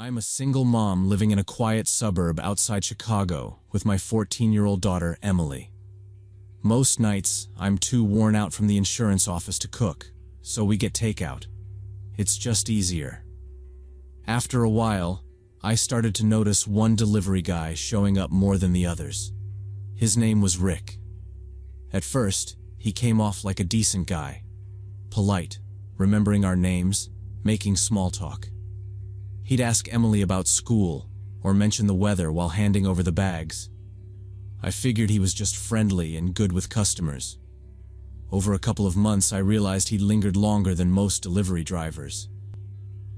I'm a single mom living in a quiet suburb outside Chicago with my 14-year-old daughter, Emily. Most nights, I'm too worn out from the insurance office to cook, so we get takeout. It's just easier. After a while, I started to notice one delivery guy showing up more than the others. His name was Rick. At first, he came off like a decent guy. Polite, remembering our names, making small talk. He'd ask Emily about school, or mention the weather while handing over the bags. I figured he was just friendly and good with customers. Over a couple of months, I realized he'd lingered longer than most delivery drivers.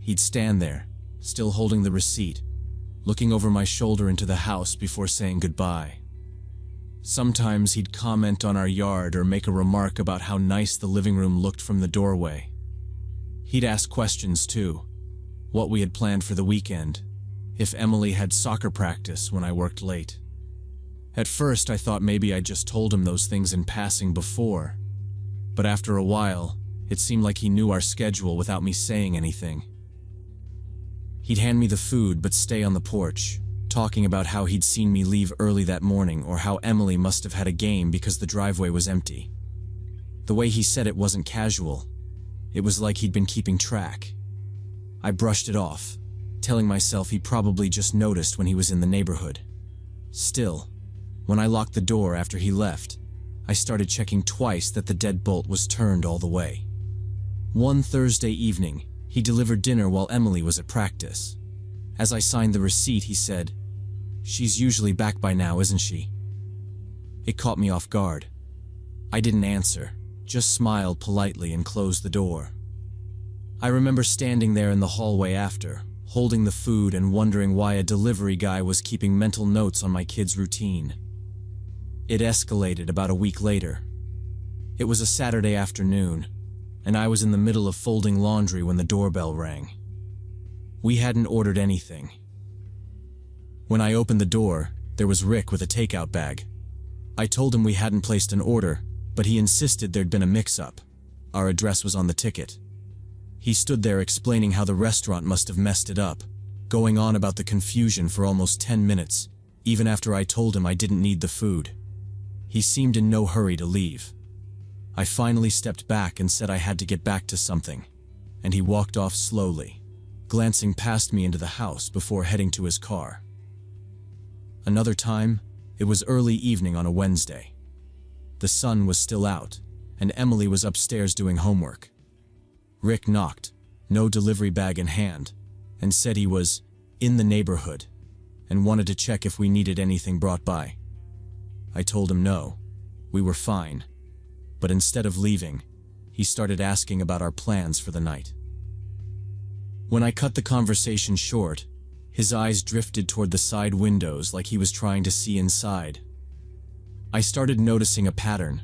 He'd stand there, still holding the receipt, looking over my shoulder into the house before saying goodbye. Sometimes he'd comment on our yard or make a remark about how nice the living room looked from the doorway. He'd ask questions too. What we had planned for the weekend, if Emily had soccer practice when I worked late. At first, I thought maybe I'd just told him those things in passing before, but after a while, it seemed like he knew our schedule without me saying anything. He'd hand me the food but stay on the porch, talking about how he'd seen me leave early that morning or how Emily must have had a game because the driveway was empty. The way he said it wasn't casual. It was like he'd been keeping track. I brushed it off, telling myself he probably just noticed when he was in the neighborhood. Still, when I locked the door after he left, I started checking twice that the deadbolt was turned all the way. One Thursday evening, he delivered dinner while Emily was at practice. As I signed the receipt, he said, "She's usually back by now, isn't she?" It caught me off guard. I didn't answer, just smiled politely and closed the door. I remember standing there in the hallway after, holding the food and wondering why a delivery guy was keeping mental notes on my kid's routine. It escalated about a week later. It was a Saturday afternoon, and I was in the middle of folding laundry when the doorbell rang. We hadn't ordered anything. When I opened the door, there was Rick with a takeout bag. I told him we hadn't placed an order, but he insisted there'd been a mix-up. Our address was on the ticket. He stood there explaining how the restaurant must have messed it up, going on about the confusion for almost 10 minutes, even after I told him I didn't need the food. He seemed in no hurry to leave. I finally stepped back and said I had to get back to something, and he walked off slowly, glancing past me into the house before heading to his car. Another time, it was early evening on a Wednesday. The sun was still out, and Emily was upstairs doing homework. Rick knocked, no delivery bag in hand, and said he was in the neighborhood and wanted to check if we needed anything brought by. I told him no, we were fine, but instead of leaving, he started asking about our plans for the night. When I cut the conversation short, his eyes drifted toward the side windows like he was trying to see inside. I started noticing a pattern.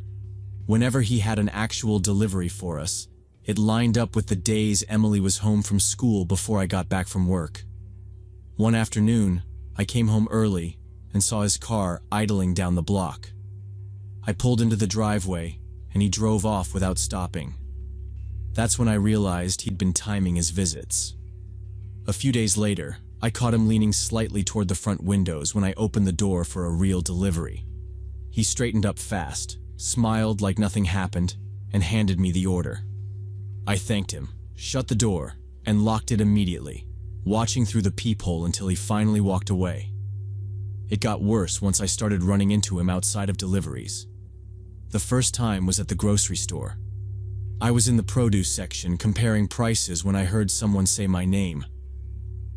Whenever he had an actual delivery for us, it lined up with the days Emily was home from school before I got back from work. One afternoon, I came home early and saw his car idling down the block. I pulled into the driveway, and he drove off without stopping. That's when I realized he'd been timing his visits. A few days later, I caught him leaning slightly toward the front windows when I opened the door for a real delivery. He straightened up fast, smiled like nothing happened, and handed me the order. I thanked him, shut the door, and locked it immediately, watching through the peephole until he finally walked away. It got worse once I started running into him outside of deliveries. The first time was at the grocery store. I was in the produce section comparing prices when I heard someone say my name.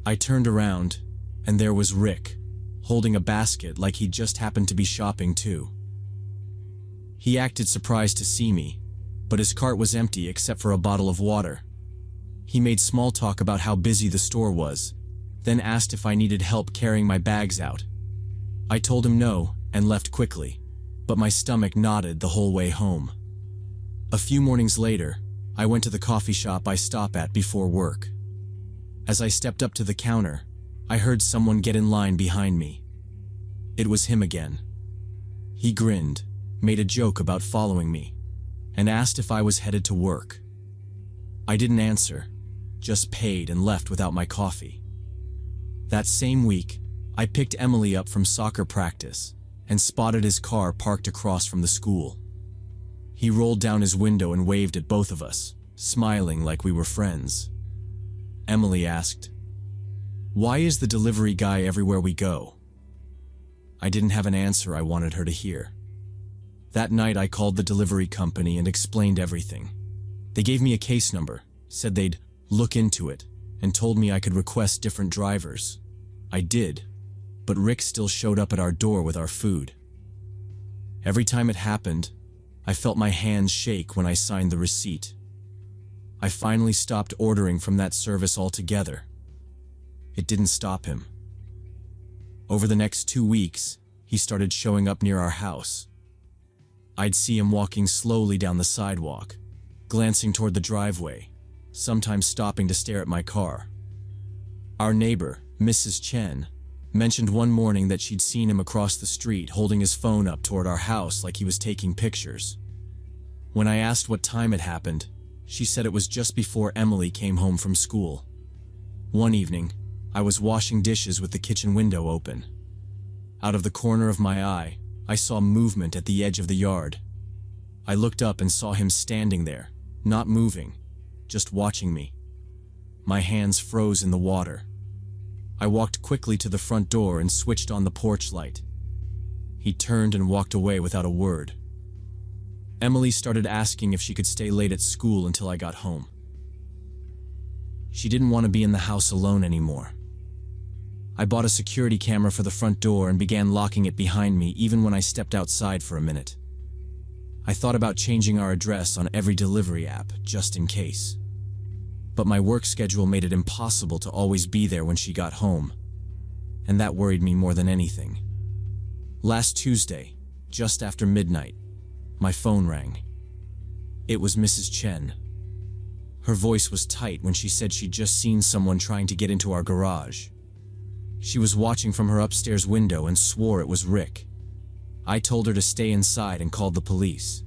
I turned around, and there was Rick, holding a basket like he'd just happened to be shopping too. He acted surprised to see me, but his cart was empty except for a bottle of water. He made small talk about how busy the store was, then asked if I needed help carrying my bags out. I told him no and left quickly, but my stomach nodded the whole way home. A few mornings later, I went to the coffee shop I stop at before work. As I stepped up to the counter, I heard someone get in line behind me. It was him again. He grinned, made a joke about following me, and asked if I was headed to work. I didn't answer, just paid and left without my coffee. That same week, I picked Emily up from soccer practice and spotted his car parked across from the school. He rolled down his window and waved at both of us, smiling like we were friends. Emily asked, "Why is the delivery guy everywhere we go?" I didn't have an answer I wanted her to hear. That night I called the delivery company and explained everything. They gave me a case number, said they'd look into it, and told me I could request different drivers. I did, but Rick still showed up at our door with our food. Every time it happened, I felt my hands shake when I signed the receipt. I finally stopped ordering from that service altogether. It didn't stop him. Over the next 2 weeks, he started showing up near our house. I'd see him walking slowly down the sidewalk, glancing toward the driveway, sometimes stopping to stare at my car. Our neighbor, Mrs. Chen, mentioned one morning that she'd seen him across the street holding his phone up toward our house like he was taking pictures. When I asked what time it happened, she said it was just before Emily came home from school. One evening, I was washing dishes with the kitchen window open. Out of the corner of my eye, I saw movement at the edge of the yard. I looked up and saw him standing there, not moving, just watching me. My hands froze in the water. I walked quickly to the front door and switched on the porch light. He turned and walked away without a word. Emily started asking if she could stay late at school until I got home. She didn't want to be in the house alone anymore. I bought a security camera for the front door and began locking it behind me even when I stepped outside for a minute. I thought about changing our address on every delivery app, just in case. But my work schedule made it impossible to always be there when she got home, and that worried me more than anything. Last Tuesday, just after midnight, my phone rang. It was Mrs. Chen. Her voice was tight when she said she'd just seen someone trying to get into our garage. She was watching from her upstairs window and swore it was Rick. I told her to stay inside and called the police.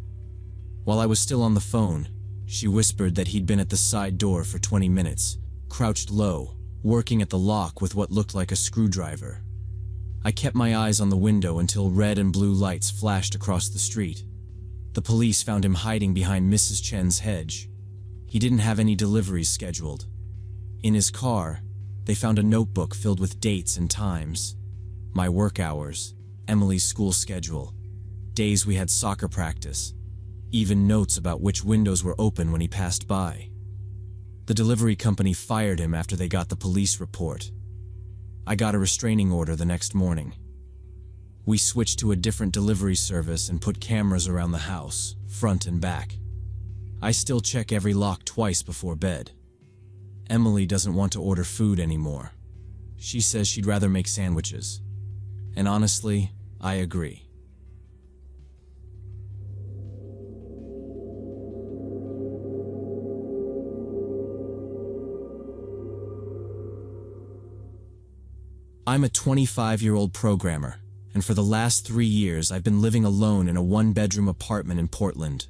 While I was still on the phone, she whispered that he'd been at the side door for 20 minutes, crouched low, working at the lock with what looked like a screwdriver. I kept my eyes on the window until red and blue lights flashed across the street. The police found him hiding behind Mrs. Chen's hedge. He didn't have any deliveries scheduled. In his car, they found a notebook filled with dates and times. My work hours, Emily's school schedule, days we had soccer practice, even notes about which windows were open when he passed by. The delivery company fired him after they got the police report. I got a restraining order the next morning. We switched to a different delivery service and put cameras around the house, front and back. I still check every lock twice before bed. Emily doesn't want to order food anymore. She says she'd rather make sandwiches. And honestly, I agree. I'm a 25-year-old programmer, and for the last 3 years I've been living alone in a one-bedroom apartment in Portland.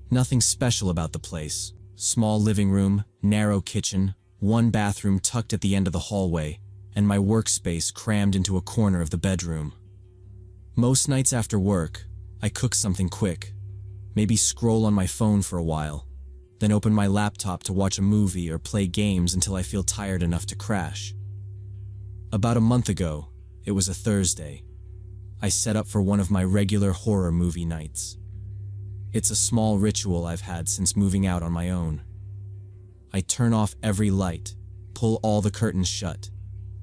Nothing special about the place. Small living room, narrow kitchen, one bathroom tucked at the end of the hallway, and my workspace crammed into a corner of the bedroom. Most nights after work, I cook something quick, maybe scroll on my phone for a while, then open my laptop to watch a movie or play games until I feel tired enough to crash. About a month ago, it was a Thursday, I set up for one of my regular horror movie nights. It's a small ritual I've had since moving out on my own. I turn off every light, pull all the curtains shut,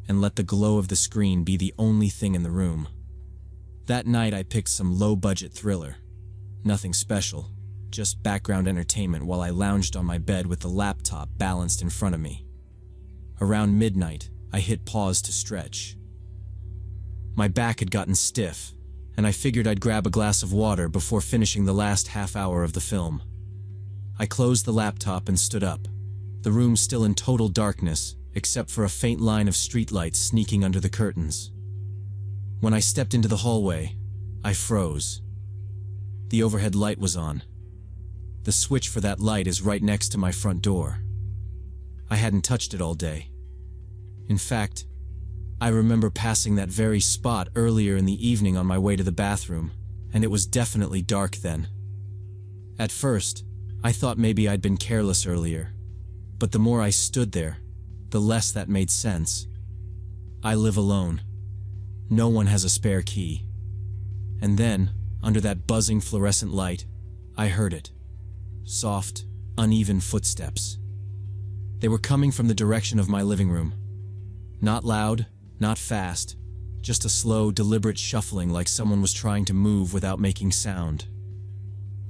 and let the glow of the screen be the only thing in the room. That night I picked some low-budget thriller. Nothing special, just background entertainment while I lounged on my bed with the laptop balanced in front of me. Around midnight, I hit pause to stretch. My back had gotten stiff, and I figured I'd grab a glass of water before finishing the last half hour of the film. I closed the laptop and stood up, the room still in total darkness, except for a faint line of streetlights sneaking under the curtains. When I stepped into the hallway, I froze. The overhead light was on. The switch for that light is right next to my front door. I hadn't touched it all day. In fact, I remember passing that very spot earlier in the evening on my way to the bathroom, and it was definitely dark then. At first, I thought maybe I'd been careless earlier, but the more I stood there, the less that made sense. I live alone. No one has a spare key. And then, under that buzzing fluorescent light, I heard it. Soft, uneven footsteps. They were coming from the direction of my living room. Not loud, not fast, just a slow, deliberate shuffling like someone was trying to move without making sound.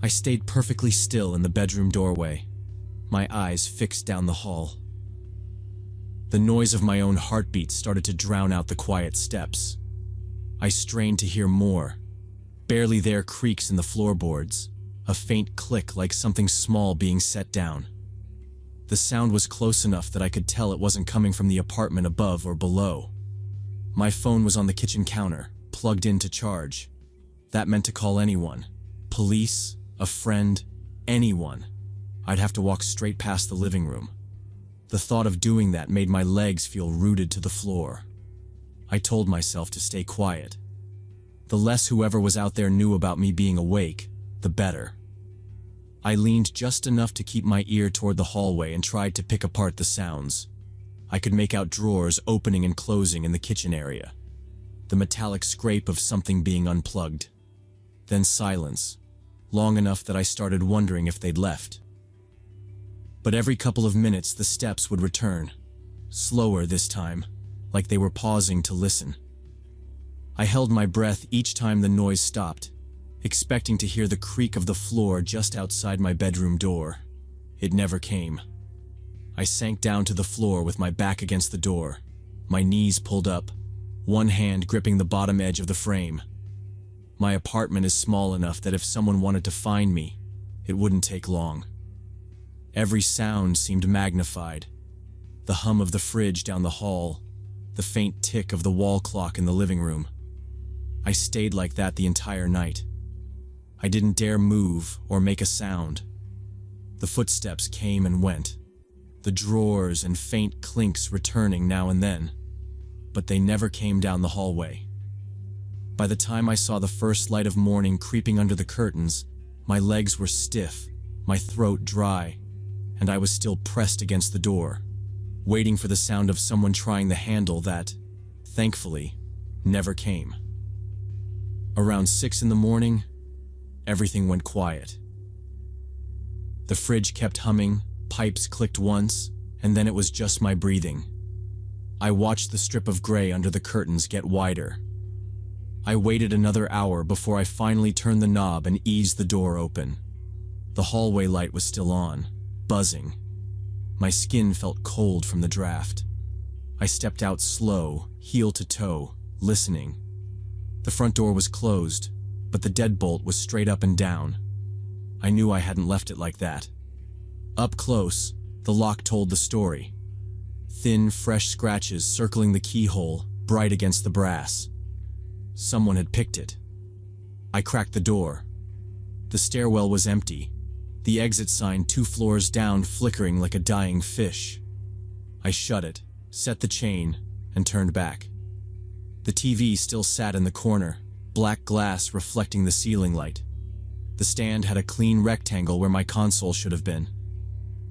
I stayed perfectly still in the bedroom doorway, my eyes fixed down the hall. The noise of my own heartbeat started to drown out the quiet steps. I strained to hear more. Barely there creaks in the floorboards, a faint click like something small being set down. The sound was close enough that I could tell it wasn't coming from the apartment above or below. My phone was on the kitchen counter, plugged in to charge. That meant to call anyone. Police, a friend, anyone. I'd have to walk straight past the living room. The thought of doing that made my legs feel rooted to the floor. I told myself to stay quiet. The less whoever was out there knew about me being awake, the better. I leaned just enough to keep my ear toward the hallway and tried to pick apart the sounds. I could make out drawers opening and closing in the kitchen area. The metallic scrape of something being unplugged. Then silence, long enough that I started wondering if they'd left. But every couple of minutes the steps would return, slower this time, like they were pausing to listen. I held my breath each time the noise stopped, expecting to hear the creak of the floor just outside my bedroom door. It never came. I sank down to the floor with my back against the door, my knees pulled up, one hand gripping the bottom edge of the frame. My apartment is small enough that if someone wanted to find me, it wouldn't take long. Every sound seemed magnified. The hum of the fridge down the hall, the faint tick of the wall clock in the living room. I stayed like that the entire night. I didn't dare move or make a sound. The footsteps came and went, the drawers and faint clinks returning now and then, but they never came down the hallway. By the time I saw the first light of morning creeping under the curtains, my legs were stiff, my throat dry, and I was still pressed against the door, waiting for the sound of someone trying the handle that, thankfully, never came. Around 6 in the morning, everything went quiet. The fridge kept humming, pipes clicked once, and then it was just my breathing. I watched the strip of gray under the curtains get wider. I waited another hour before I finally turned the knob and eased the door open. The hallway light was still on, buzzing. My skin felt cold from the draft. I stepped out slow, heel to toe, listening. The front door was closed, but the deadbolt was straight up and down. I knew I hadn't left it like that. Up close, the lock told the story. Thin, fresh scratches circling the keyhole, bright against the brass. Someone had picked it. I cracked the door. The stairwell was empty, the exit sign 2 floors down flickering like a dying fish. I shut it, set the chain, and turned back. The TV still sat in the corner, black glass reflecting the ceiling light. The stand had a clean rectangle where my console should have been.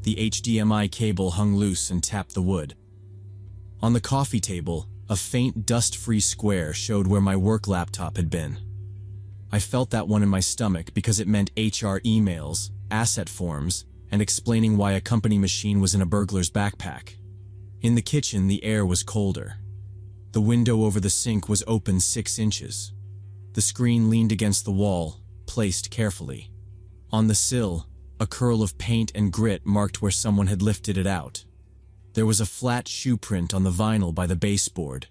The HDMI cable hung loose and tapped the wood. On the coffee table, a faint dust-free square showed where my work laptop had been. I felt that one in my stomach because it meant HR emails, asset forms, and explaining why a company machine was in a burglar's backpack. In the kitchen, the air was colder. The window over the sink was open 6 inches. The screen leaned against the wall, placed carefully. On the sill, a curl of paint and grit marked where someone had lifted it out. There was a flat shoe print on the vinyl by the baseboard,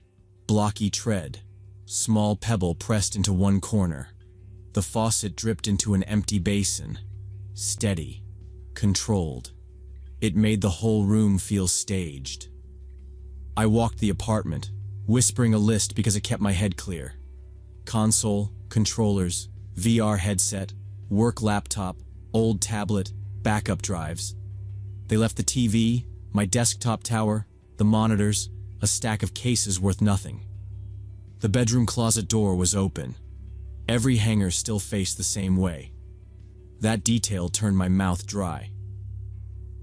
blocky tread, small pebble pressed into one corner. The faucet dripped into an empty basin, steady, controlled. It made the whole room feel staged. I walked the apartment, whispering a list because it kept my head clear. Console, controllers, VR headset, work laptop, old tablet, backup drives. They left the TV, my desktop tower, the monitors, a stack of cases worth nothing. The bedroom closet door was open. Every hanger still faced the same way. That detail turned my mouth dry.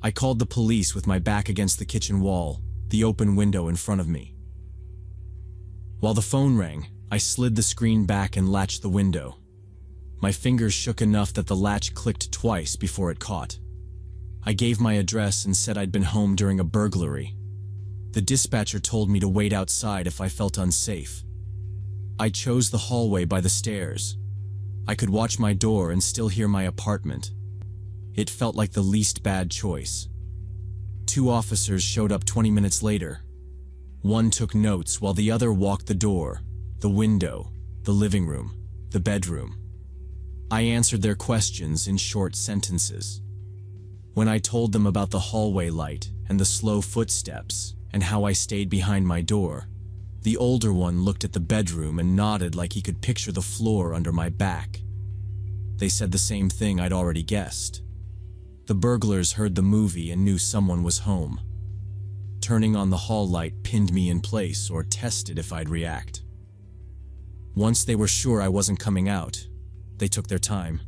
I called the police with my back against the kitchen wall, the open window in front of me. While the phone rang, I slid the screen back and latched the window. My fingers shook enough that the latch clicked twice before it caught. I gave my address and said I'd been home during a burglary. The dispatcher told me to wait outside if I felt unsafe. I chose the hallway by the stairs. I could watch my door and still hear my apartment. It felt like the least bad choice. 2 officers showed up 20 minutes later. One took notes while the other walked the door, the window, the living room, the bedroom. I answered their questions in short sentences. When I told them about the hallway light and the slow footsteps and how I stayed behind my door, the older one looked at the bedroom and nodded like he could picture the floor under my back. They said the same thing I'd already guessed. The burglars heard the movie and knew someone was home. Turning on the hall light pinned me in place or tested if I'd react. Once they were sure I wasn't coming out, they took their time.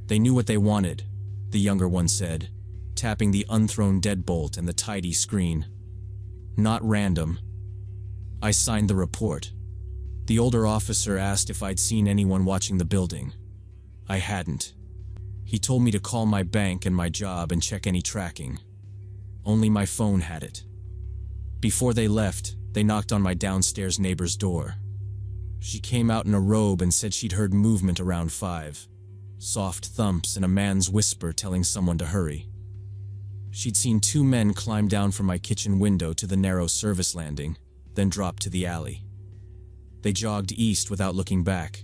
They knew what they wanted, the younger one said, tapping the unthrown deadbolt and the tidy screen. Not random. I signed the report. The older officer asked if I'd seen anyone watching the building. I hadn't. He told me to call my bank and my job and check any tracking. Only my phone had it. Before they left, they knocked on my downstairs neighbor's door. She came out in a robe and said she'd heard movement around 5. Soft thumps and a man's whisper telling someone to hurry. She'd seen 2 men climb down from my kitchen window to the narrow service landing, then drop to the alley. They jogged east without looking back.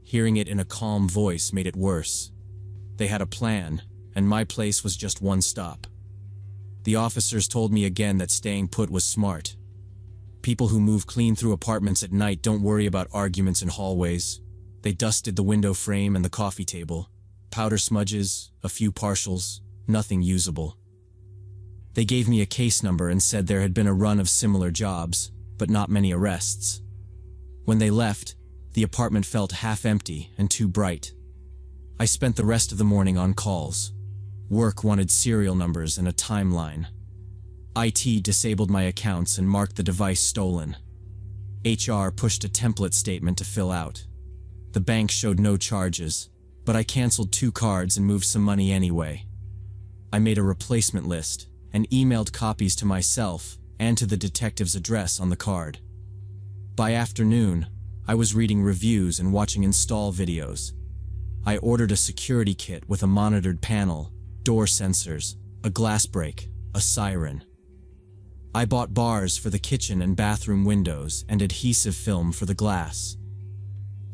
Hearing it in a calm voice made it worse. They had a plan, and my place was just one stop. The officers told me again that staying put was smart. People who move clean through apartments at night don't worry about arguments in hallways. They dusted the window frame and the coffee table. Powder smudges, a few partials, nothing usable. They gave me a case number and said there had been a run of similar jobs, but not many arrests. When they left, the apartment felt half empty and too bright. I spent the rest of the morning on calls. Work wanted serial numbers and a timeline. IT disabled my accounts and marked the device stolen. HR pushed a template statement to fill out. The bank showed no charges, but I canceled 2 cards and moved some money anyway. I made a replacement list and emailed copies to myself and to the detective's address on the card. By afternoon, I was reading reviews and watching install videos. I ordered a security kit with a monitored panel, door sensors, a glass break, a siren. I bought bars for the kitchen and bathroom windows and adhesive film for the glass.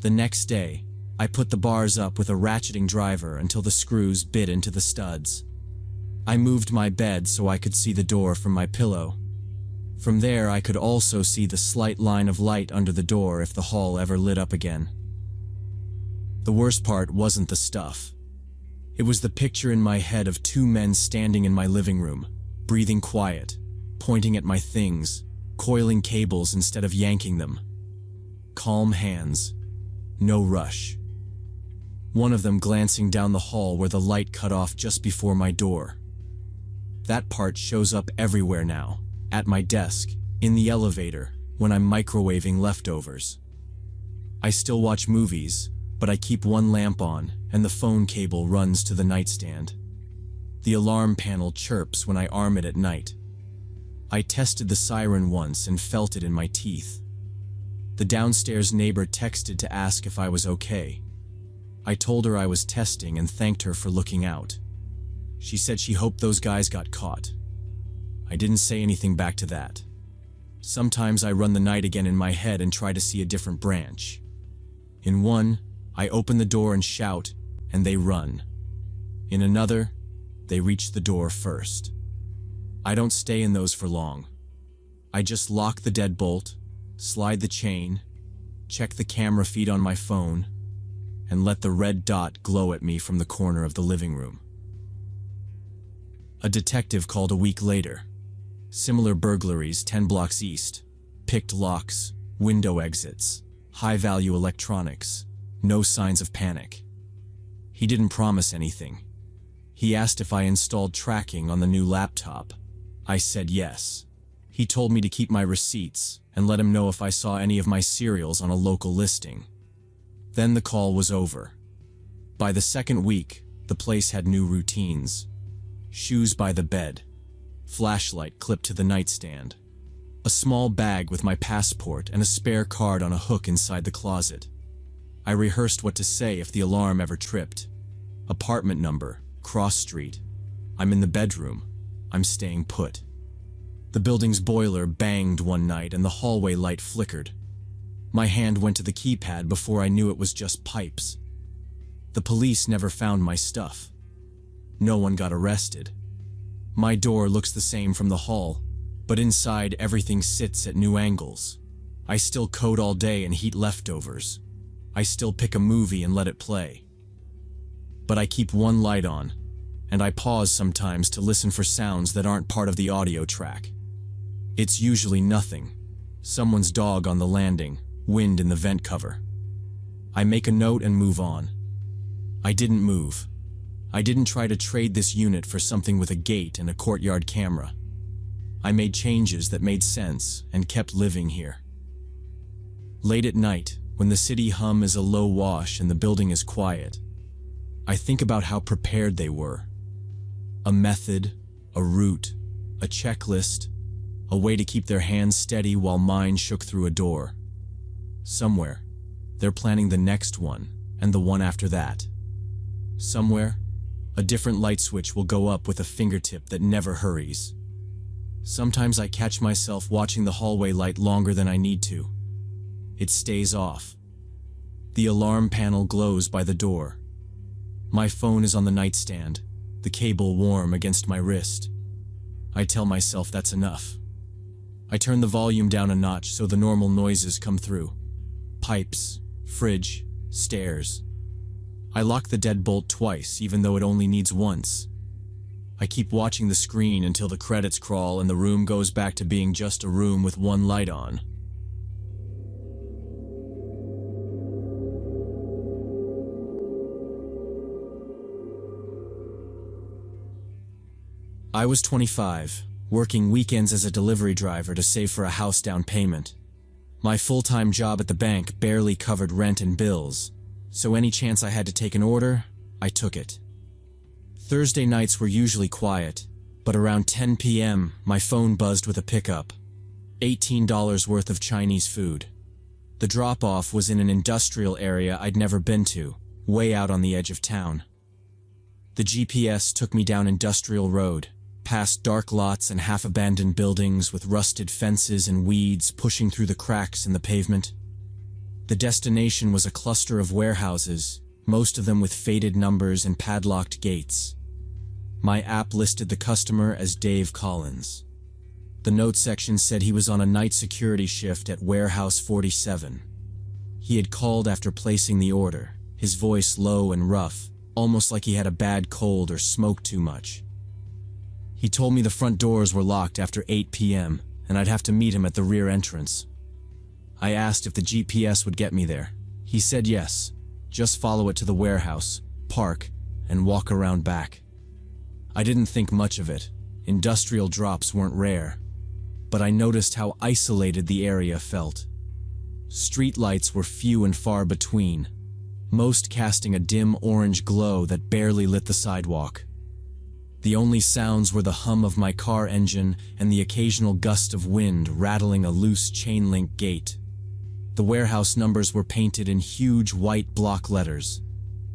The next day, I put the bars up with a ratcheting driver until the screws bit into the studs. I moved my bed so I could see the door from my pillow. From there, I could also see the slight line of light under the door if the hall ever lit up again. The worst part wasn't the stuff. It was the picture in my head of 2 men standing in my living room, breathing quiet, pointing at my things, coiling cables instead of yanking them. Calm hands. No rush. One of them glancing down the hall where the light cut off just before my door. That part shows up everywhere now, at my desk, in the elevator, when I'm microwaving leftovers. I still watch movies, but I keep one lamp on and the phone cable runs to the nightstand. The alarm panel chirps when I arm it at night. I tested the siren once and felt it in my teeth. The downstairs neighbor texted to ask if I was okay. I told her I was testing and thanked her for looking out. She said she hoped those guys got caught. I didn't say anything back to that. Sometimes I run the night again in my head and try to see a different branch. In one, I open the door and shout, and they run. In another, they reach the door first. I don't stay in those for long. I just lock the deadbolt, slide the chain, check the camera feed on my phone, and let the red dot glow at me from the corner of the living room. A detective called a week later. Similar burglaries 10 blocks east. Picked locks, window exits, high-value electronics. No signs of panic. He didn't promise anything. He asked if I installed tracking on the new laptop. I said yes. He told me to keep my receipts and let him know if I saw any of my cereals on a local listing. Then the call was over. By the second week, the place had new routines. Shoes by the bed. Flashlight clipped to the nightstand. A small bag with my passport and a spare card on a hook inside the closet. I rehearsed what to say if the alarm ever tripped. Apartment number, cross street. I'm in the bedroom. I'm staying put. The building's boiler banged one night and the hallway light flickered. My hand went to the keypad before I knew it was just pipes. The police never found my stuff. No one got arrested. My door looks the same from the hall, but inside everything sits at new angles. I still code all day and heat leftovers. I still pick a movie and let it play. But I keep one light on, and I pause sometimes to listen for sounds that aren't part of the audio track. It's usually nothing. Someone's dog on the landing, wind in the vent cover. I make a note and move on. I didn't move. I didn't try to trade this unit for something with a gate and a courtyard camera. I made changes that made sense and kept living here. Late at night, when the city hum is a low wash and the building is quiet, I think about how prepared they were. A method, a route, a checklist, a way to keep their hands steady while mine shook through a door. Somewhere, they're planning the next one and the one after that. Somewhere, a different light switch will go up with a fingertip that never hurries. Sometimes I catch myself watching the hallway light longer than I need to. It stays off. The alarm panel glows by the door. My phone is on the nightstand, the cable warm against my wrist. I tell myself that's enough. I turn the volume down a notch so the normal noises come through. Pipes, fridge, stairs. I lock the deadbolt twice, even though it only needs once. I keep watching the screen until the credits crawl and the room goes back to being just a room with one light on. I was 25, working weekends as a delivery driver to save for a house down payment. My full-time job at the bank barely covered rent and bills, so any chance I had to take an order, I took it. Thursday nights were usually quiet, but around 10 p.m., my phone buzzed with a pickup. $18 worth of Chinese food. The drop-off was in an industrial area I'd never been to, way out on the edge of town. The GPS took me down Industrial Road, past dark lots and half-abandoned buildings with rusted fences and weeds pushing through the cracks in the pavement. The destination was a cluster of warehouses, most of them with faded numbers and padlocked gates. My app listed the customer as Dave Collins. The note section said he was on a night security shift at Warehouse 47. He had called after placing the order, his voice low and rough, almost like he had a bad cold or smoked too much. He told me the front doors were locked after 8 p.m. and I'd have to meet him at the rear entrance. I asked if the GPS would get me there. He said yes, just follow it to the warehouse, park, and walk around back. I didn't think much of it. Industrial drops weren't rare. But I noticed how isolated the area felt. Streetlights were few and far between, most casting a dim orange glow that barely lit the sidewalk. The only sounds were the hum of my car engine and the occasional gust of wind rattling a loose chain-link gate. The warehouse numbers were painted in huge white block letters.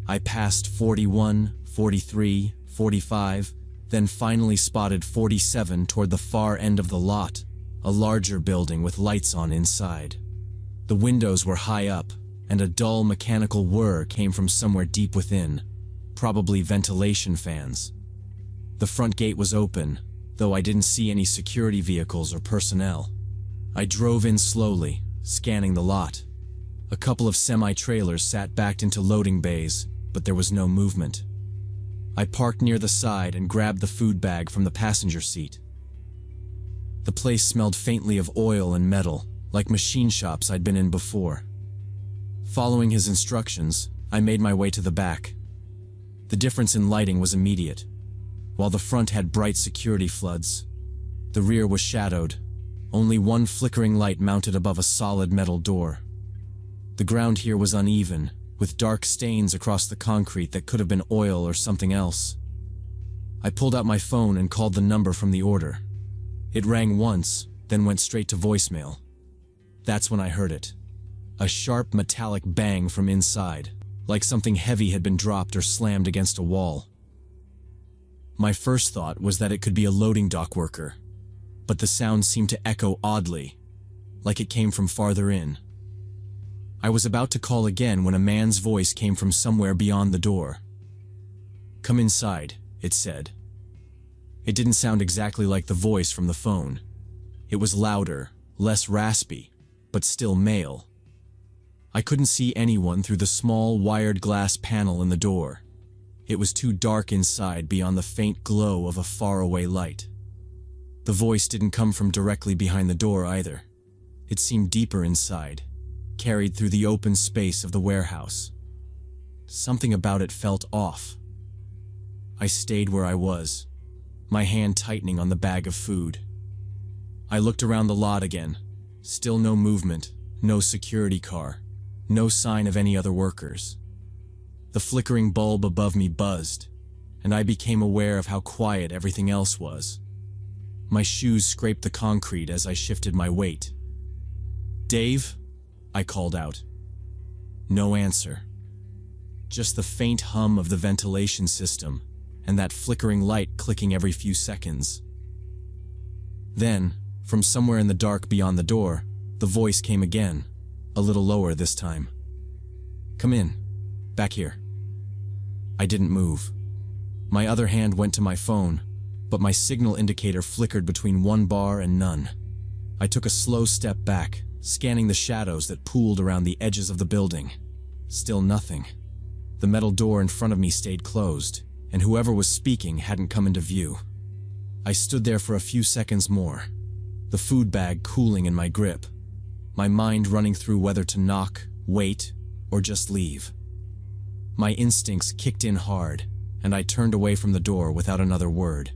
I passed 41, 43, 45, then finally spotted 47 toward the far end of the lot, a larger building with lights on inside. The windows were high up, and a dull mechanical whir came from somewhere deep within, probably ventilation fans. The front gate was open, though I didn't see any security vehicles or personnel. I drove in slowly, scanning the lot. A couple of semi-trailers sat backed into loading bays, but there was no movement. I parked near the side and grabbed the food bag from the passenger seat. The place smelled faintly of oil and metal, like machine shops I'd been in before. Following his instructions, I made my way to the back. The difference in lighting was immediate. While the front had bright security floods, the rear was shadowed, only one flickering light mounted above a solid metal door. The ground here was uneven, with dark stains across the concrete that could have been oil or something else. I pulled out my phone and called the number from the order. It rang once, then went straight to voicemail. That's when I heard it. A sharp metallic bang from inside, like something heavy had been dropped or slammed against a wall. My first thought was that it could be a loading dock worker, but the sound seemed to echo oddly, like it came from farther in. I was about to call again when a man's voice came from somewhere beyond the door. "Come inside," it said. It didn't sound exactly like the voice from the phone. It was louder, less raspy, but still male. I couldn't see anyone through the small wired glass panel in the door. It was too dark inside beyond the faint glow of a faraway light. The voice didn't come from directly behind the door either. It seemed deeper inside, carried through the open space of the warehouse. Something about it felt off. I stayed where I was, my hand tightening on the bag of food. I looked around the lot again. Still no movement, no security car, no sign of any other workers. The flickering bulb above me buzzed, and I became aware of how quiet everything else was. My shoes scraped the concrete as I shifted my weight. "Dave?" I called out. No answer. Just the faint hum of the ventilation system, and that flickering light clicking every few seconds. Then, from somewhere in the dark beyond the door, the voice came again, a little lower this time. "Come in. Back here." I didn't move. My other hand went to my phone, but my signal indicator flickered between one bar and none. I took a slow step back, scanning the shadows that pooled around the edges of the building. Still nothing. The metal door in front of me stayed closed, and whoever was speaking hadn't come into view. I stood there for a few seconds more, the food bag cooling in my grip, my mind running through whether to knock, wait, or just leave. My instincts kicked in hard, and I turned away from the door without another word.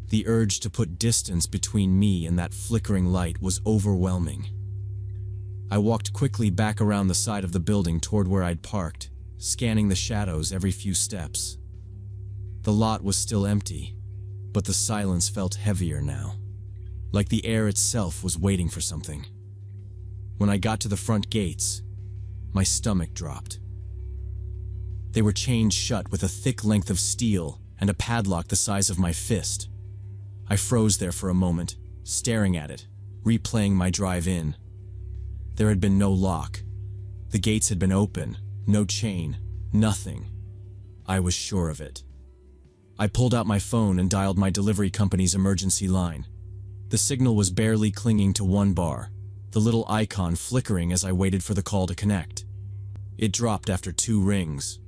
The urge to put distance between me and that flickering light was overwhelming. I walked quickly back around the side of the building toward where I'd parked, scanning the shadows every few steps. The lot was still empty, but the silence felt heavier now, like the air itself was waiting for something. When I got to the front gates, my stomach dropped. They were chained shut with a thick length of steel and a padlock the size of my fist. I froze there for a moment, staring at it, replaying my drive in. There had been no lock. The gates had been open, no chain, nothing. I was sure of it. I pulled out my phone and dialed my delivery company's emergency line. The signal was barely clinging to one bar, the little icon flickering as I waited for the call to connect. It dropped after 2 rings.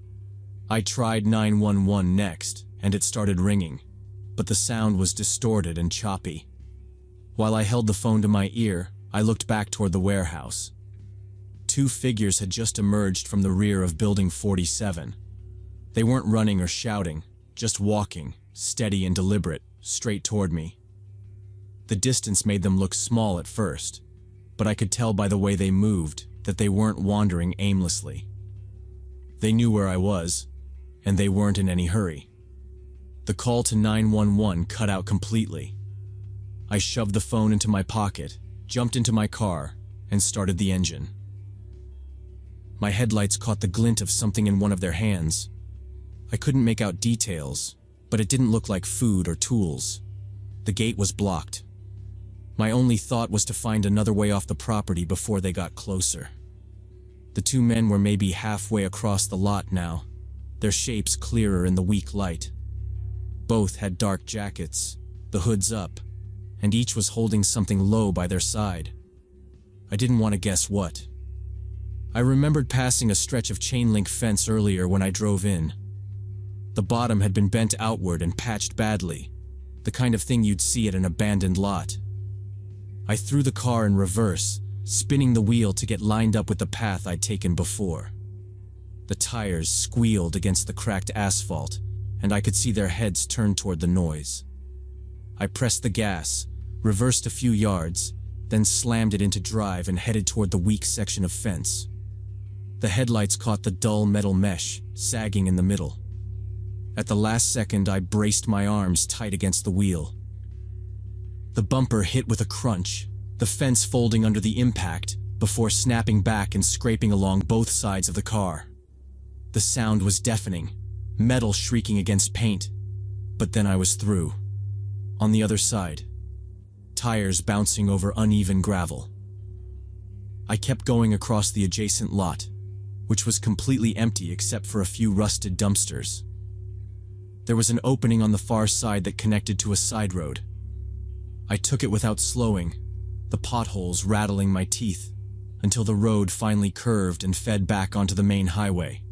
I tried 911 next, and it started ringing, but the sound was distorted and choppy. While I held the phone to my ear, I looked back toward the warehouse. 2 figures had just emerged from the rear of Building 47. They weren't running or shouting, just walking, steady and deliberate, straight toward me. The distance made them look small at first, but I could tell by the way they moved that they weren't wandering aimlessly. They knew where I was, and they weren't in any hurry. The call to 911 cut out completely. I shoved the phone into my pocket, jumped into my car, and started the engine. My headlights caught the glint of something in one of their hands. I couldn't make out details, but it didn't look like food or tools. The gate was blocked. My only thought was to find another way off the property before they got closer. The 2 men were maybe halfway across the lot now, their shapes clearer in the weak light. Both had dark jackets, the hoods up, and each was holding something low by their side. I didn't want to guess what. I remembered passing a stretch of chain-link fence earlier when I drove in. The bottom had been bent outward and patched badly, the kind of thing you'd see at an abandoned lot. I threw the car in reverse, spinning the wheel to get lined up with the path I'd taken before. The tires squealed against the cracked asphalt, and I could see their heads turn toward the noise. I pressed the gas, reversed a few yards, then slammed it into drive and headed toward the weak section of fence. The headlights caught the dull metal mesh, sagging in the middle. At the last second, I braced my arms tight against the wheel. The bumper hit with a crunch, the fence folding under the impact, before snapping back and scraping along both sides of the car. The sound was deafening, metal shrieking against paint, but then I was through. On the other side, tires bouncing over uneven gravel. I kept going across the adjacent lot, which was completely empty except for a few rusted dumpsters. There was an opening on the far side that connected to a side road. I took it without slowing, the potholes rattling my teeth, until the road finally curved and fed back onto the main highway.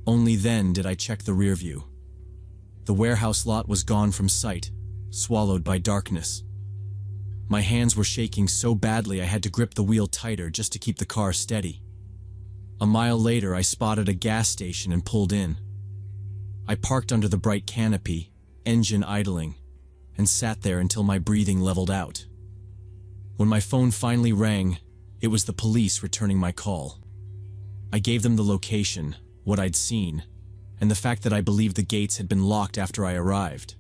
Only then did I check the rear view. The warehouse lot was gone from sight, swallowed by darkness. My hands were shaking so badly I had to grip the wheel tighter just to keep the car steady. A mile later, I spotted a gas station and pulled in. I parked under the bright canopy, engine idling, and sat there until my breathing leveled out. When my phone finally rang, it was the police returning my call. I gave them the location, what I'd seen, and the fact that I believed the gates had been locked after I arrived.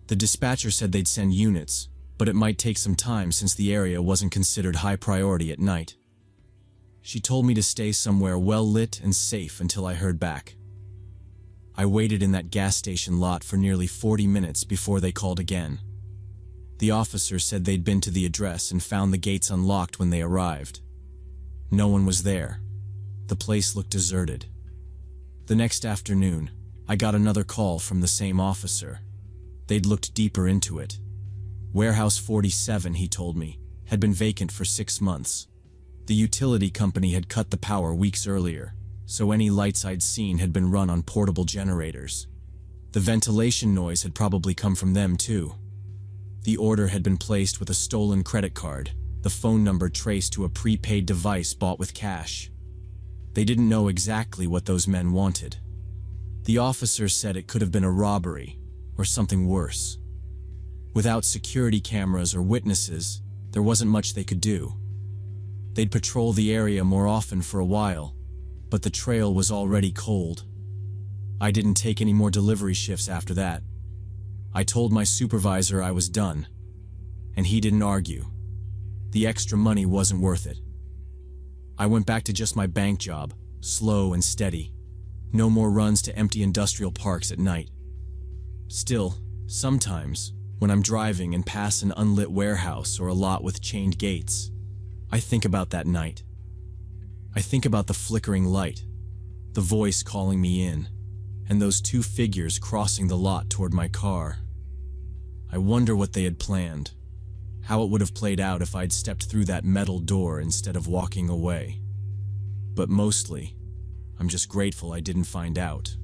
The dispatcher said they'd send units, but it might take some time since the area wasn't considered high priority at night. She told me to stay somewhere well lit and safe until I heard back. I waited in that gas station lot for nearly 40 minutes before they called again. The officer said they'd been to the address and found the gates unlocked when they arrived. No one was there. The place looked deserted. The next afternoon, I got another call from the same officer. They'd looked deeper into it. Warehouse 47, he told me, had been vacant for 6 months. The utility company had cut the power weeks earlier, so any lights I'd seen had been run on portable generators. The ventilation noise had probably come from them too. The order had been placed with a stolen credit card, the phone number traced to a prepaid device bought with cash. They didn't know exactly what those men wanted. The officer said it could have been a robbery, or something worse. Without security cameras or witnesses, there wasn't much they could do. They'd patrol the area more often for a while, but the trail was already cold. I didn't take any more delivery shifts after that. I told my supervisor I was done, and he didn't argue. The extra money wasn't worth it. I went back to just my bank job, slow and steady. No more runs to empty industrial parks at night. Still, sometimes, when I'm driving and pass an unlit warehouse or a lot with chained gates, I think about that night. I think about the flickering light, the voice calling me in, and those two figures crossing the lot toward my car. I wonder what they had planned, how it would have played out if I'd stepped through that metal door instead of walking away. But mostly, I'm just grateful I didn't find out.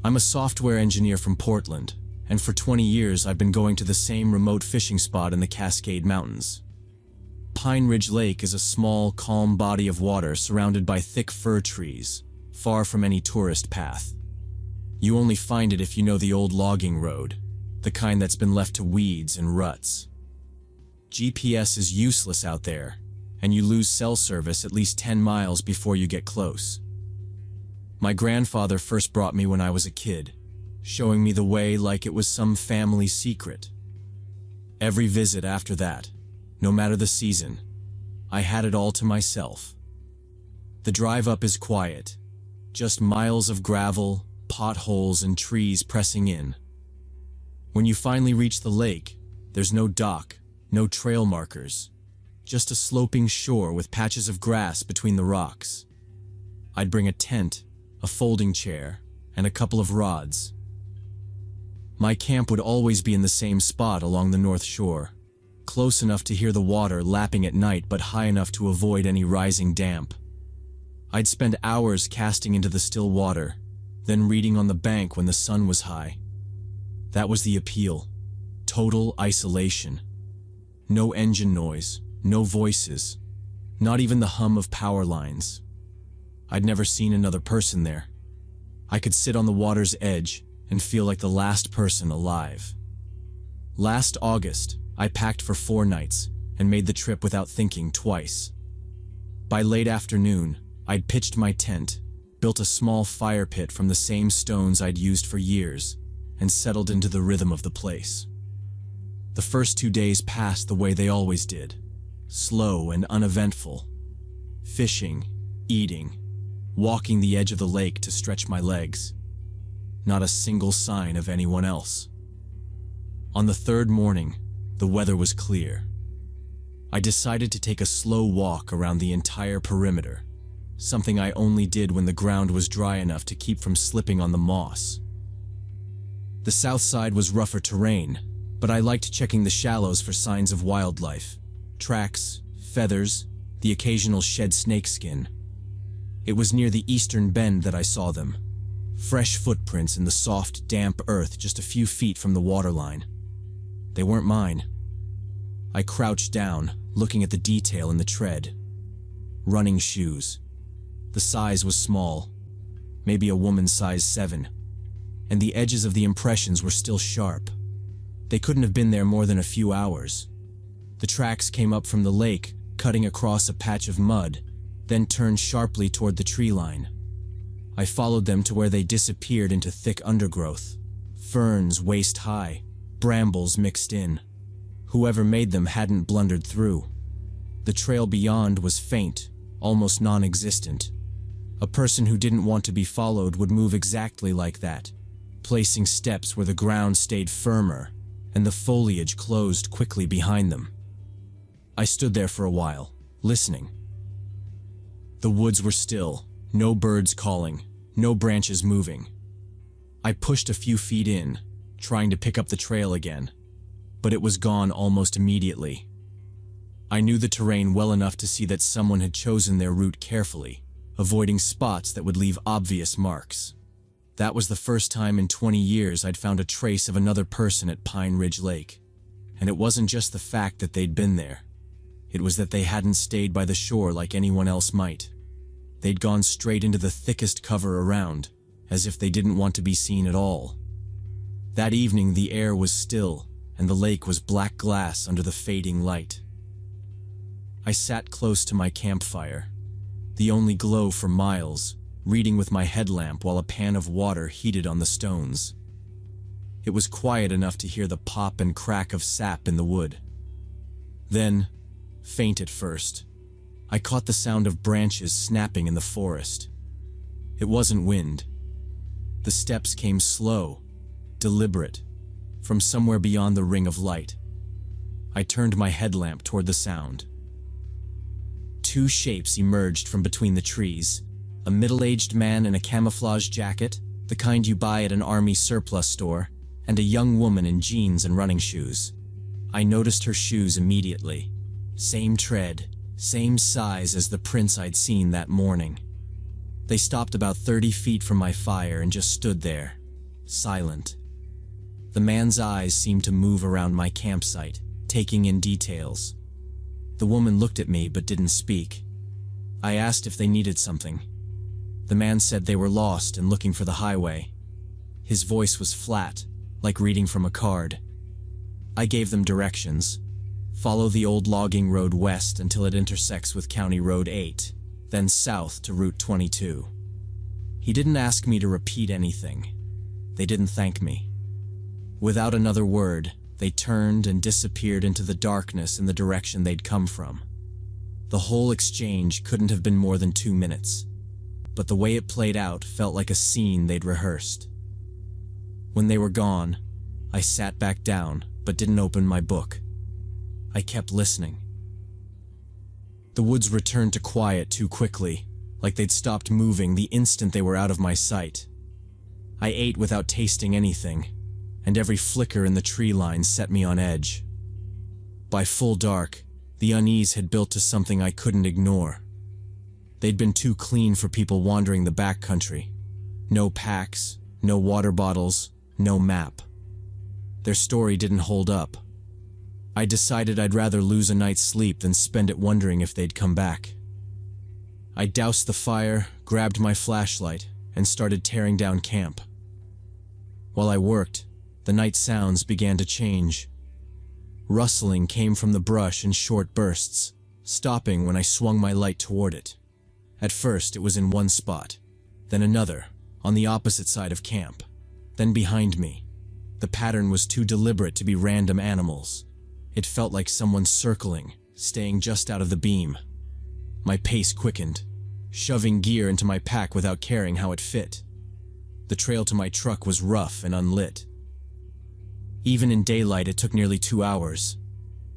I'm a software engineer from Portland, and for 20 years I've been going to the same remote fishing spot in the Cascade Mountains. Pine Ridge Lake is a small, calm body of water surrounded by thick fir trees, far from any tourist path. You only find it if you know the old logging road, the kind that's been left to weeds and ruts. GPS is useless out there, and you lose cell service at least 10 miles before you get close. My grandfather first brought me when I was a kid, showing me the way like it was some family secret. Every visit after that, no matter the season, I had it all to myself. The drive up is quiet, just miles of gravel, potholes, and trees pressing in. When you finally reach the lake, there's no dock, no trail markers, just a sloping shore with patches of grass between the rocks. I'd bring a tent, a folding chair, and a couple of rods. My camp would always be in the same spot along the north shore. close enough to hear the water lapping at night but high enough to avoid any rising damp. I'd spend hours casting into the still water, then reading on the bank when the sun was high. That was the appeal. Total isolation. No engine noise, no voices, not even the hum of power lines. I'd never seen another person there. I could sit on the water's edge and feel like the last person alive. Last August, I packed for 4 nights and made the trip without thinking twice. By late afternoon, I'd pitched my tent, built a small fire pit from the same stones I'd used for years, and settled into the rhythm of the place. The first 2 days passed the way they always did, slow and uneventful. Fishing, eating, walking the edge of the lake to stretch my legs. Not a single sign of anyone else. On the 3rd morning, the weather was clear. I decided to take a slow walk around the entire perimeter, something I only did when the ground was dry enough to keep from slipping on the moss. The south side was rougher terrain, but I liked checking the shallows for signs of wildlife, tracks, feathers, the occasional shed snakeskin. It was near the eastern bend that I saw them, fresh footprints in the soft, damp earth just a few feet from the waterline. They weren't mine. I crouched down, looking at the detail in the tread. Running shoes. The size was small, maybe a woman's size 7, and the edges of the impressions were still sharp. They couldn't have been there more than a few hours. The tracks came up from the lake, cutting across a patch of mud, then turned sharply toward the tree line. I followed them to where they disappeared into thick undergrowth, ferns waist-high, brambles mixed in. Whoever made them hadn't blundered through. The trail beyond was faint, almost non-existent. A person who didn't want to be followed would move exactly like that, placing steps where the ground stayed firmer and the foliage closed quickly behind them. I stood there for a while, listening. The woods were still, no birds calling, no branches moving. I pushed a few feet in, trying to pick up the trail again, but it was gone almost immediately. I knew the terrain well enough to see that someone had chosen their route carefully, avoiding spots that would leave obvious marks. That was the first time in 20 years I'd found a trace of another person at Pine Ridge Lake. And it wasn't just the fact that they'd been there. It was that they hadn't stayed by the shore like anyone else might. They'd gone straight into the thickest cover around, as if they didn't want to be seen at all. That evening the air was still, and the lake was black glass under the fading light. I sat close to my campfire, the only glow for miles, reading with my headlamp while a pan of water heated on the stones. It was quiet enough to hear the pop and crack of sap in the wood. Then, faint at first, I caught the sound of branches snapping in the forest. It wasn't wind. The steps came slow, deliberate, from somewhere beyond the ring of light. I turned my headlamp toward the sound. 2 shapes emerged from between the trees, a middle-aged man in a camouflage jacket, the kind you buy at an army surplus store, and a young woman in jeans and running shoes. I noticed her shoes immediately. Same tread, same size as the prints I'd seen that morning. They stopped about 30 feet from my fire and just stood there, silent. The man's eyes seemed to move around my campsite, taking in details. The woman looked at me but didn't speak. I asked if they needed something. The man said they were lost and looking for the highway. His voice was flat, like reading from a card. I gave them directions. Follow the old logging road west until it intersects with County Road 8, then south to Route 22. He didn't ask me to repeat anything. They didn't thank me. Without another word, they turned and disappeared into the darkness in the direction they'd come from. The whole exchange couldn't have been more than 2 minutes, but the way it played out felt like a scene they'd rehearsed. When they were gone, I sat back down but didn't open my book. I kept listening. The woods returned to quiet too quickly, like they'd stopped moving the instant they were out of my sight. I ate without tasting anything, and every flicker in the tree line set me on edge. By full dark, the unease had built to something I couldn't ignore. They'd been too clean for people wandering the backcountry. No packs, no water bottles, no map. Their story didn't hold up. I decided I'd rather lose a night's sleep than spend it wondering if they'd come back. I doused the fire, grabbed my flashlight, and started tearing down camp. While I worked, the night sounds began to change. Rustling came from the brush in short bursts, stopping when I swung my light toward it. At first, it was in one spot, then another, on the opposite side of camp, then behind me. The pattern was too deliberate to be random animals. It felt like someone circling, staying just out of the beam. My pace quickened, shoving gear into my pack without caring how it fit. The trail to my truck was rough and unlit. Even in daylight, it took nearly 2 hours.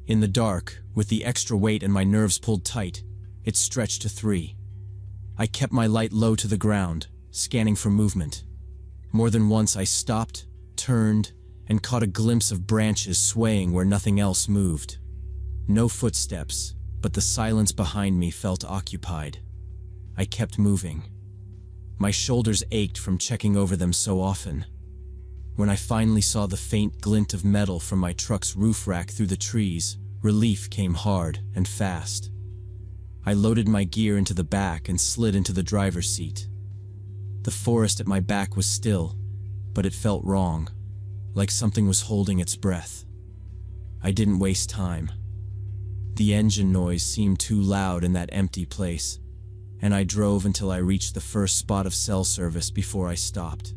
In the dark, with the extra weight and my nerves pulled tight, it stretched to 3. I kept my light low to the ground, scanning for movement. More than once I stopped, turned, and caught a glimpse of branches swaying where nothing else moved. No footsteps, but the silence behind me felt occupied. I kept moving. My shoulders ached from checking over them so often. When I finally saw the faint glint of metal from my truck's roof rack through the trees, relief came hard and fast. I loaded my gear into the back and slid into the driver's seat. The forest at my back was still, but it felt wrong, like something was holding its breath. I didn't waste time. The engine noise seemed too loud in that empty place, and I drove until I reached the first spot of cell service before I stopped.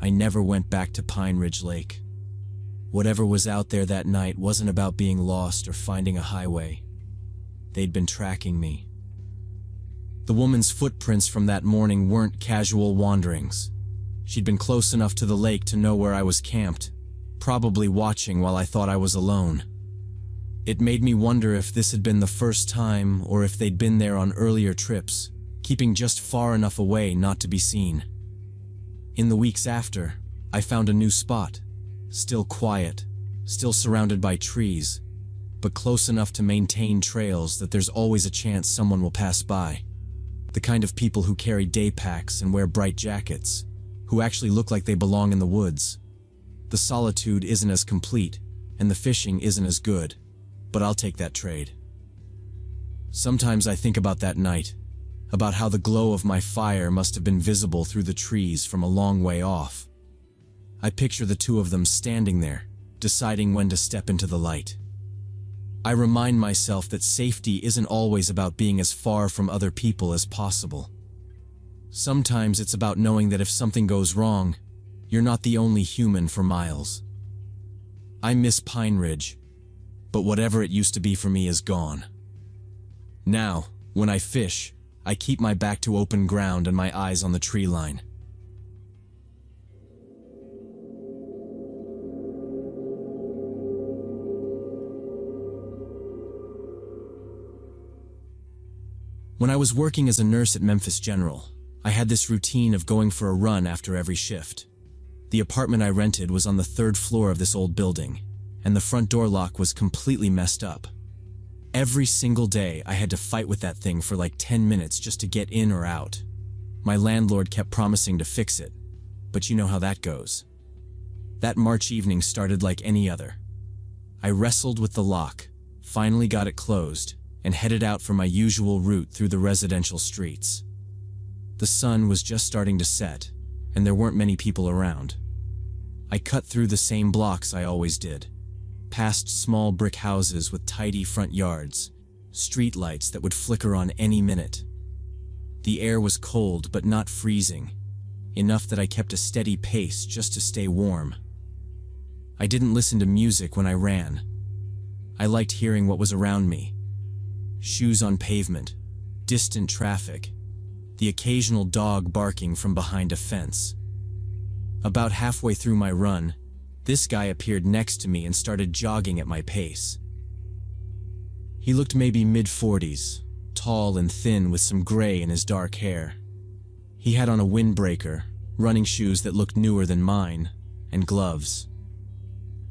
I never went back to Pine Ridge Lake. Whatever was out there that night wasn't about being lost or finding a highway. They'd been tracking me. The woman's footprints from that morning weren't casual wanderings. She'd been close enough to the lake to know where I was camped, probably watching while I thought I was alone. It made me wonder if this had been the first time or if they'd been there on earlier trips, keeping just far enough away not to be seen. In the weeks after, I found a new spot, still quiet, still surrounded by trees, but close enough to maintain trails that there's always a chance someone will pass by. The kind of people who carry day packs and wear bright jackets, who actually look like they belong in the woods. The solitude isn't as complete, and the fishing isn't as good, but I'll take that trade. Sometimes I think about that night, about how the glow of my fire must have been visible through the trees from a long way off. I picture the two of them standing there, deciding when to step into the light. I remind myself that safety isn't always about being as far from other people as possible. Sometimes it's about knowing that if something goes wrong, you're not the only human for miles. I miss Pine Ridge, but whatever it used to be for me is gone. Now, when I fish, I keep my back to open ground and my eyes on the tree line. When I was working as a nurse at Memphis General, I had this routine of going for a run after every shift. The apartment I rented was on the 3rd floor of this old building, and the front door lock was completely messed up. Every single day, I had to fight with that thing for like 10 minutes just to get in or out. My landlord kept promising to fix it, but you know how that goes. That March evening started like any other. I wrestled with the lock, finally got it closed, and headed out for my usual route through the residential streets. The sun was just starting to set, and there weren't many people around. I cut through the same blocks I always did, past small brick houses with tidy front yards, street lights that would flicker on any minute. The air was cold but not freezing, enough that I kept a steady pace just to stay warm. I didn't listen to music when I ran. I liked hearing what was around me. Shoes on pavement, distant traffic, the occasional dog barking from behind a fence. About halfway through my run, this guy appeared next to me and started jogging at my pace. He looked maybe mid-40s, tall and thin with some gray in his dark hair. He had on a windbreaker, running shoes that looked newer than mine, and gloves.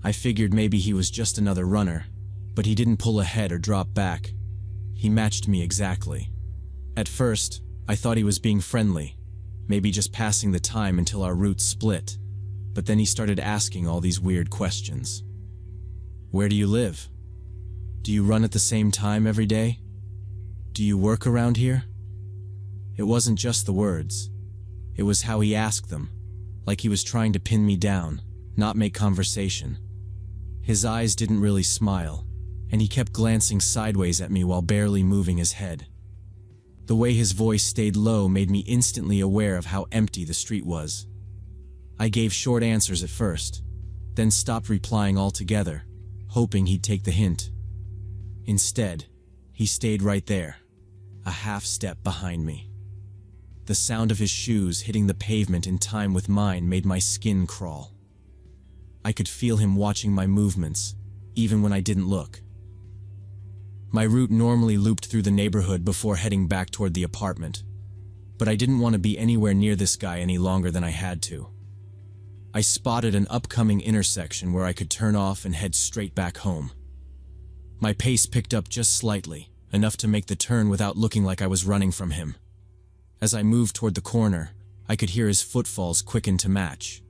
I figured maybe he was just another runner, But he didn't pull ahead or drop back. He matched me exactly. At first, I thought he was being friendly, maybe just passing the time until our routes split. But then he started asking all these weird questions. Where do you live? Do you run at the same time every day? Do you work around here? It wasn't just the words. It was how he asked them, like he was trying to pin me down, not make conversation. His eyes didn't really smile, and he kept glancing sideways at me while barely moving his head. The way his voice stayed low made me instantly aware of how empty the street was. I gave short answers at first, then stopped replying altogether, hoping he'd take the hint. Instead, he stayed right there, a half step behind me. The sound of his shoes hitting the pavement in time with mine made my skin crawl. I could feel him watching my movements, even when I didn't look. My route normally looped through the neighborhood before heading back toward the apartment, but I didn't want to be anywhere near this guy any longer than I had to. I spotted an upcoming intersection where I could turn off and head straight back home. My pace picked up just slightly, enough to make the turn without looking like I was running from him. As I moved toward the corner, I could hear his footfalls quicken to match.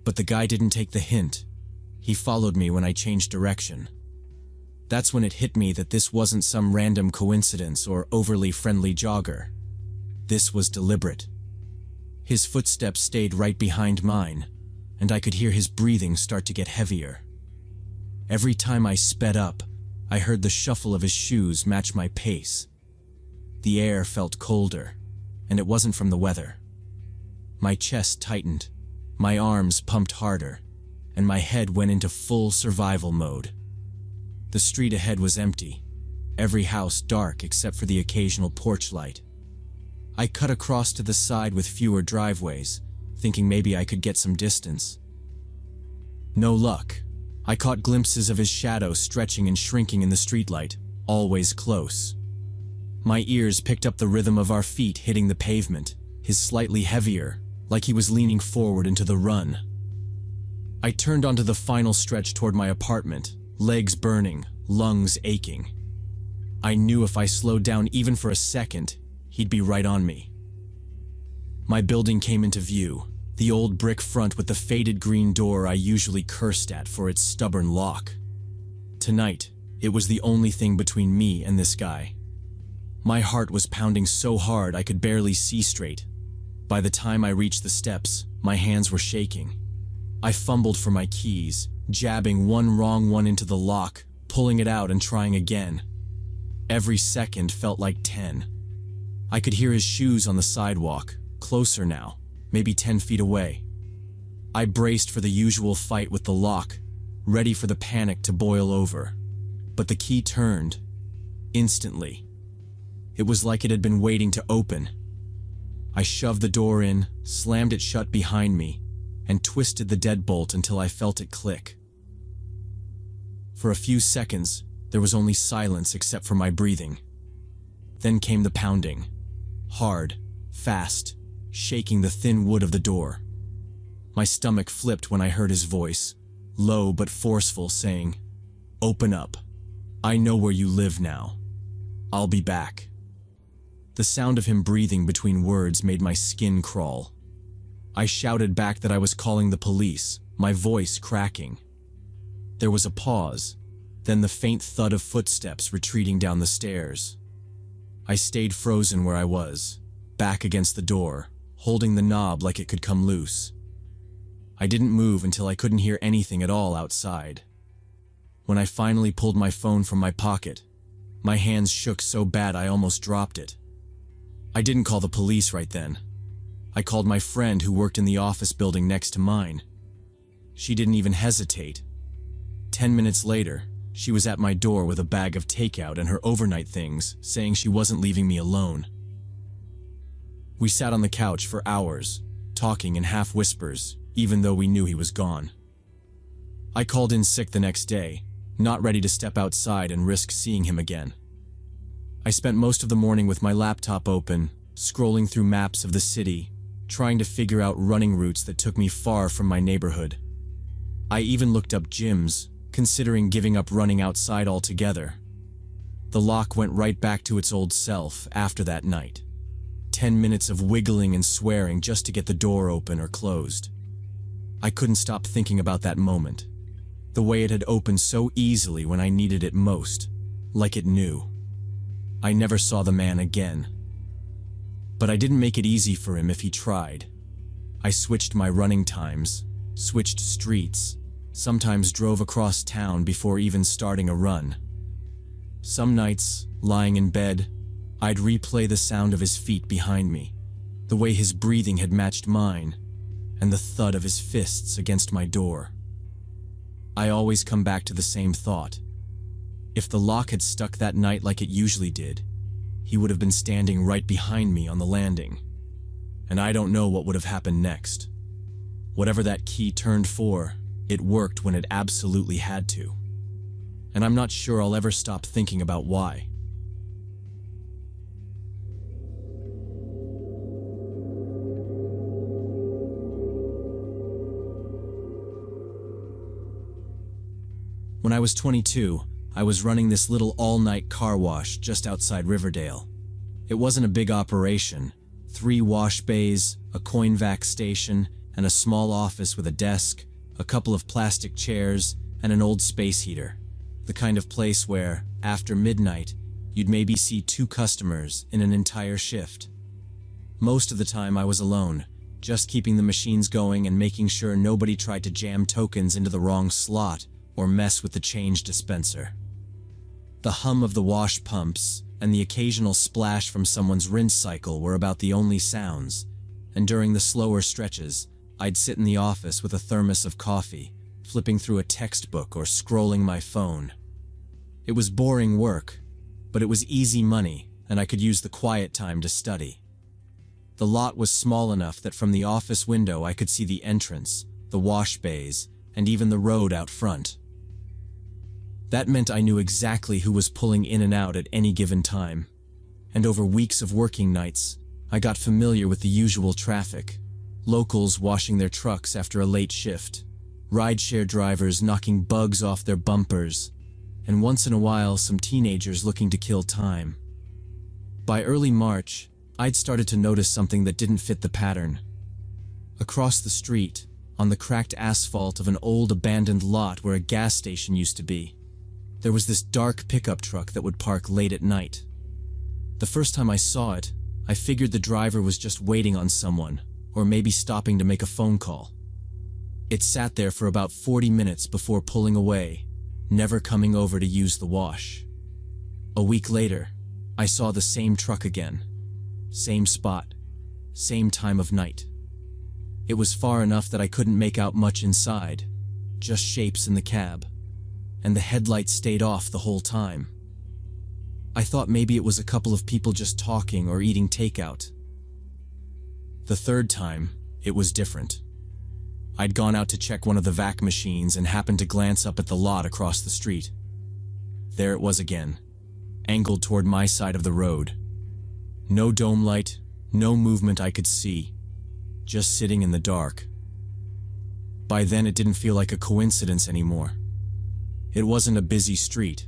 But the guy didn't take the hint. He followed me when I changed direction. That's when it hit me that this wasn't some random coincidence or overly friendly jogger. This was deliberate. His footsteps stayed right behind mine, and I could hear his breathing start to get heavier. Every time I sped up, I heard the shuffle of his shoes match my pace. The air felt colder, and it wasn't from the weather. My chest tightened, my arms pumped harder, and my head went into full survival mode. The street ahead was empty, every house dark except for the occasional porch light. I cut across to the side with fewer driveways, thinking maybe I could get some distance. No luck. I caught glimpses of his shadow stretching and shrinking in the streetlight, always close. My ears picked up the rhythm of our feet hitting the pavement, his slightly heavier, like he was leaning forward into the run. I turned onto the final stretch toward my apartment, legs burning, lungs aching. I knew if I slowed down even for a second, he'd be right on me. My building came into view, the old brick front with the faded green door I usually cursed at for its stubborn lock. Tonight, it was the only thing between me and this guy. My heart was pounding so hard I could barely see straight. By the time I reached the steps, my hands were shaking. I fumbled for my keys, jabbing one wrong one into the lock, pulling it out and trying again. Every second felt like 10. I could hear his shoes on the sidewalk, closer now, maybe 10 feet away. I braced for the usual fight with the lock, ready for the panic to boil over. But the key turned. Instantly. It was like it had been waiting to open. I shoved the door in, slammed it shut behind me, and twisted the deadbolt until I felt it click. For a few seconds, there was only silence except for my breathing. Then came the pounding. Hard, fast, shaking the thin wood of the door. My stomach flipped when I heard his voice, low but forceful, saying, "Open up. I know where you live now. I'll be back." The sound of him breathing between words made my skin crawl. I shouted back that I was calling the police, my voice cracking. There was a pause, then the faint thud of footsteps retreating down the stairs. I stayed frozen where I was, back against the door, holding the knob like it could come loose. I didn't move until I couldn't hear anything at all outside. When I finally pulled my phone from my pocket, my hands shook so bad I almost dropped it. I didn't call the police right then. I called my friend who worked in the office building next to mine. She didn't even hesitate. 10 minutes later, she was at my door with a bag of takeout and her overnight things, saying she wasn't leaving me alone. We sat on the couch for hours, talking in half whispers, even though we knew he was gone. I called in sick the next day, not ready to step outside and risk seeing him again. I spent most of the morning with my laptop open, scrolling through maps of the city, trying to figure out running routes that took me far from my neighborhood. I even looked up gyms, considering giving up running outside altogether. The lock went right back to its old self after that night. 10 minutes of wiggling and swearing just to get the door open or closed. I couldn't stop thinking about that moment. The way it had opened so easily when I needed it most, like it knew. I never saw the man again. But I didn't make it easy for him if he tried. I switched my running times, switched streets, sometimes drove across town before even starting a run. Some nights, lying in bed, I'd replay the sound of his feet behind me, the way his breathing had matched mine, and the thud of his fists against my door. I always come back to the same thought. If the lock had stuck that night like it usually did, he would have been standing right behind me on the landing. And I don't know what would have happened next. Whatever that key turned for, it worked when it absolutely had to. And I'm not sure I'll ever stop thinking about why. When I was 22, I was running this little all-night car wash just outside Riverdale. It wasn't a big operation. 3 wash bays, a coin vac station, and a small office with a desk, a couple of plastic chairs, and an old space heater. The kind of place where, after midnight, you'd maybe see 2 customers in an entire shift. Most of the time I was alone, just keeping the machines going and making sure nobody tried to jam tokens into the wrong slot or mess with the change dispenser. The hum of the wash pumps and the occasional splash from someone's rinse cycle were about the only sounds, and during the slower stretches, I'd sit in the office with a thermos of coffee, flipping through a textbook or scrolling my phone. It was boring work, but it was easy money, and I could use the quiet time to study. The lot was small enough that from the office window I could see the entrance, the wash bays, and even the road out front. That meant I knew exactly who was pulling in and out at any given time. And over weeks of working nights, I got familiar with the usual traffic. Locals washing their trucks after a late shift, rideshare drivers knocking bugs off their bumpers, and once in a while some teenagers looking to kill time. By early March, I'd started to notice something that didn't fit the pattern. Across the street, on the cracked asphalt of an old abandoned lot where a gas station used to be, there was this dark pickup truck that would park late at night. The first time I saw it, I figured the driver was just waiting on someone, or maybe stopping to make a phone call. It sat there for about 40 minutes before pulling away, never coming over to use the wash. A week later, I saw the same truck again. Same spot, same time of night. It was far enough that I couldn't make out much inside, just shapes in the cab, and the headlights stayed off the whole time. I thought maybe it was a couple of people just talking or eating takeout. The third time, it was different. I'd gone out to check one of the vac machines and happened to glance up at the lot across the street. There it was again, angled toward my side of the road. No dome light, no movement I could see, just sitting in the dark. By then it didn't feel like a coincidence anymore. It wasn't a busy street,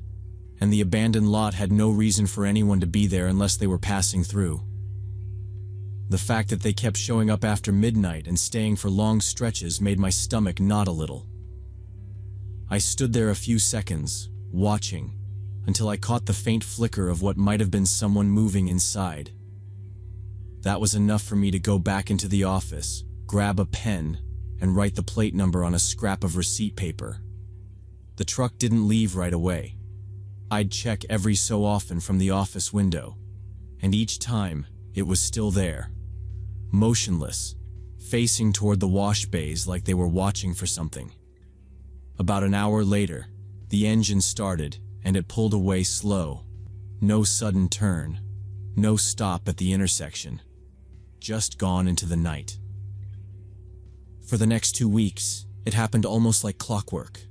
and the abandoned lot had no reason for anyone to be there unless they were passing through. The fact that they kept showing up after midnight and staying for long stretches made my stomach knot a little. I stood there a few seconds, watching, until I caught the faint flicker of what might have been someone moving inside. That was enough for me to go back into the office, grab a pen, and write the plate number on a scrap of receipt paper. The truck didn't leave right away. I'd check every so often from the office window, and each time it was still there, motionless, facing toward the wash bays like they were watching for something. About an hour later, the engine started and it pulled away slow. No sudden turn, no stop at the intersection, just gone into the night. For the next 2 weeks, it happened almost like clockwork.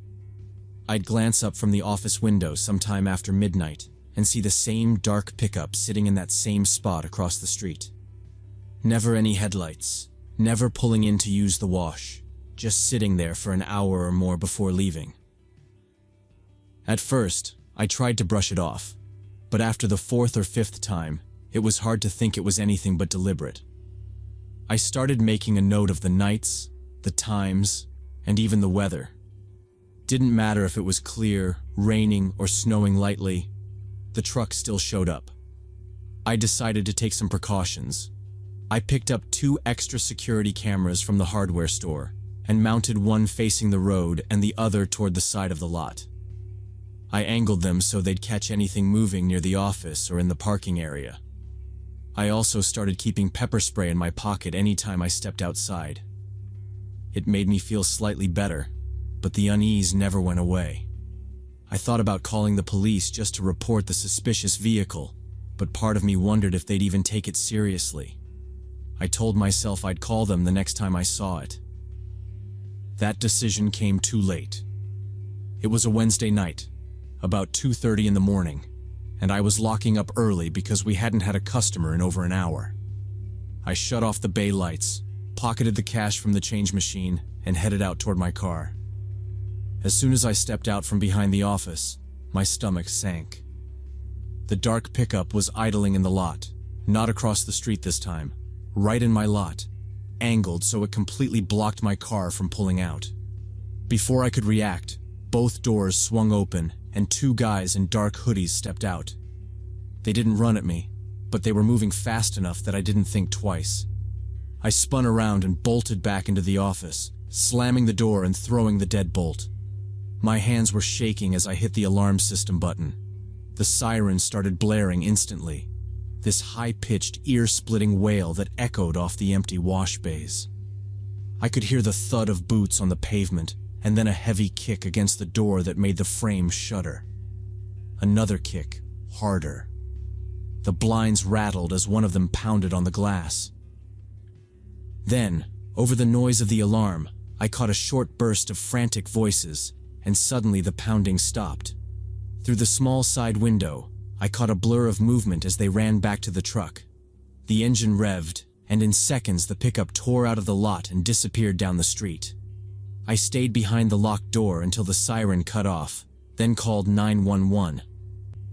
I'd glance up from the office window sometime after midnight and see the same dark pickup sitting in that same spot across the street. Never any headlights, never pulling in to use the wash, just sitting there for an hour or more before leaving. At first, I tried to brush it off, but after the fourth or fifth time, it was hard to think it was anything but deliberate. I started making a note of the nights, the times, and even the weather. Didn't matter if it was clear, raining, or snowing lightly, the truck still showed up. I decided to take some precautions. I picked up 2 extra security cameras from the hardware store and mounted one facing the road and the other toward the side of the lot. I angled them so they'd catch anything moving near the office or in the parking area. I also started keeping pepper spray in my pocket anytime I stepped outside. It made me feel slightly better, but the unease never went away. I thought about calling the police just to report the suspicious vehicle, but part of me wondered if they'd even take it seriously. I told myself I'd call them the next time I saw it. That decision came too late. It was a Wednesday night, about 2:30 in the morning, and I was locking up early because we hadn't had a customer in over an hour. I shut off the bay lights, pocketed the cash from the change machine, and headed out toward my car. As soon as I stepped out from behind the office, my stomach sank. The dark pickup was idling in the lot, not across the street this time, right in my lot, angled so it completely blocked my car from pulling out. Before I could react, both doors swung open and 2 guys in dark hoodies stepped out. They didn't run at me, but they were moving fast enough that I didn't think twice. I spun around and bolted back into the office, slamming the door and throwing the deadbolt. My hands were shaking as I hit the alarm system button. The siren started blaring instantly, this high-pitched, ear-splitting wail that echoed off the empty wash bays. I could hear the thud of boots on the pavement, and then a heavy kick against the door that made the frame shudder. Another kick, harder. The blinds rattled as one of them pounded on the glass. Then, over the noise of the alarm, I caught a short burst of frantic voices, and suddenly the pounding stopped. Through the small side window, I caught a blur of movement as they ran back to the truck. The engine revved, and in seconds the pickup tore out of the lot and disappeared down the street. I stayed behind the locked door until the siren cut off, then called 911.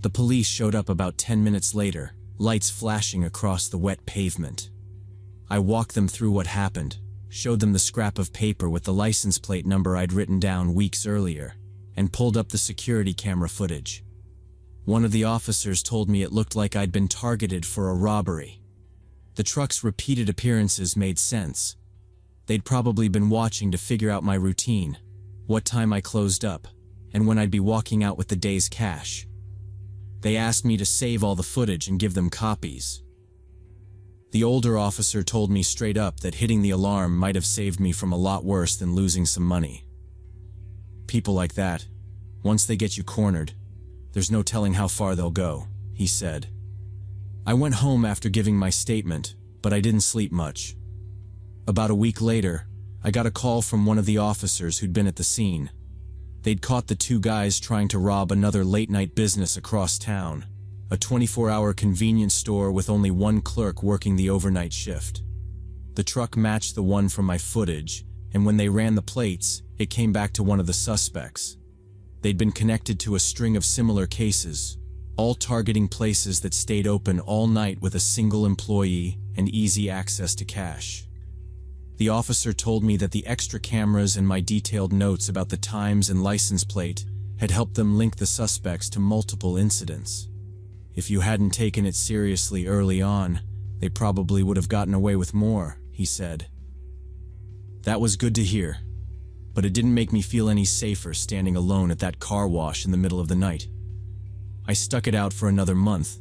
The police showed up about 10 minutes later, lights flashing across the wet pavement. I walked them through what happened, showed them the scrap of paper with the license plate number I'd written down weeks earlier, and pulled up the security camera footage. One of the officers told me it looked like I'd been targeted for a robbery. The truck's repeated appearances made sense. They'd probably been watching to figure out my routine, what time I closed up, and when I'd be walking out with the day's cash. They asked me to save all the footage and give them copies. The older officer told me straight up that hitting the alarm might have saved me from a lot worse than losing some money. People like that, once they get you cornered, there's no telling how far they'll go, he said. I went home after giving my statement, but I didn't sleep much. About a week later, I got a call from one of the officers who'd been at the scene. They'd caught the 2 guys trying to rob another late-night business across town, a 24-hour convenience store with only one clerk working the overnight shift. The truck matched the one from my footage, and when they ran the plates, it came back to one of the suspects. They'd been connected to a string of similar cases, all targeting places that stayed open all night with a single employee and easy access to cash. The officer told me that the extra cameras and my detailed notes about the times and license plate had helped them link the suspects to multiple incidents. If you hadn't taken it seriously early on, they probably would have gotten away with more, he said. That was good to hear, but it didn't make me feel any safer standing alone at that car wash in the middle of the night. I stuck it out for another month,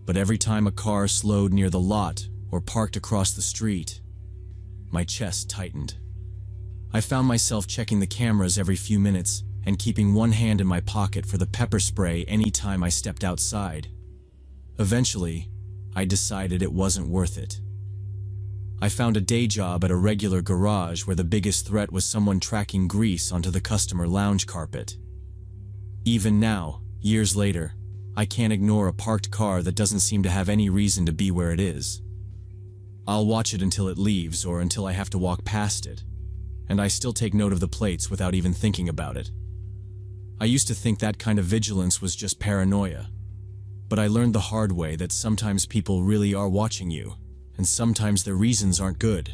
but every time a car slowed near the lot or parked across the street, my chest tightened. I found myself checking the cameras every few minutes and keeping one hand in my pocket for the pepper spray any time I stepped outside. Eventually, I decided it wasn't worth it. I found a day job at a regular garage where the biggest threat was someone tracking grease onto the customer lounge carpet. Even now, years later, I can't ignore a parked car that doesn't seem to have any reason to be where it is. I'll watch it until it leaves or until I have to walk past it, and I still take note of the plates without even thinking about it. I used to think that kind of vigilance was just paranoia, but I learned the hard way that sometimes people really are watching you, and sometimes their reasons aren't good.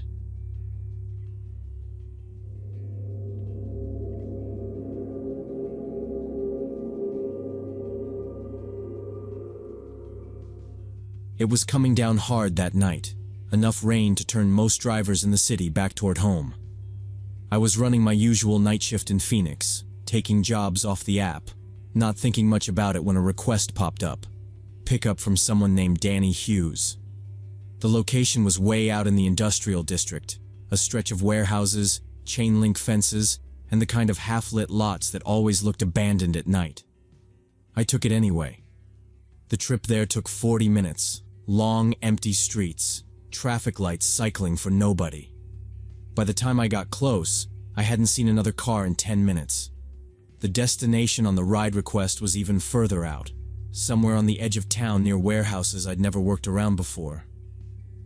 It was coming down hard that night, enough rain to turn most drivers in the city back toward home. I was running my usual night shift in Phoenix, taking jobs off the app, not thinking much about it when a request popped up. Pickup from someone named Danny Hughes. The location was way out in the industrial district, a stretch of warehouses, chain-link fences, and the kind of half-lit lots that always looked abandoned at night. I took it anyway. The trip there took 40 minutes, long, empty streets, traffic lights cycling for nobody. By the time I got close, I hadn't seen another car in 10 minutes. The destination on the ride request was even further out, somewhere on the edge of town near warehouses I'd never worked around before.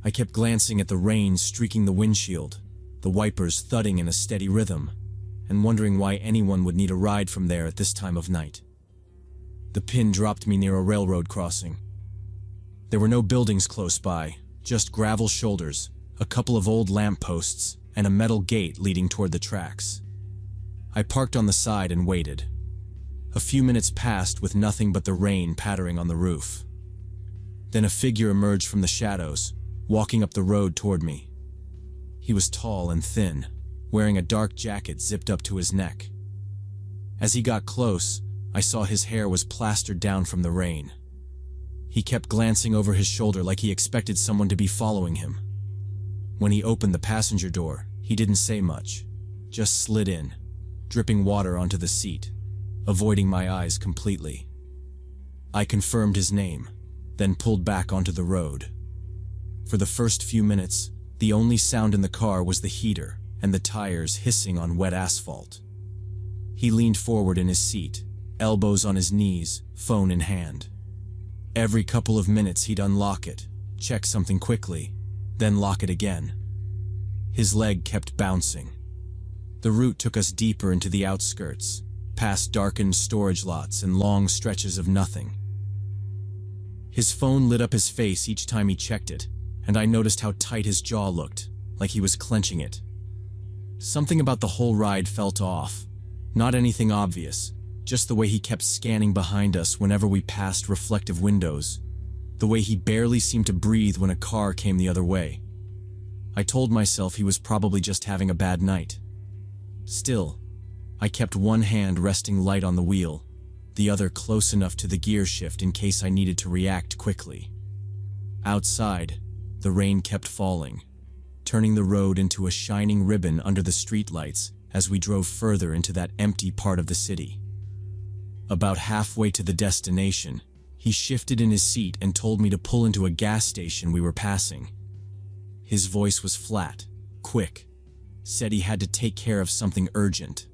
I kept glancing at the rain streaking the windshield, the wipers thudding in a steady rhythm, and wondering why anyone would need a ride from there at this time of night. The pin dropped me near a railroad crossing. There were no buildings close by, just gravel shoulders, a couple of old lampposts, and a metal gate leading toward the tracks. I parked on the side and waited. A few minutes passed with nothing but the rain pattering on the roof. Then a figure emerged from the shadows, walking up the road toward me. He was tall and thin, wearing a dark jacket zipped up to his neck. As he got close, I saw his hair was plastered down from the rain. He kept glancing over his shoulder like he expected someone to be following him. When he opened the passenger door, he didn't say much, just slid in, dripping water onto the seat, avoiding my eyes completely. I confirmed his name, then pulled back onto the road. For the first few minutes, the only sound in the car was the heater and the tires hissing on wet asphalt. He leaned forward in his seat, elbows on his knees, phone in hand. Every couple of minutes he'd unlock it, check something quickly, then lock it again. His leg kept bouncing. The route took us deeper into the outskirts, past darkened storage lots and long stretches of nothing. His phone lit up his face each time he checked it, and I noticed how tight his jaw looked, like he was clenching it. Something about the whole ride felt off. Not anything obvious, just the way he kept scanning behind us whenever we passed reflective windows, the way he barely seemed to breathe when a car came the other way. I told myself he was probably just having a bad night. Still, I kept one hand resting light on the wheel, the other close enough to the gear shift in case I needed to react quickly. Outside, the rain kept falling, turning the road into a shining ribbon under the streetlights as we drove further into that empty part of the city. About halfway to the destination, he shifted in his seat and told me to pull into a gas station we were passing. His voice was flat, quick, said he had to take care of something urgent.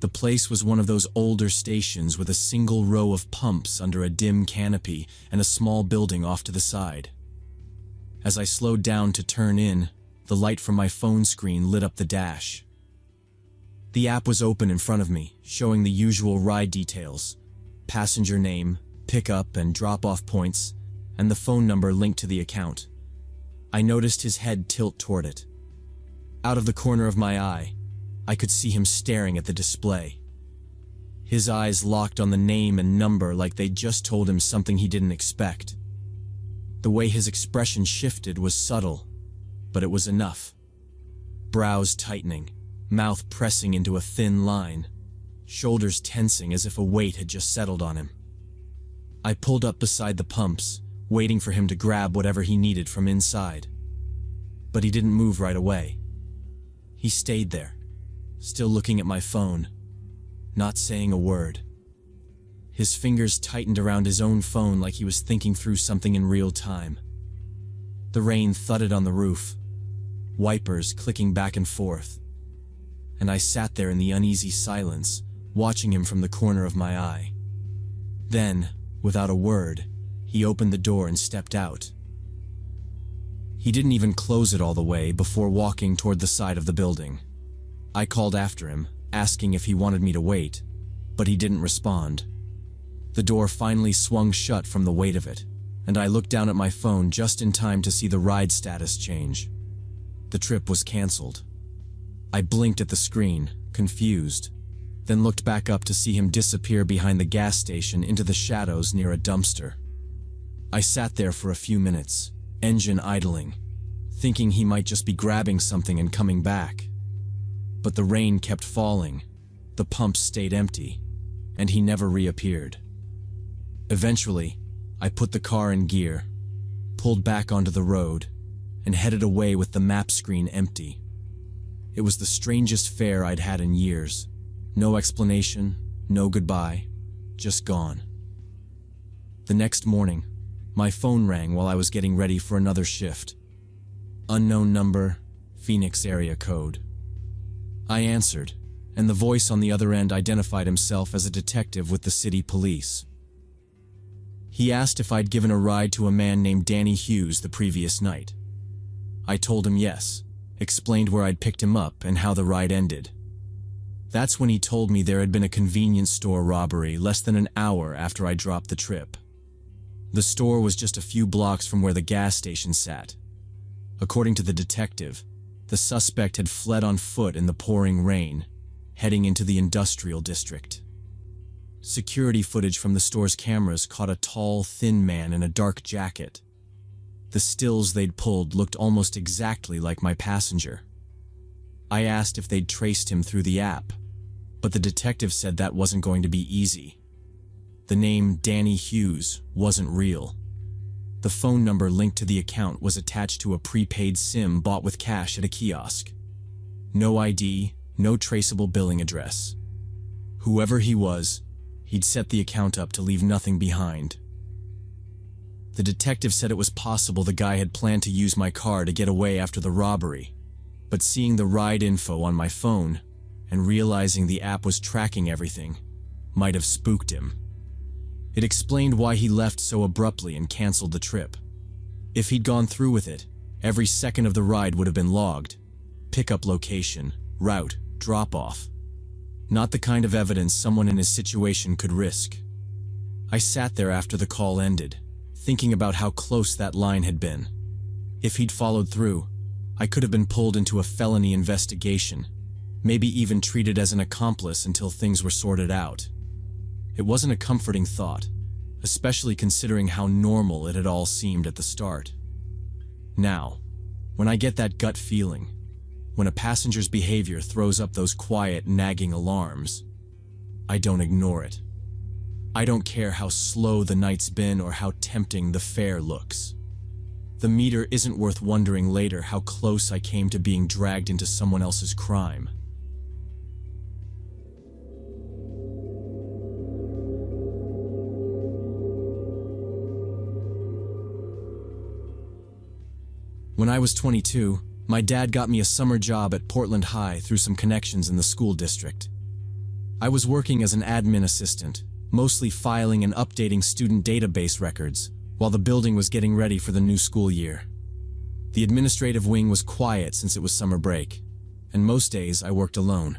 The place was one of those older stations with a single row of pumps under a dim canopy and a small building off to the side. As I slowed down to turn in, the light from my phone screen lit up the dash. The app was open in front of me, showing the usual ride details, passenger name, pickup and drop-off points, and the phone number linked to the account. I noticed his head tilt toward it. Out of the corner of my eye, I could see him staring at the display. His eyes locked on the name and number like they'd just told him something he didn't expect. The way his expression shifted was subtle, but it was enough. Brows tightening, mouth pressing into a thin line, shoulders tensing as if a weight had just settled on him. I pulled up beside the pumps, waiting for him to grab whatever he needed from inside. But he didn't move right away. He stayed there, still looking at my phone, not saying a word. His fingers tightened around his own phone like he was thinking through something in real time. The rain thudded on the roof, wipers clicking back and forth, and I sat there in the uneasy silence, watching him from the corner of my eye. Then, without a word, he opened the door and stepped out. He didn't even close it all the way before walking toward the side of the building. I called after him, asking if he wanted me to wait, but he didn't respond. The door finally swung shut from the weight of it, and I looked down at my phone just in time to see the ride status change. The trip was canceled. I blinked at the screen, confused, then looked back up to see him disappear behind the gas station into the shadows near a dumpster. I sat there for a few minutes, engine idling, thinking he might just be grabbing something and coming back. But the rain kept falling, the pumps stayed empty, and he never reappeared. Eventually, I put the car in gear, pulled back onto the road, and headed away with the map screen empty. It was the strangest fare I'd had in years. No explanation, no goodbye, just gone. The next morning, my phone rang while I was getting ready for another shift. Unknown number, Phoenix area code. I answered, and the voice on the other end identified himself as a detective with the city police. He asked if I'd given a ride to a man named Danny Hughes the previous night. I told him yes, explained where I'd picked him up and how the ride ended. That's when he told me there had been a convenience store robbery less than an hour after I dropped the trip. The store was just a few blocks from where the gas station sat. According to the detective, the suspect had fled on foot in the pouring rain, heading into the industrial district. Security footage from the store's cameras caught a tall, thin man in a dark jacket. The stills they'd pulled looked almost exactly like my passenger. I asked if they'd traced him through the app, but the detective said that wasn't going to be easy. The name Danny Hughes wasn't real. The phone number linked to the account was attached to a prepaid SIM bought with cash at a kiosk. No ID, no traceable billing address. Whoever he was, he'd set the account up to leave nothing behind. The detective said it was possible the guy had planned to use my car to get away after the robbery, but seeing the ride info on my phone and realizing the app was tracking everything might have spooked him. It explained why he left so abruptly and canceled the trip. If he'd gone through with it, every second of the ride would have been logged. Pickup location, route, drop-off. Not the kind of evidence someone in his situation could risk. I sat there after the call ended, thinking about how close that line had been. If he'd followed through, I could have been pulled into a felony investigation, maybe even treated as an accomplice until things were sorted out. It wasn't a comforting thought, especially considering how normal it had all seemed at the start. Now, when I get that gut feeling, when a passenger's behavior throws up those quiet, nagging alarms, I don't ignore it. I don't care how slow the night's been or how tempting the fare looks. The meter isn't worth wondering later how close I came to being dragged into someone else's crime. When I was 22, my dad got me a summer job at Portland High through some connections in the school district. I was working as an admin assistant, mostly filing and updating student database records, while the building was getting ready for the new school year. The administrative wing was quiet since it was summer break, and most days I worked alone.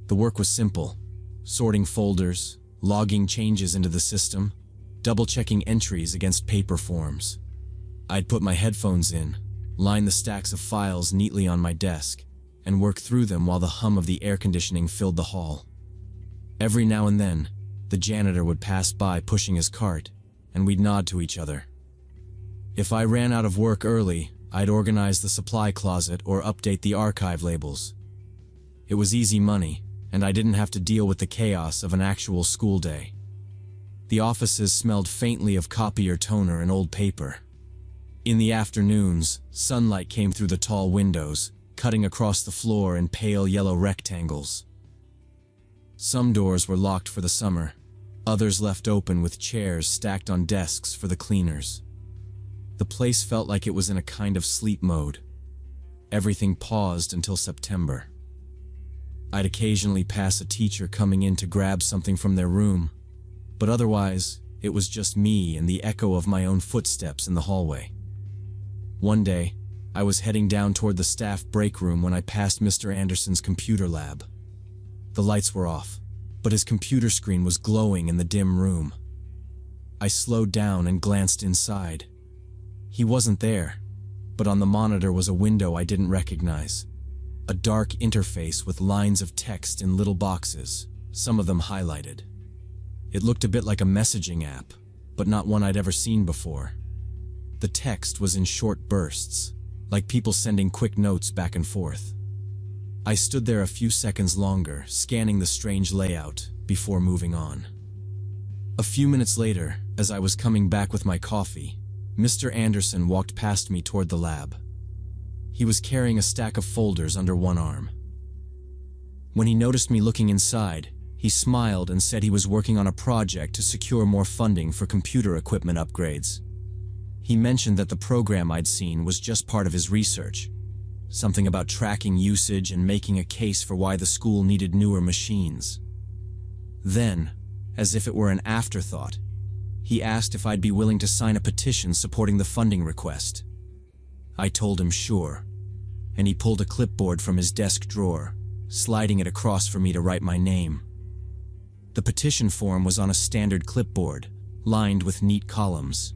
The work was simple: sorting folders, logging changes into the system, double-checking entries against paper forms. I'd put my headphones in, line the stacks of files neatly on my desk, and work through them while the hum of the air conditioning filled the hall. Every now and then, the janitor would pass by pushing his cart, and we'd nod to each other. If I ran out of work early, I'd organize the supply closet or update the archive labels. It was easy money, and I didn't have to deal with the chaos of an actual school day. The offices smelled faintly of copier toner and old paper. In the afternoons, sunlight came through the tall windows, cutting across the floor in pale yellow rectangles. Some doors were locked for the summer, others left open with chairs stacked on desks for the cleaners. The place felt like it was in a kind of sleep mode. Everything paused until September. I'd occasionally pass a teacher coming in to grab something from their room, but otherwise, it was just me and the echo of my own footsteps in the hallway. One day, I was heading down toward the staff break room when I passed Mr. Anderson's computer lab. The lights were off, but his computer screen was glowing in the dim room. I slowed down and glanced inside. He wasn't there, but on the monitor was a window I didn't recognize. A dark interface with lines of text in little boxes, some of them highlighted. It looked a bit like a messaging app, but not one I'd ever seen before. The text was in short bursts, like people sending quick notes back and forth. I stood there a few seconds longer, scanning the strange layout, before moving on. A few minutes later, as I was coming back with my coffee, Mr. Anderson walked past me toward the lab. He was carrying a stack of folders under one arm. When he noticed me looking inside, he smiled and said he was working on a project to secure more funding for computer equipment upgrades. He mentioned that the program I'd seen was just part of his research, something about tracking usage and making a case for why the school needed newer machines. Then, as if it were an afterthought, he asked if I'd be willing to sign a petition supporting the funding request. I told him sure, and he pulled a clipboard from his desk drawer, sliding it across for me to write my name. The petition form was on a standard clipboard, lined with neat columns.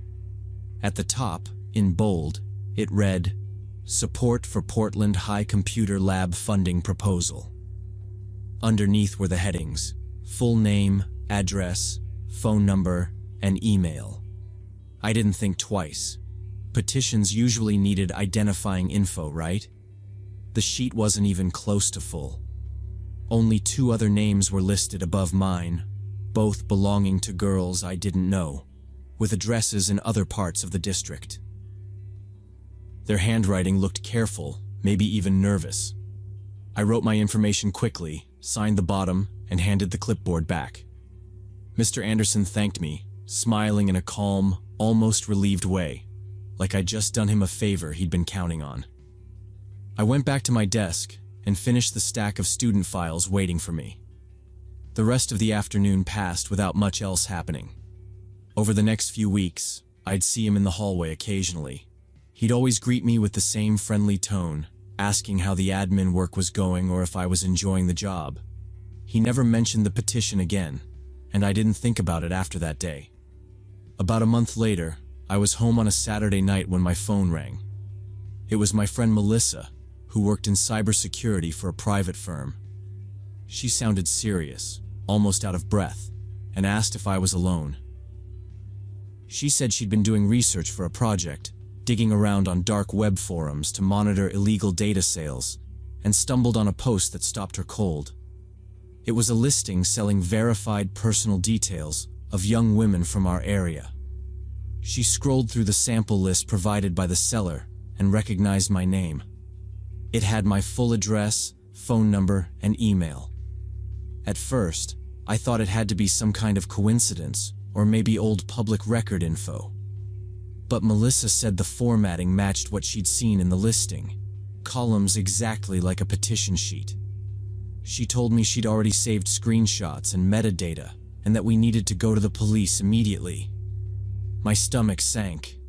At the top, in bold, it read, "Support for Portland High Computer Lab Funding Proposal." Underneath were the headings, full name, address, phone number, and email. I didn't think twice. Petitions usually needed identifying info, right? The sheet wasn't even close to full. Only 2 other names were listed above mine, both belonging to girls I didn't know, with addresses in other parts of the district. Their handwriting looked careful, maybe even nervous. I wrote my information quickly, signed the bottom, and handed the clipboard back. Mr. Anderson thanked me, smiling in a calm, almost relieved way, like I'd just done him a favor he'd been counting on. I went back to my desk and finished the stack of student files waiting for me. The rest of the afternoon passed without much else happening. Over the next few weeks, I'd see him in the hallway occasionally. He'd always greet me with the same friendly tone, asking how the admin work was going or if I was enjoying the job. He never mentioned the petition again, and I didn't think about it after that day. About a month later, I was home on a Saturday night when my phone rang. It was my friend Melissa, who worked in cybersecurity for a private firm. She sounded serious, almost out of breath, and asked if I was alone. She said she'd been doing research for a project, digging around on dark web forums to monitor illegal data sales, and stumbled on a post that stopped her cold. It was a listing selling verified personal details of young women from our area. She scrolled through the sample list provided by the seller and recognized my name. It had my full address, phone number, and email. At first, I thought it had to be some kind of coincidence, or maybe old public record info. But Melissa said the formatting matched what she'd seen in the listing, columns exactly like a petition sheet. She told me she'd already saved screenshots and metadata, and that we needed to go to the police immediately. My stomach sank.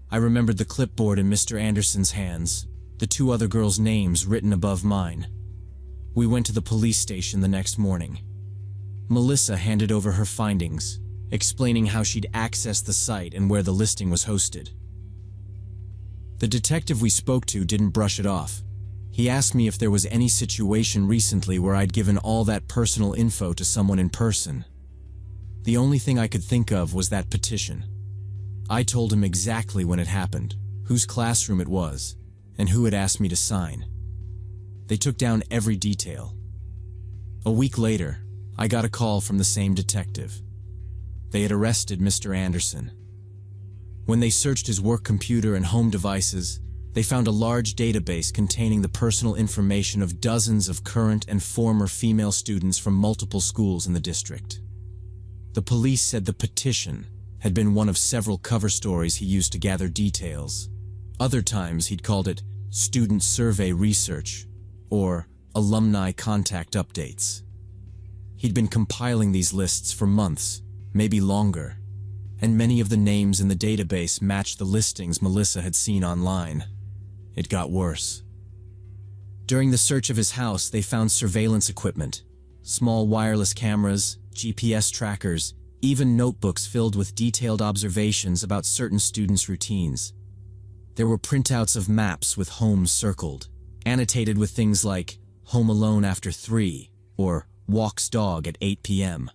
I remembered the clipboard in Mr. Anderson's hands, the 2 other girls' names written above mine. We went to the police station the next morning. Melissa handed over her findings, explaining how she'd accessed the site and where the listing was hosted. The detective we spoke to didn't brush it off. He asked me if there was any situation recently where I'd given all that personal info to someone in person. The only thing I could think of was that petition. I told him exactly when it happened, whose classroom it was, and who had asked me to sign. They took down every detail. A week later, I got a call from the same detective. They had arrested Mr. Anderson. When they searched his work computer and home devices, they found a large database containing the personal information of dozens of current and former female students from multiple schools in the district. The police said the petition had been one of several cover stories he used to gather details. Other times he'd called it student survey research or alumni contact updates. He'd been compiling these lists for months, maybe longer, and many of the names in the database matched the listings Melissa had seen online. It got worse. During the search of his house, they found surveillance equipment, Small wireless cameras, GPS trackers, even notebooks filled with detailed observations about certain students' routines. There were printouts of maps with homes circled, annotated with things like "home alone after 3" or "walks dog at 8 p.m."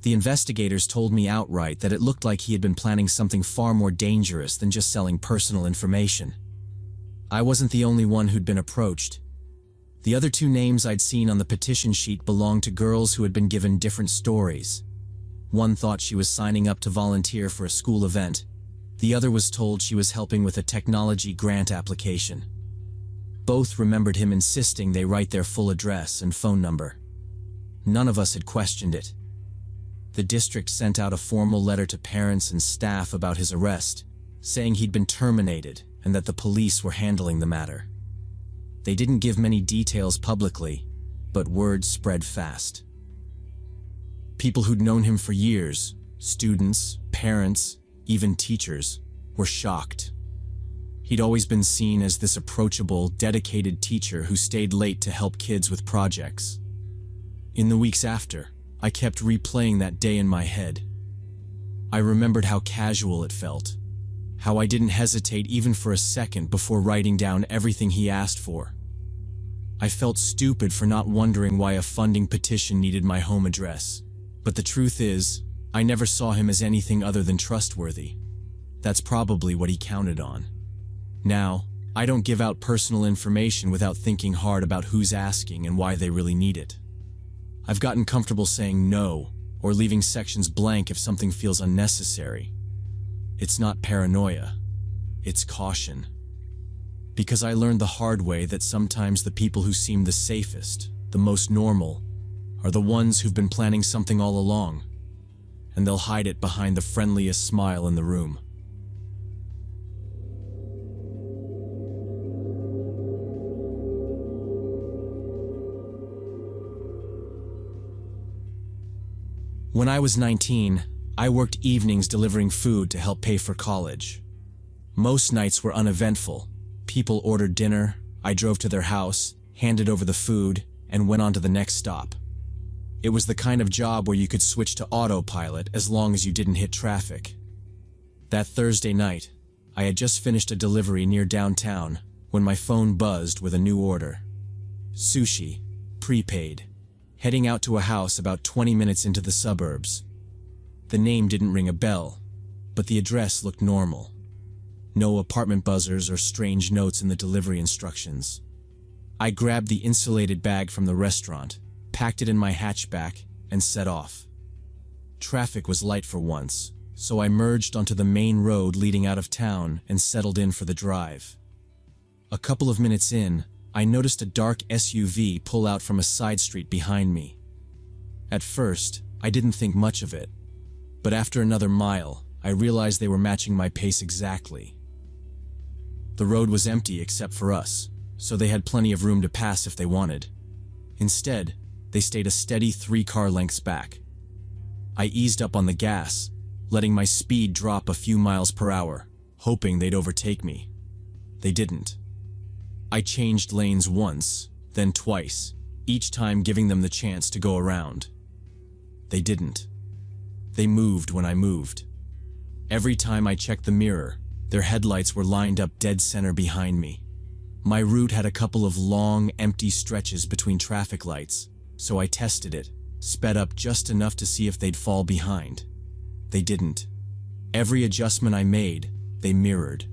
The investigators told me outright that it looked like he had been planning something far more dangerous than just selling personal information. I wasn't the only one who'd been approached. The other two names I'd seen on the petition sheet belonged to girls who had been given different stories. One thought she was signing up to volunteer for a school event. The other was told she was helping with a technology grant application. Both remembered him insisting they write their full address and phone number. None of us had questioned it. The district sent out a formal letter to parents and staff about his arrest, saying he'd been terminated and that the police were handling the matter. They didn't give many details publicly, but word spread fast. People who'd known him for years, students, parents, even teachers, were shocked. He'd always been seen as this approachable, dedicated teacher who stayed late to help kids with projects. In the weeks after, I kept replaying that day in my head. I remembered how casual it felt, how I didn't hesitate even for a second before writing down everything he asked for. I felt stupid for not wondering why a funding petition needed my home address. But the truth is, I never saw him as anything other than trustworthy. That's probably what he counted on. Now, I don't give out personal information without thinking hard about who's asking and why they really need it. I've gotten comfortable saying no, or leaving sections blank if something feels unnecessary. It's not paranoia, it's caution. Because I learned the hard way that sometimes the people who seem the safest, the most normal, are the ones who've been planning something all along, and they'll hide it behind the friendliest smile in the room. When I was 19, I worked evenings delivering food to help pay for college. Most nights were uneventful. People ordered dinner, I drove to their house, handed over the food, and went on to the next stop. It was the kind of job where you could switch to autopilot as long as you didn't hit traffic. That Thursday night, I had just finished a delivery near downtown when my phone buzzed with a new order. Sushi, prepaid, heading out to a house about 20 minutes into the suburbs. The name didn't ring a bell, but the address looked normal. No apartment buzzers or strange notes in the delivery instructions. I grabbed the insulated bag from the restaurant, packed it in my hatchback, and set off. Traffic was light for once, so I merged onto the main road leading out of town and settled in for the drive. A couple of minutes in, I noticed a dark SUV pull out from a side street behind me. At first, I didn't think much of it, but after another mile, I realized they were matching my pace exactly. The road was empty except for us, so they had plenty of room to pass if they wanted. Instead, they stayed a steady 3-car lengths back. I eased up on the gas, letting my speed drop a few miles per hour, hoping they'd overtake me. They didn't. I changed lanes once, then twice, each time giving them the chance to go around. They didn't. They moved when I moved. Every time I checked the mirror, their headlights were lined up dead center behind me. My route had a couple of long, empty stretches between traffic lights, so I tested it, sped up just enough to see if they'd fall behind. They didn't. Every adjustment I made, they mirrored.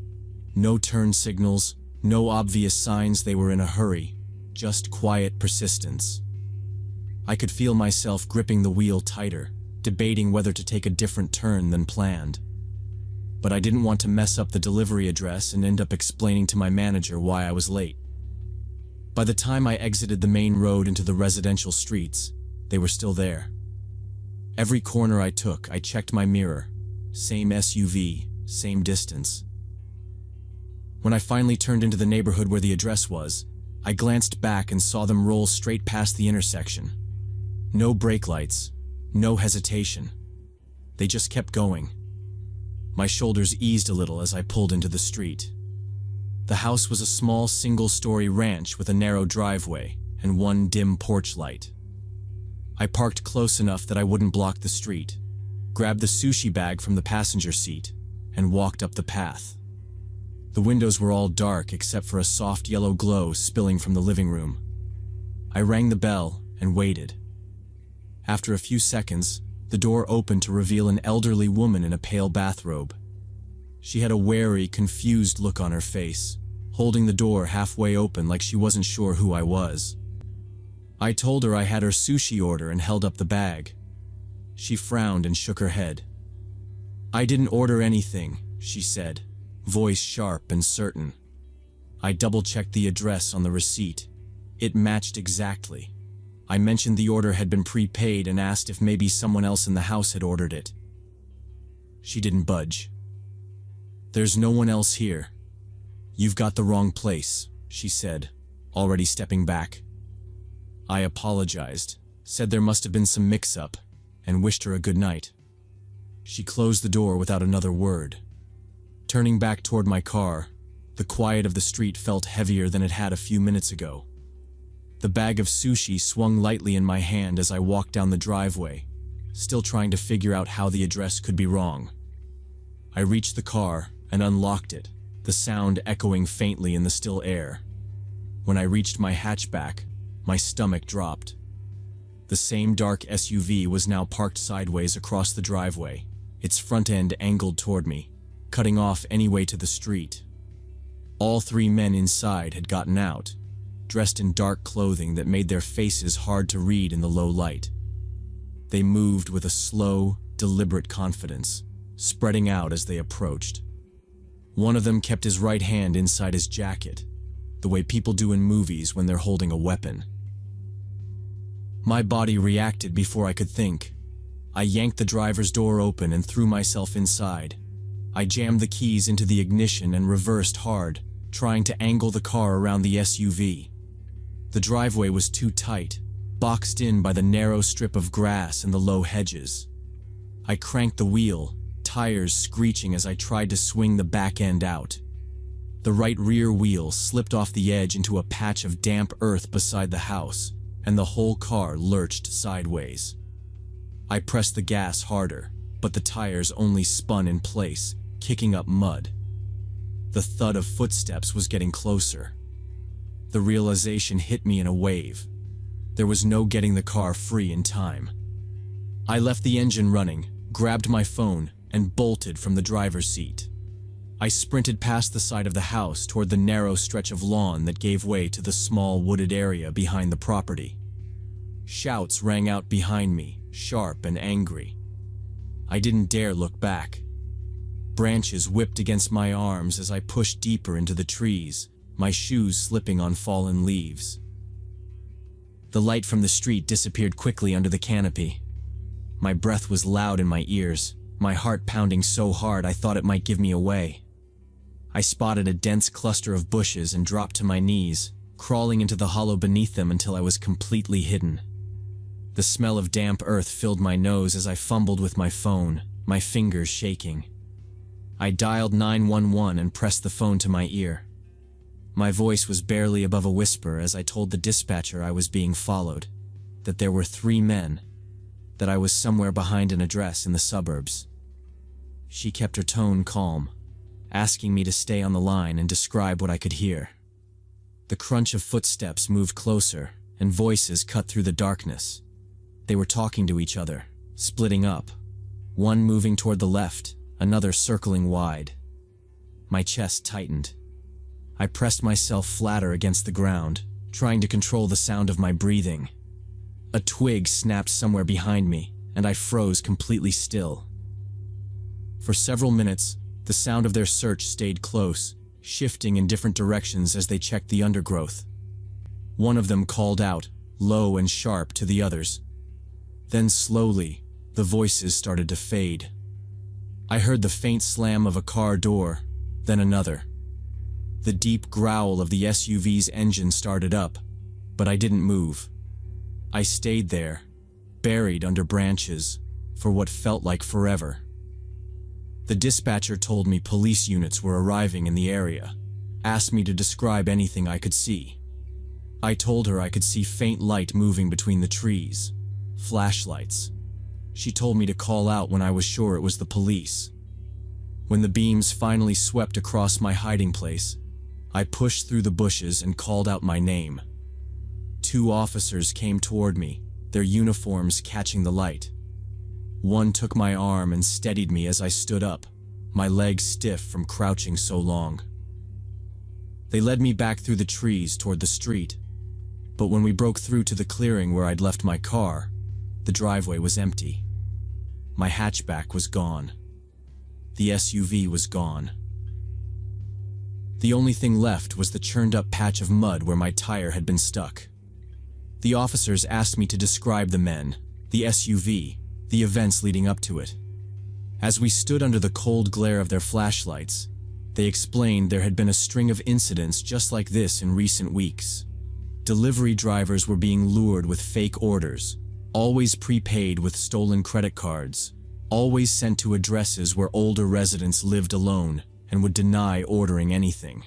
No turn signals, no obvious signs they were in a hurry, just quiet persistence. I could feel myself gripping the wheel tighter, debating whether to take a different turn than planned. But I didn't want to mess up the delivery address and end up explaining to my manager why I was late. By the time I exited the main road into the residential streets, they were still there. Every corner I took, I checked my mirror. Same SUV, same distance. When I finally turned into the neighborhood where the address was, I glanced back and saw them roll straight past the intersection. No brake lights, no hesitation. They just kept going. My shoulders eased a little as I pulled into the street. The house was a small single-story ranch with a narrow driveway and one dim porch light. I parked close enough that I wouldn't block the street, grabbed the sushi bag from the passenger seat, and walked up the path. The windows were all dark except for a soft yellow glow spilling from the living room. I rang the bell and waited. After a few seconds, the door opened to reveal an elderly woman in a pale bathrobe. She had a wary, confused look on her face, holding the door halfway open like she wasn't sure who I was. I told her I had her sushi order and held up the bag. She frowned and shook her head. "I didn't order anything," she said, voice sharp and certain. I double-checked the address on the receipt. It matched exactly. I mentioned the order had been prepaid and asked if maybe someone else in the house had ordered it. She didn't budge. "There's no one else here. You've got the wrong place," she said, already stepping back. I apologized, said there must have been some mix-up, and wished her a good night. She closed the door without another word. Turning back toward my car, the quiet of the street felt heavier than it had a few minutes ago. The bag of sushi swung lightly in my hand as I walked down the driveway, still trying to figure out how the address could be wrong. I reached the car and unlocked it, the sound echoing faintly in the still air. When I reached my hatchback, my stomach dropped. The same dark SUV was now parked sideways across the driveway, its front end angled toward me, cutting off any way to the street. All three men inside had gotten out, dressed in dark clothing that made their faces hard to read in the low light. They moved with a slow, deliberate confidence, spreading out as they approached. One of them kept his right hand inside his jacket, the way people do in movies when they're holding a weapon. My body reacted before I could think. I yanked the driver's door open and threw myself inside. I jammed the keys into the ignition and reversed hard, trying to angle the car around the SUV. The driveway was too tight, boxed in by the narrow strip of grass and the low hedges. I cranked the wheel, tires screeching as I tried to swing the back end out. The right rear wheel slipped off the edge into a patch of damp earth beside the house, and the whole car lurched sideways. I pressed the gas harder, but the tires only spun in place, kicking up mud. The thud of footsteps was getting closer. The realization hit me in a wave. There was no getting the car free in time. I left the engine running, grabbed my phone, and bolted from the driver's seat. I sprinted past the side of the house toward the narrow stretch of lawn that gave way to the small wooded area behind the property. Shouts rang out behind me, sharp and angry. I didn't dare look back. Branches whipped against my arms as I pushed deeper into the trees, my shoes slipping on fallen leaves. The light from the street disappeared quickly under the canopy. My breath was loud in my ears, my heart pounding so hard I thought it might give me away. I spotted a dense cluster of bushes and dropped to my knees, crawling into the hollow beneath them until I was completely hidden. The smell of damp earth filled my nose as I fumbled with my phone, my fingers shaking. I dialed 911 and pressed the phone to my ear. My voice was barely above a whisper as I told the dispatcher I was being followed, that there were 3 men, that I was somewhere behind an address in the suburbs. She kept her tone calm, asking me to stay on the line and describe what I could hear. The crunch of footsteps moved closer, and voices cut through the darkness. They were talking to each other, splitting up, one moving toward the left, another circling wide. My chest tightened. I pressed myself flatter against the ground, trying to control the sound of my breathing. A twig snapped somewhere behind me, and I froze completely still. For several minutes, the sound of their search stayed close, shifting in different directions as they checked the undergrowth. One of them called out, low and sharp, to the others. Then slowly, the voices started to fade. I heard the faint slam of a car door, then another. The deep growl of the SUV's engine started up, but I didn't move. I stayed there, buried under branches, for what felt like forever. The dispatcher told me police units were arriving in the area, asked me to describe anything I could see. I told her I could see faint light moving between the trees. flashlights. She told me to call out when I was sure it was the police. When the beams finally swept across my hiding place, I pushed through the bushes and called out my name. 2 officers came toward me, their uniforms catching the light. One took my arm and steadied me as I stood up, my legs stiff from crouching so long. They led me back through the trees toward the street, but when we broke through to the clearing where I'd left my car, the driveway was empty. My hatchback was gone. The SUV was gone. The only thing left was the churned-up patch of mud where my tire had been stuck. The officers asked me to describe the men, the SUV, the events leading up to it. As we stood under the cold glare of their flashlights, they explained there had been a string of incidents just like this in recent weeks. Delivery drivers were being lured with fake orders, always prepaid with stolen credit cards, always sent to addresses where older residents lived alone and would deny ordering anything.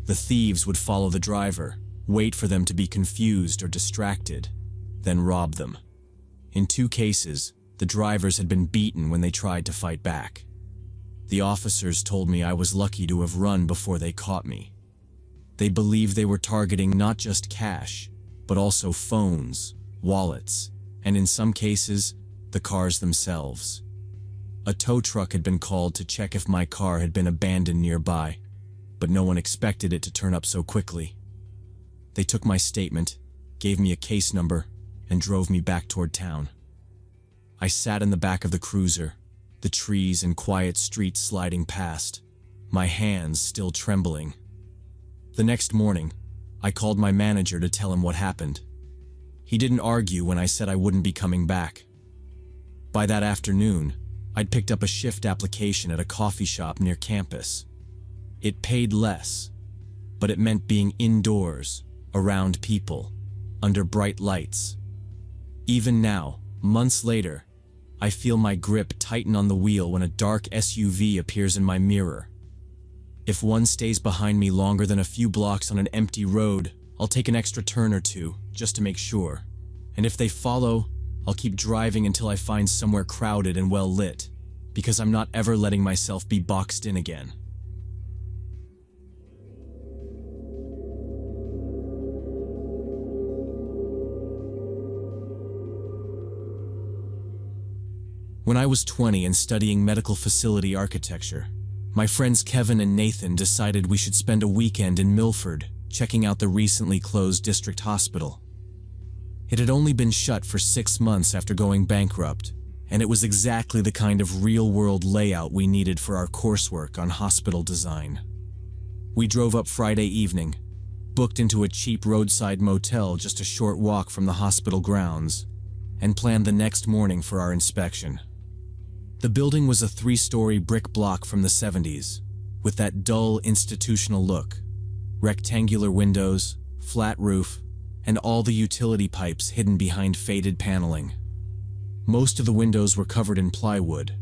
The thieves would follow the driver, wait for them to be confused or distracted, then rob them. In 2 cases, the drivers had been beaten when they tried to fight back. The officers told me I was lucky to have run before they caught me. They believed they were targeting not just cash, but also phones, wallets, and in some cases, the cars themselves. A tow truck had been called to check if my car had been abandoned nearby, but no one expected it to turn up so quickly. They took my statement, gave me a case number, and drove me back toward town. I sat in the back of the cruiser, the trees and quiet streets sliding past, my hands still trembling. The next morning, I called my manager to tell him what happened. He didn't argue when I said I wouldn't be coming back. By that afternoon, I'd picked up a shift application at a coffee shop near campus. It paid less, but it meant being indoors, around people, under bright lights. Even now, months later, I feel my grip tighten on the wheel when a dark SUV appears in my mirror. If one stays behind me longer than a few blocks on an empty road, I'll take an extra turn or two, just to make sure. And if they follow, I'll keep driving until I find somewhere crowded and well lit, because I'm not ever letting myself be boxed in again. When I was 20 and studying medical facility architecture, my friends Kevin and Nathan decided we should spend a weekend in Milford, checking out the recently closed district hospital. It had only been shut for 6 months after going bankrupt, and it was exactly the kind of real-world layout we needed for our coursework on hospital design. We drove up Friday evening, booked into a cheap roadside motel just a short walk from the hospital grounds, and planned the next morning for our inspection. The building was a 3-story brick block from the 70s, with that dull institutional look, rectangular windows, flat roof, and all the utility pipes hidden behind faded paneling. Most of the windows were covered in plywood,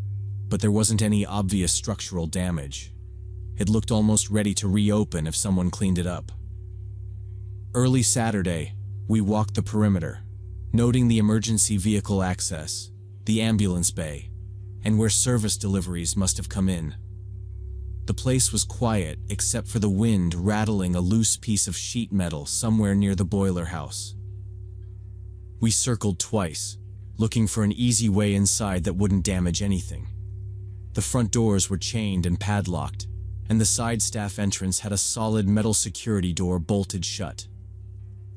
but there wasn't any obvious structural damage. It looked almost ready to reopen if someone cleaned it up. Early Saturday, we walked the perimeter, noting the emergency vehicle access, the ambulance bay, and where service deliveries must have come in. The place was quiet except for the wind rattling a loose piece of sheet metal somewhere near the boiler house. We circled twice, looking for an easy way inside that wouldn't damage anything. The front doors were chained and padlocked, and the side staff entrance had a solid metal security door bolted shut.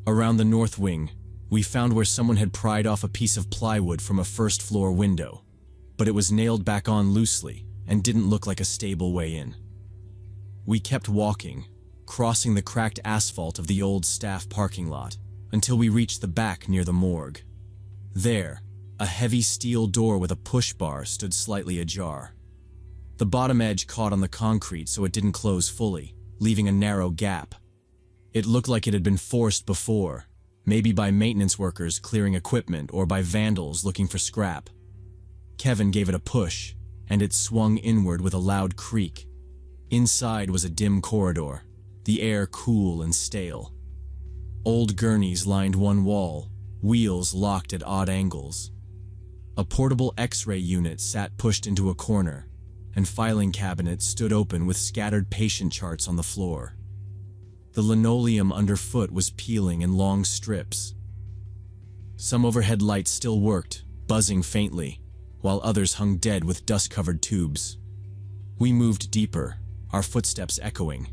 Around the north wing, we found where someone had pried off a piece of plywood from a first-floor window, but it was nailed back on loosely and didn't look like a stable way in. We kept walking, crossing the cracked asphalt of the old staff parking lot, until we reached the back near the morgue. There, a heavy steel door with a push bar stood slightly ajar. The bottom edge caught on the concrete so it didn't close fully, leaving a narrow gap. It looked like it had been forced before, maybe by maintenance workers clearing equipment or by vandals looking for scrap. Kevin gave it a push, and it swung inward with a loud creak. Inside was a dim corridor, the air cool and stale. Old gurneys lined one wall, wheels locked at odd angles. A portable X-ray unit sat pushed into a corner, and filing cabinets stood open with scattered patient charts on the floor. The linoleum underfoot was peeling in long strips. Some overhead lights still worked, buzzing faintly, while others hung dead with dust-covered tubes. We moved deeper, our footsteps echoing.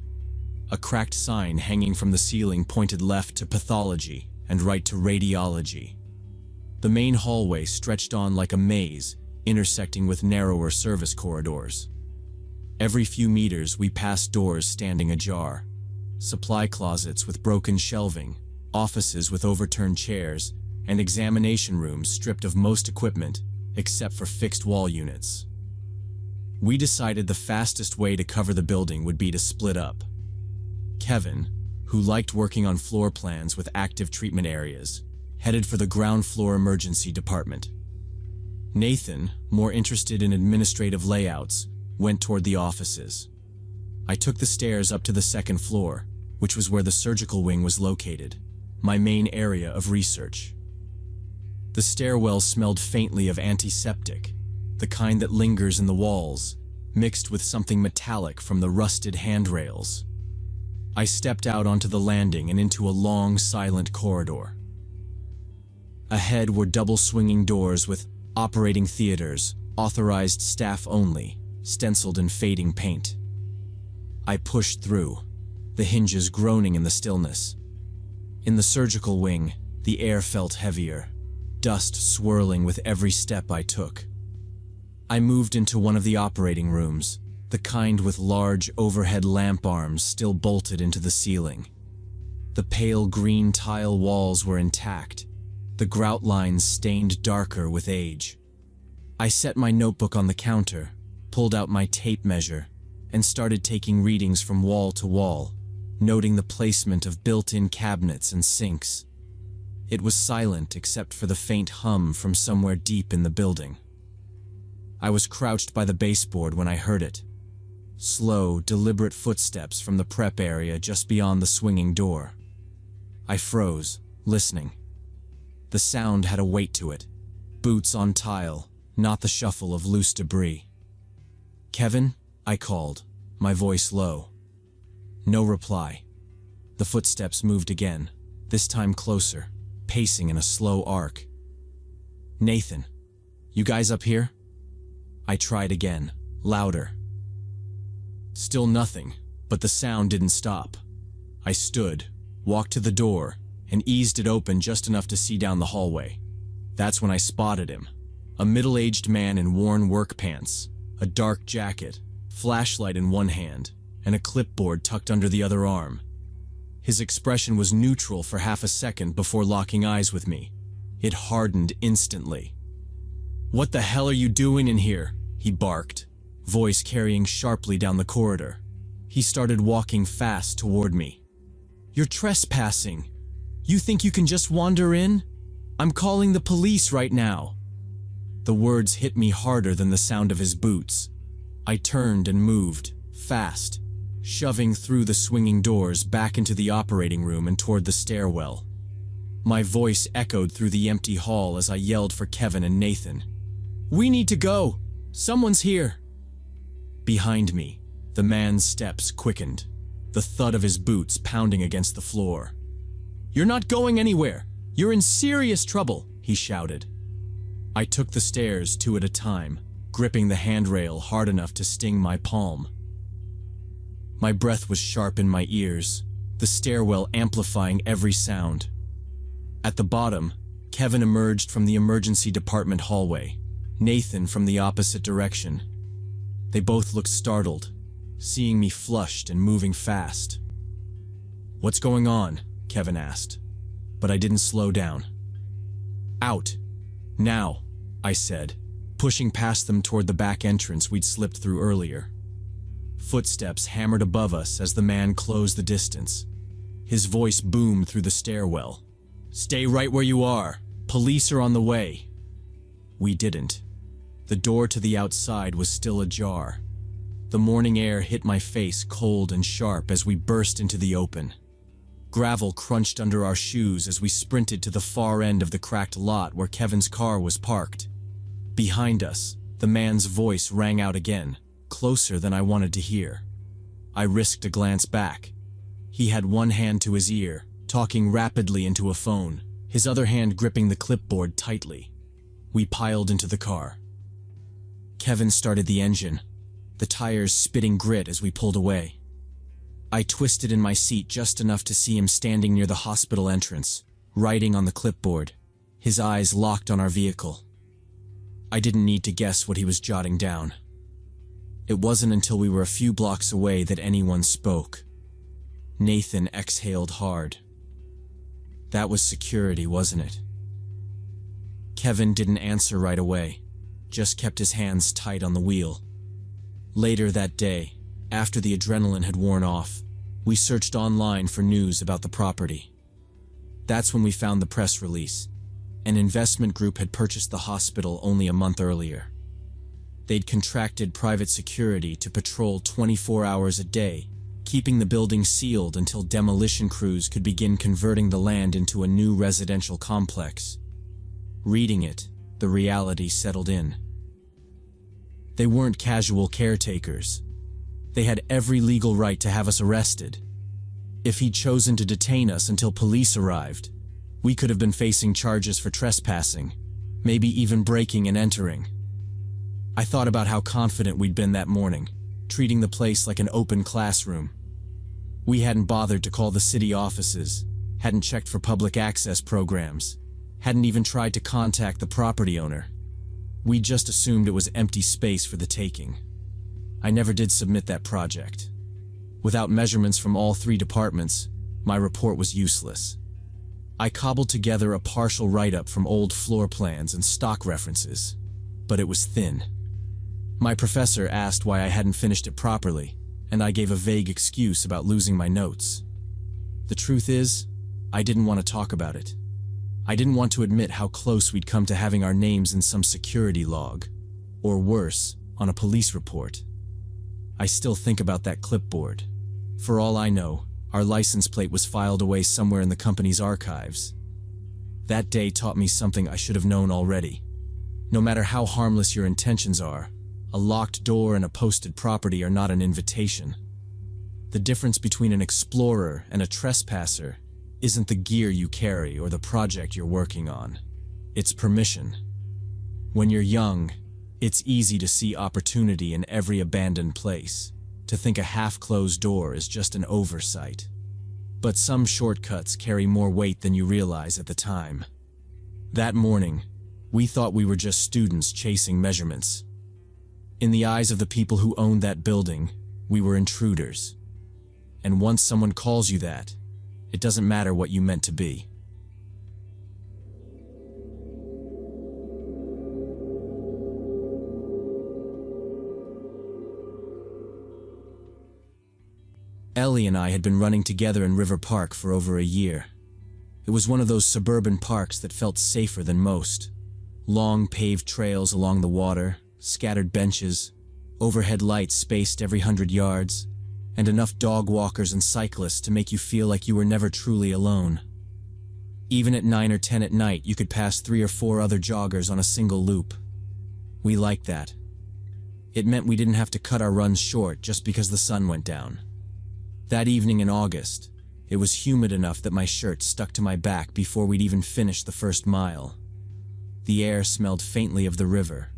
A cracked sign hanging from the ceiling pointed left to pathology and right to radiology. The main hallway stretched on like a maze, intersecting with narrower service corridors. Every few meters we passed doors standing ajar, supply closets with broken shelving, offices with overturned chairs, and examination rooms stripped of most equipment except for fixed wall units. We decided the fastest way to cover the building would be to split up. Kevin, who liked working on floor plans with active treatment areas, headed for the ground floor emergency department. Nathan, more interested in administrative layouts, went toward the offices. I took the stairs up to the second floor, which was where the surgical wing was located, my main area of research. The stairwell smelled faintly of antiseptic, the kind that lingers in the walls, mixed with something metallic from the rusted handrails. I stepped out onto the landing and into a long, silent corridor. Ahead were double-swinging doors with operating theaters, authorized staff only, stenciled in fading paint. I pushed through, the hinges groaning in the stillness. In the surgical wing, the air felt heavier, dust swirling with every step I took. I moved into one of the operating rooms, the kind with large overhead lamp arms still bolted into the ceiling. The pale green tile walls were intact, the grout lines stained darker with age. I set my notebook on the counter, pulled out my tape measure, and started taking readings from wall to wall, noting the placement of built-in cabinets and sinks. It was silent except for the faint hum from somewhere deep in the building. I was crouched by the baseboard when I heard it. Slow, deliberate footsteps from the prep area just beyond the swinging door. I froze, listening. The sound had a weight to it. Boots on tile, not the shuffle of loose debris. "Kevin?" I called, my voice low. No reply. The footsteps moved again, this time closer, pacing in a slow arc. "Nathan, you guys up here?" I tried again, louder. Still nothing, but the sound didn't stop. I stood, walked to the door, and eased it open just enough to see down the hallway. That's when I spotted him. A middle-aged man in worn work pants, a dark jacket, flashlight in one hand, and a clipboard tucked under the other arm. His expression was neutral for half a second before locking eyes with me. It hardened instantly. "What the hell are you doing in here?" he barked, voice carrying sharply down the corridor. He started walking fast toward me. "You're trespassing. You think you can just wander in? I'm calling the police right now." The words hit me harder than the sound of his boots. I turned and moved, fast, shoving through the swinging doors back into the operating room and toward the stairwell. My voice echoed through the empty hall as I yelled for Kevin and Nathan. "We need to go! Someone's here!" Behind me, the man's steps quickened, the thud of his boots pounding against the floor. "You're not going anywhere! You're in serious trouble!" he shouted. I took the stairs 2 at a time, gripping the handrail hard enough to sting my palm. My breath was sharp in my ears, the stairwell amplifying every sound. At the bottom, Kevin emerged from the emergency department hallway, Nathan from the opposite direction. They both looked startled, seeing me flushed and moving fast. "What's going on?" Kevin asked, but I didn't slow down. "Out. Now," I said, pushing past them toward the back entrance we'd slipped through earlier. Footsteps hammered above us as the man closed the distance. His voice boomed through the stairwell. "Stay right where you are. Police are on the way." We didn't. The door to the outside was still ajar. The morning air hit my face cold and sharp as we burst into the open. Gravel crunched under our shoes as we sprinted to the far end of the cracked lot where Kevin's car was parked. Behind us, the man's voice rang out again, closer than I wanted to hear. I risked a glance back. He had one hand to his ear, talking rapidly into a phone, his other hand gripping the clipboard tightly. We piled into the car. Kevin started the engine, the tires spitting grit as we pulled away. I twisted in my seat just enough to see him standing near the hospital entrance, writing on the clipboard, his eyes locked on our vehicle. I didn't need to guess what he was jotting down. It wasn't until we were a few blocks away that anyone spoke. Nathan exhaled hard. That was security, wasn't it? Kevin didn't answer right away, just kept his hands tight on the wheel. Later that day, after the adrenaline had worn off, we searched online for news about the property. That's when we found the press release. An investment group had purchased the hospital only a month earlier. They'd contracted private security to patrol 24 hours a day, keeping the building sealed until demolition crews could begin converting the land into a new residential complex. Reading it, the reality settled in. They weren't casual caretakers. They had every legal right to have us arrested. If he'd chosen to detain us until police arrived, we could have been facing charges for trespassing, maybe even breaking and entering. I thought about how confident we'd been that morning, treating the place like an open classroom. We hadn't bothered to call the city offices, hadn't checked for public access programs, hadn't even tried to contact the property owner. We just assumed it was empty space for the taking. I never did submit that project. Without measurements from all 3 departments, my report was useless. I cobbled together a partial write-up from old floor plans and stock references, but it was thin. My professor asked why I hadn't finished it properly, and I gave a vague excuse about losing my notes. The truth is, I didn't want to talk about it. I didn't want to admit how close we'd come to having our names in some security log, or worse, on a police report. I still think about that clipboard. For all I know, our license plate was filed away somewhere in the company's archives. That day taught me something I should have known already. No matter how harmless your intentions are, a locked door and a posted property are not an invitation. The difference between an explorer and a trespasser isn't the gear you carry or the project you're working on. It's permission. When you're young, it's easy to see opportunity in every abandoned place, to think a half-closed door is just an oversight. But some shortcuts carry more weight than you realize at the time. That morning, we thought we were just students chasing measurements. In the eyes of the people who owned that building, we were intruders. And once someone calls you that, it doesn't matter what you meant to be. Ellie and I had been running together in River Park for over a year. It was one of those suburban parks that felt safer than most. Long paved trails along the water, scattered benches, overhead lights spaced every 100 yards, and enough dog walkers and cyclists to make you feel like you were never truly alone. Even at 9 or 10 at night, you could pass 3 or 4 other joggers on a single loop. We liked that. It meant we didn't have to cut our runs short just because the sun went down. That evening in August, it was humid enough that my shirt stuck to my back before we'd even finished the first mile. The air smelled faintly of the river,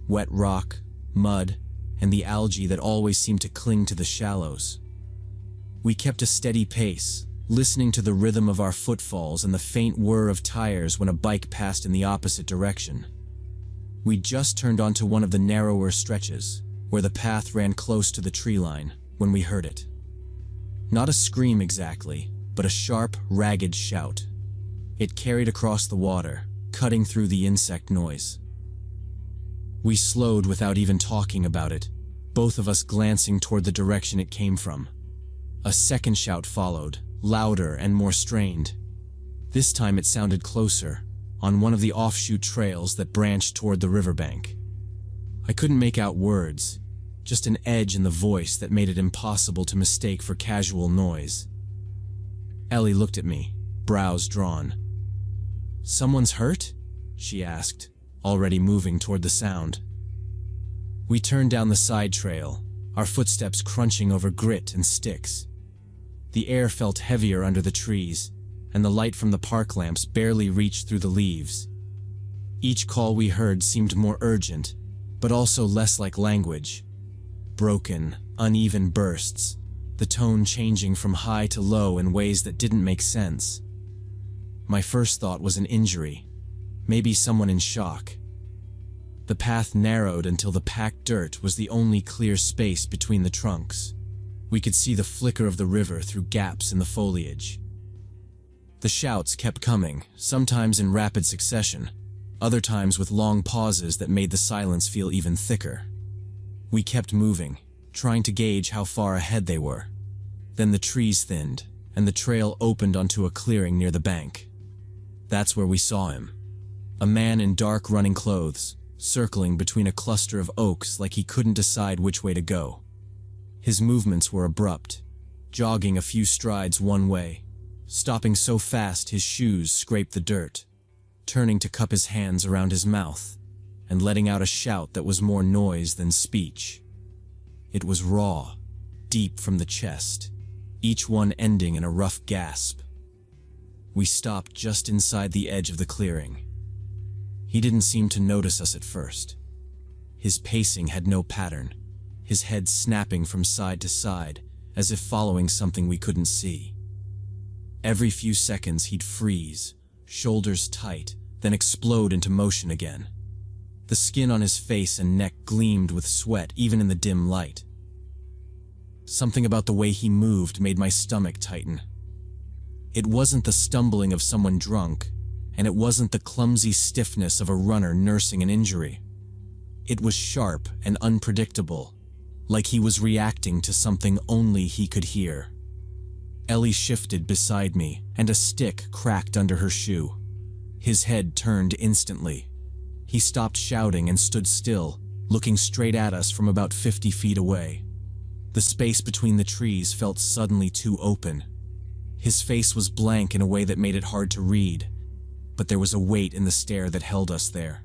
wet rock, mud, and the algae that always seemed to cling to the shallows. We kept a steady pace, listening to the rhythm of our footfalls and the faint whir of tires when a bike passed in the opposite direction. We just turned onto one of the narrower stretches, where the path ran close to the tree line, when we heard it. Not a scream exactly, but a sharp, ragged shout. It carried across the water, cutting through the insect noise. We slowed without even talking about it, both of us glancing toward the direction it came from. A second shout followed, louder and more strained. This time it sounded closer, on one of the offshoot trails that branched toward the riverbank. I couldn't make out words, just an edge in the voice that made it impossible to mistake for casual noise. Ellie looked at me, brows drawn. "Someone's hurt?" she asked, already moving toward the sound. We turned down the side trail, our footsteps crunching over grit and sticks. The air felt heavier under the trees, and the light from the park lamps barely reached through the leaves. Each call we heard seemed more urgent, but also less like language. Broken, uneven bursts, the tone changing from high to low in ways that didn't make sense. My first thought was an injury, maybe someone in shock. The path narrowed until the packed dirt was the only clear space between the trunks. We could see the flicker of the river through gaps in the foliage. The shouts kept coming, sometimes in rapid succession, other times with long pauses that made the silence feel even thicker. We kept moving, trying to gauge how far ahead they were. Then the trees thinned, and the trail opened onto a clearing near the bank. That's where we saw him. A man in dark running clothes, circling between a cluster of oaks like he couldn't decide which way to go. His movements were abrupt, jogging a few strides one way, stopping so fast his shoes scraped the dirt, turning to cup his hands around his mouth, and letting out a shout that was more noise than speech. It was raw, deep from the chest, each one ending in a rough gasp. We stopped just inside the edge of the clearing. He didn't seem to notice us at first. His pacing had no pattern, his head snapping from side to side, as if following something we couldn't see. Every few seconds he'd freeze, shoulders tight, then explode into motion again. The skin on his face and neck gleamed with sweat even in the dim light. Something about the way he moved made my stomach tighten. It wasn't the stumbling of someone drunk, and it wasn't the clumsy stiffness of a runner nursing an injury. It was sharp and unpredictable, like he was reacting to something only he could hear. Ellie shifted beside me, and a stick cracked under her shoe. His head turned instantly. He stopped shouting and stood still, looking straight at us from about 50 feet away. The space between the trees felt suddenly too open. His face was blank in a way that made it hard to read, but there was a weight in the stare that held us there.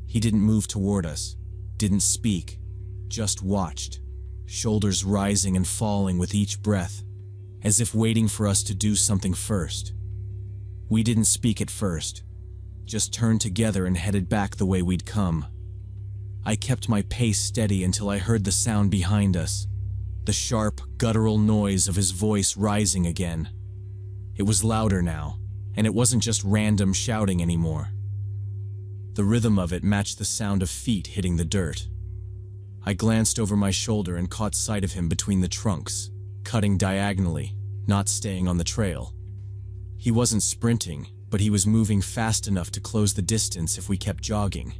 He didn't move toward us, didn't speak, just watched, shoulders rising and falling with each breath, as if waiting for us to do something first. We didn't speak at first, just turned together and headed back the way we'd come. I kept my pace steady until I heard the sound behind us, the sharp, guttural noise of his voice rising again. It was louder now, and it wasn't just random shouting anymore. The rhythm of it matched the sound of feet hitting the dirt. I glanced over my shoulder and caught sight of him between the trunks, cutting diagonally, not staying on the trail. He wasn't sprinting, but he was moving fast enough to close the distance if we kept jogging.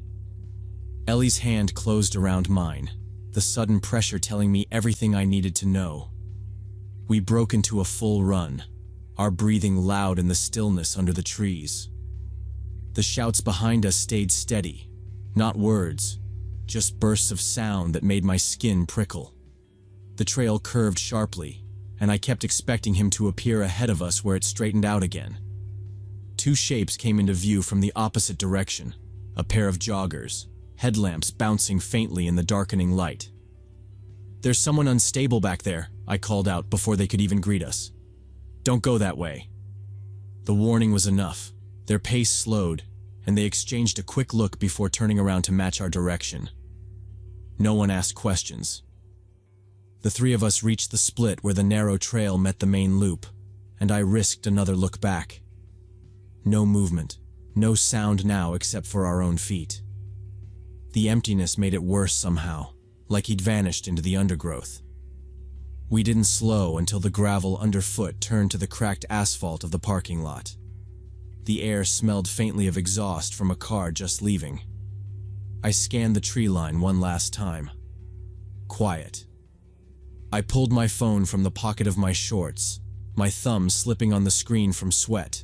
Ellie's hand closed around mine, the sudden pressure telling me everything I needed to know. We broke into a full run, our breathing loud in the stillness under the trees. The shouts behind us stayed steady, not words, just bursts of sound that made my skin prickle. The trail curved sharply, and I kept expecting him to appear ahead of us where it straightened out again. Two shapes came into view from the opposite direction, a pair of joggers, headlamps bouncing faintly in the darkening light. "There's someone unstable back there," I called out before they could even greet us. "Don't go that way." The warning was enough. Their pace slowed, and they exchanged a quick look before turning around to match our direction. No one asked questions. The three of us reached the split where the narrow trail met the main loop, and I risked another look back. No movement, no sound now except for our own feet. The emptiness made it worse somehow, like he'd vanished into the undergrowth. We didn't slow until the gravel underfoot turned to the cracked asphalt of the parking lot. The air smelled faintly of exhaust from a car just leaving. I scanned the tree line one last time. Quiet. I pulled my phone from the pocket of my shorts, my thumb slipping on the screen from sweat.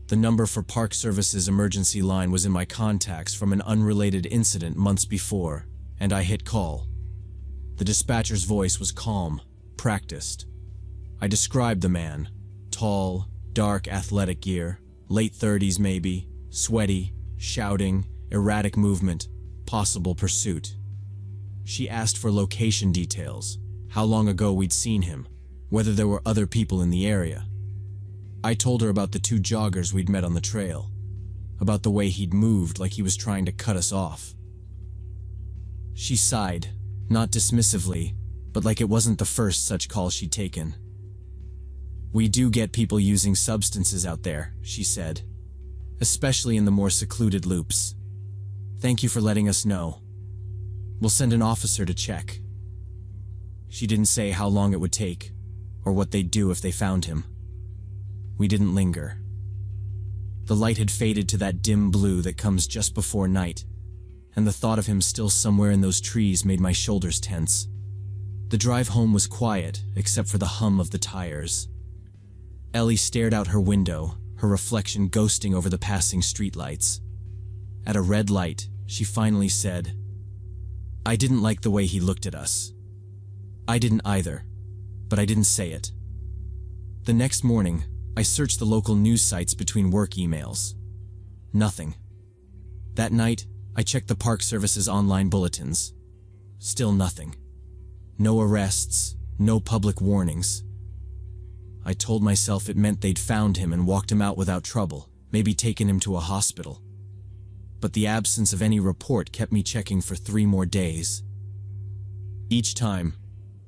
The number for Park Service's emergency line was in my contacts from an unrelated incident months before, and I hit call. The dispatcher's voice was calm, practiced. I described the man, tall, dark athletic gear, late 30s maybe, sweaty, shouting, erratic movement, possible pursuit. She asked for location details, how long ago we'd seen him, whether there were other people in the area. I told her about the two joggers we'd met on the trail, about the way he'd moved like he was trying to cut us off. She sighed, not dismissively, but like it wasn't the first such call she'd taken. "We do get people using substances out there," she said, "especially in the more secluded loops. Thank you for letting us know. We'll send an officer to check." She didn't say how long it would take, or what they'd do if they found him. We didn't linger. The light had faded to that dim blue that comes just before night, and the thought of him still somewhere in those trees made my shoulders tense. The drive home was quiet, except for the hum of the tires. Ellie stared out her window, her reflection ghosting over the passing streetlights. At a red light, she finally said, "I didn't like the way he looked at us." I didn't either, but I didn't say it. The next morning, I searched the local news sites between work emails. Nothing. That night, I checked the Park Service's online bulletins. Still nothing. No arrests, no public warnings. I told myself it meant they'd found him and walked him out without trouble, maybe taken him to a hospital. But the absence of any report kept me checking for 3 more days. Each time,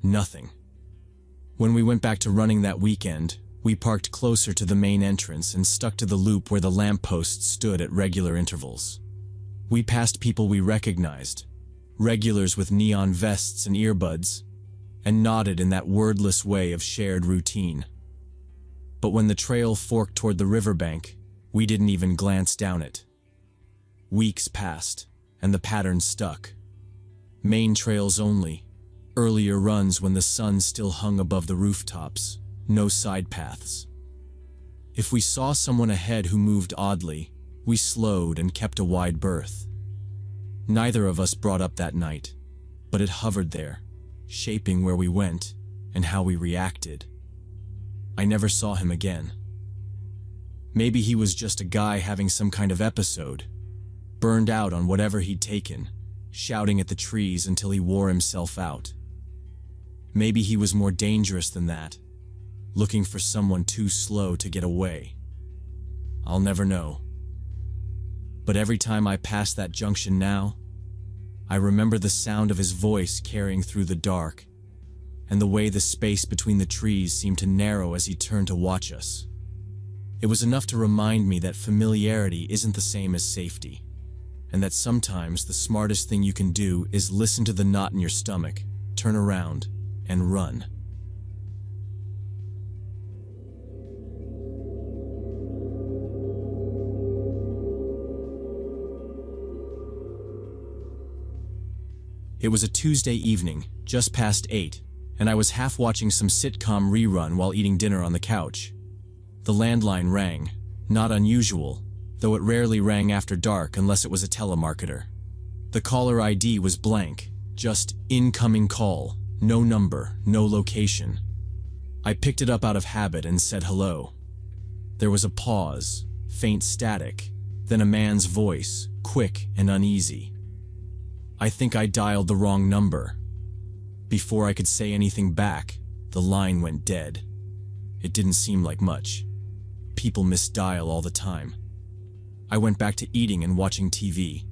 nothing. When we went back to running that weekend, we parked closer to the main entrance and stuck to the loop where the lampposts stood at regular intervals. We passed people we recognized, regulars with neon vests and earbuds, and nodded in that wordless way of shared routine. But when the trail forked toward the riverbank, we didn't even glance down it. Weeks passed, and the pattern stuck. Main trails only, earlier runs when the sun still hung above the rooftops, no side paths. If we saw someone ahead who moved oddly, we slowed and kept a wide berth. Neither of us brought up that night, but it hovered there, shaping where we went and how we reacted. I never saw him again. Maybe he was just a guy having some kind of episode, burned out on whatever he'd taken, shouting at the trees until he wore himself out. Maybe he was more dangerous than that, looking for someone too slow to get away. I'll never know. But every time I pass that junction now, I remember the sound of his voice carrying through the dark, and the way the space between the trees seemed to narrow as he turned to watch us. It was enough to remind me that familiarity isn't the same as safety, and that sometimes the smartest thing you can do is listen to the knot in your stomach, turn around, and run. It was a Tuesday evening, just past 8, and I was half watching some sitcom rerun while eating dinner on the couch. The landline rang, not unusual, though it rarely rang after dark unless it was a telemarketer. The caller ID was blank, just incoming call, no number, no location. I picked it up out of habit and said hello. There was a pause, faint static, then a man's voice, quick and uneasy. I think I dialed the wrong number. Before I could say anything back, the line went dead. It didn't seem like much. People misdial all the time. I went back to eating and watching TV.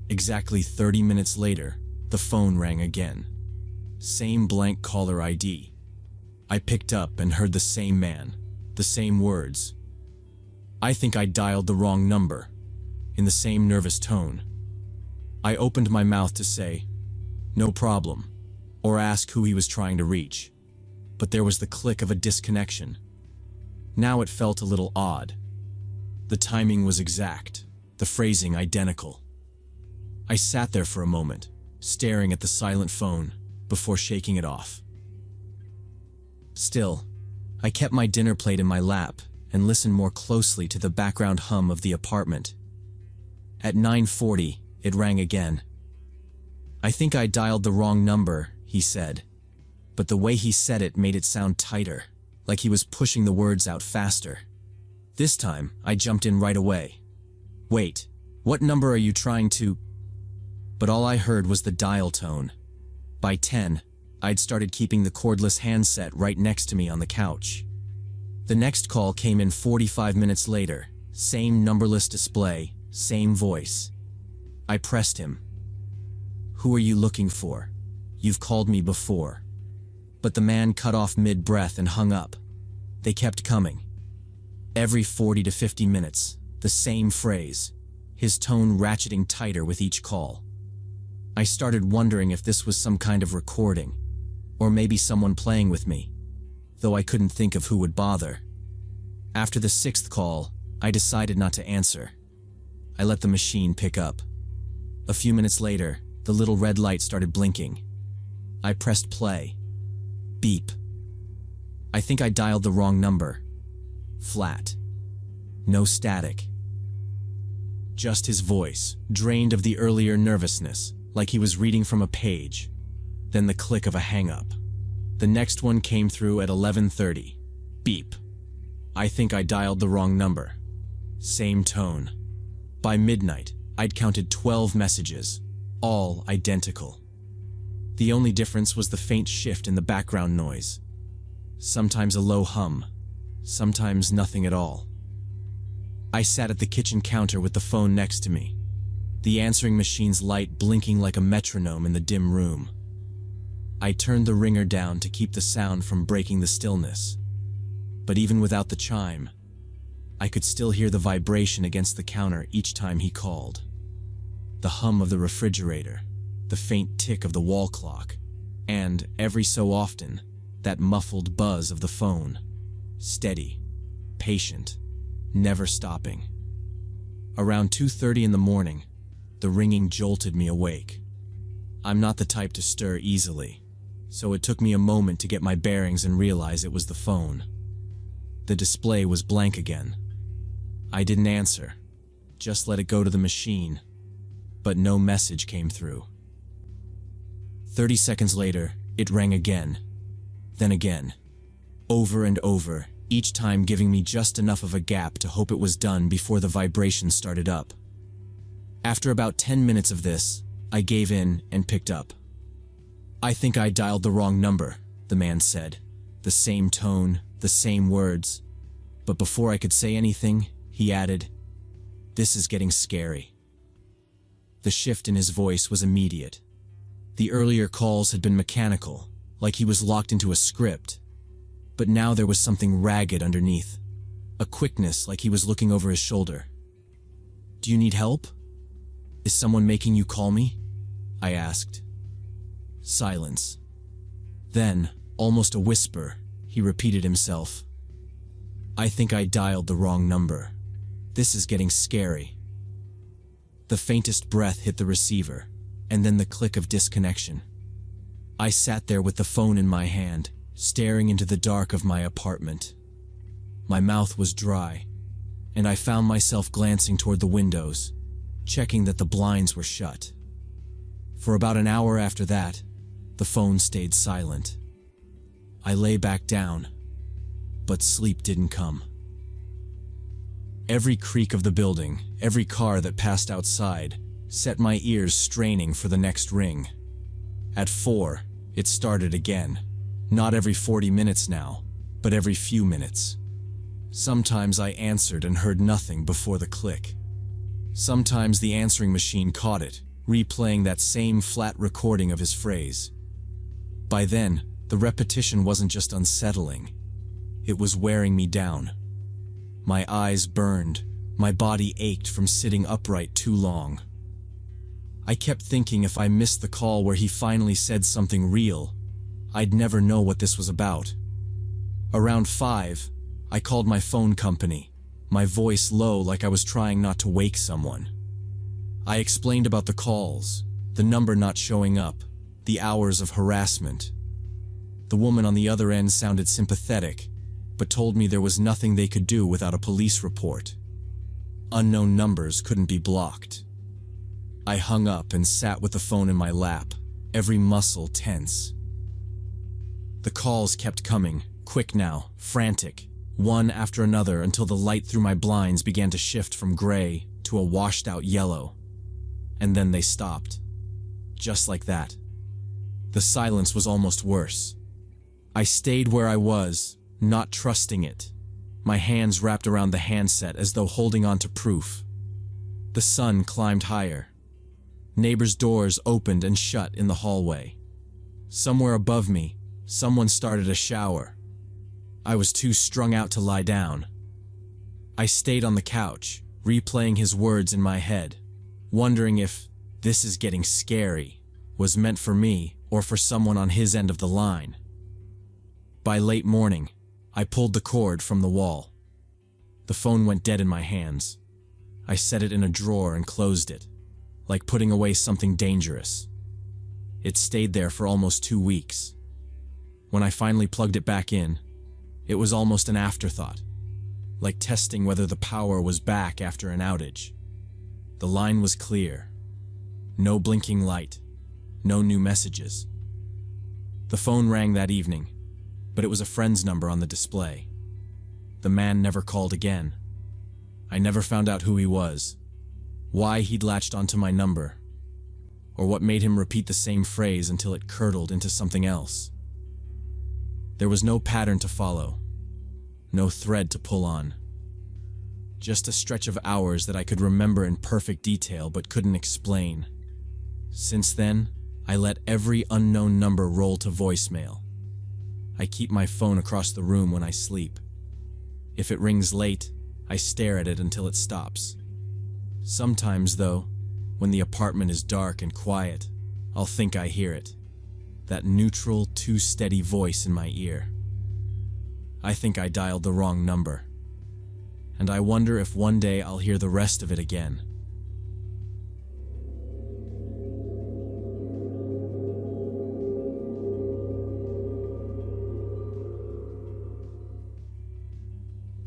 Exactly 30 minutes later, the phone rang again. Same blank caller ID. I picked up and heard the same man, the same words. I think I dialed the wrong number, in the same nervous tone. I opened my mouth to say, "No problem," or ask who he was trying to reach, but there was the click of a disconnection. Now it felt a little odd. The timing was exact, the phrasing identical. I sat there for a moment, staring at the silent phone, before shaking it off. Still, I kept my dinner plate in my lap and listened more closely to the background hum of the apartment. At 9:40, it rang again. "I think I dialed the wrong number," he said, but the way he said it made it sound tighter, like he was pushing the words out faster. This time, I jumped in right away. "Wait, what number are you trying to—" But all I heard was the dial tone. By 10, I'd started keeping the cordless handset right next to me on the couch. The next call came in 45 minutes later. Same numberless display, same voice. I pressed him. "Who are you looking for? You've called me before." But the man cut off mid-breath and hung up. They kept coming. Every 40 to 50 minutes, the same phrase, his tone ratcheting tighter with each call. I started wondering if this was some kind of recording, or maybe someone playing with me, though I couldn't think of who would bother. After the 6th call, I decided not to answer. I let the machine pick up. A few minutes later, the little red light started blinking. I pressed play. Beep. I think I dialed the wrong number. Flat. No static. Just his voice, drained of the earlier nervousness, like he was reading from a page. Then the click of a hang-up. The next one came through at 11:30. Beep. I think I dialed the wrong number. Same tone. By midnight, I'd counted 12 messages, all identical. The only difference was the faint shift in the background noise. Sometimes a low hum, sometimes nothing at all. I sat at the kitchen counter with the phone next to me, the answering machine's light blinking like a metronome in the dim room. I turned the ringer down to keep the sound from breaking the stillness. But even without the chime, I could still hear the vibration against the counter each time he called. The hum of the refrigerator, the faint tick of the wall clock, and, every so often, that muffled buzz of the phone. Steady, patient, never stopping. Around 2:30 in the morning, the ringing jolted me awake. I'm not the type to stir easily, so it took me a moment to get my bearings and realize it was the phone. The display was blank again. I didn't answer, just let it go to the machine, but no message came through. 30 seconds later, it rang again, then again, over and over, each time giving me just enough of a gap to hope it was done before the vibration started up. After about 10 minutes of this, I gave in and picked up. "I think I dialed the wrong number," the man said. The same tone, the same words. But before I could say anything, he added, "This is getting scary." The shift in his voice was immediate. The earlier calls had been mechanical, like he was locked into a script. But now there was something ragged underneath, a quickness like he was looking over his shoulder. "Do you need help? Is someone making you call me?" I asked. Silence. Then, almost a whisper, he repeated himself. "I think I dialed the wrong number. This is getting scary." The faintest breath hit the receiver, and then the click of disconnection. I sat there with the phone in my hand, staring into the dark of my apartment. My mouth was dry, and I found myself glancing toward the windows, checking that the blinds were shut. For about an hour after that, the phone stayed silent. I lay back down, but sleep didn't come. Every creak of the building, every car that passed outside, set my ears straining for the next ring. At 4, it started again. Not every 40 minutes now, but every few minutes. Sometimes I answered and heard nothing before the click. Sometimes the answering machine caught it, replaying that same flat recording of his phrase. By then, the repetition wasn't just unsettling. It was wearing me down. My eyes burned, my body ached from sitting upright too long. I kept thinking if I missed the call where he finally said something real, I'd never know what this was about. Around 5, I called my phone company, my voice low like I was trying not to wake someone. I explained about the calls, the number not showing up, the hours of harassment. The woman on the other end sounded sympathetic, but told me there was nothing they could do without a police report. Unknown numbers couldn't be blocked. I hung up and sat with the phone in my lap, every muscle tense. The calls kept coming, quick now, frantic, one after another until the light through my blinds began to shift from gray to a washed-out yellow. And then they stopped. Just like that. The silence was almost worse. I stayed where I was, not trusting it, my hands wrapped around the handset as though holding on to proof. The sun climbed higher. Neighbors' doors opened and shut in the hallway. Somewhere above me, someone started a shower. I was too strung out to lie down. I stayed on the couch, replaying his words in my head, wondering if "this is getting scary" was meant for me or for someone on his end of the line. By late morning, I pulled the cord from the wall. The phone went dead in my hands. I set it in a drawer and closed it, like putting away something dangerous. It stayed there for almost 2 weeks. When I finally plugged it back in, it was almost an afterthought, like testing whether the power was back after an outage. The line was clear. No blinking light. No new messages. The phone rang that evening, but it was a friend's number on the display. The man never called again. I never found out who he was, why he'd latched onto my number, or what made him repeat the same phrase until it curdled into something else. There was no pattern to follow, no thread to pull on. Just a stretch of hours that I could remember in perfect detail but couldn't explain. Since then, I let every unknown number roll to voicemail. I keep my phone across the room when I sleep. If it rings late, I stare at it until it stops. Sometimes, though, when the apartment is dark and quiet, I'll think I hear it. That neutral, too steady voice in my ear. I think I dialed the wrong number. And I wonder if one day I'll hear the rest of it again.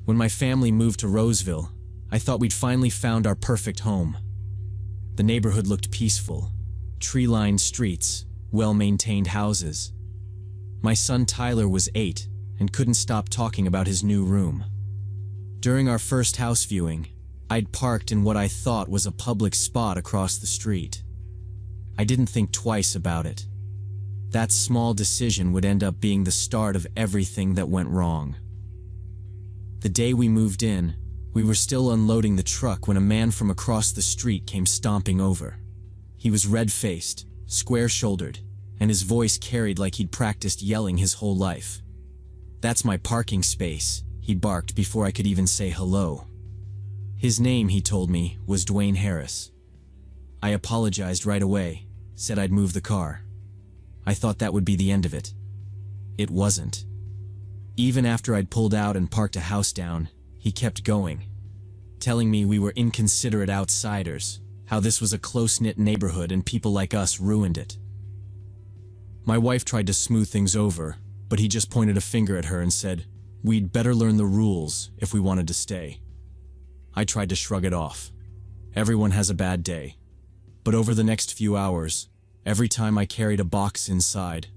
When my family moved to Roseville, I thought we'd finally found our perfect home. The neighborhood looked peaceful, tree-lined streets, well-maintained houses. My son Tyler was 8 and couldn't stop talking about his new room. During our first house viewing, I'd parked in what I thought was a public spot across the street. I didn't think twice about it. That small decision would end up being the start of everything that went wrong. The day we moved in, we were still unloading the truck when a man from across the street came stomping over. He was red-faced, square-shouldered, and his voice carried like he'd practiced yelling his whole life. "That's my parking space," he barked before I could even say hello. His name, he told me, was Dwayne Harris. I apologized right away, said I'd move the car. I thought that would be the end of it. It wasn't. Even after I'd pulled out and parked a house down, he kept going, telling me we were inconsiderate outsiders, how this was a close-knit neighborhood and people like us ruined it. My wife tried to smooth things over, but he just pointed a finger at her and said, "We'd better learn the rules if we wanted to stay." I tried to shrug it off. Everyone has a bad day. But over the next few hours, every time I carried a box inside,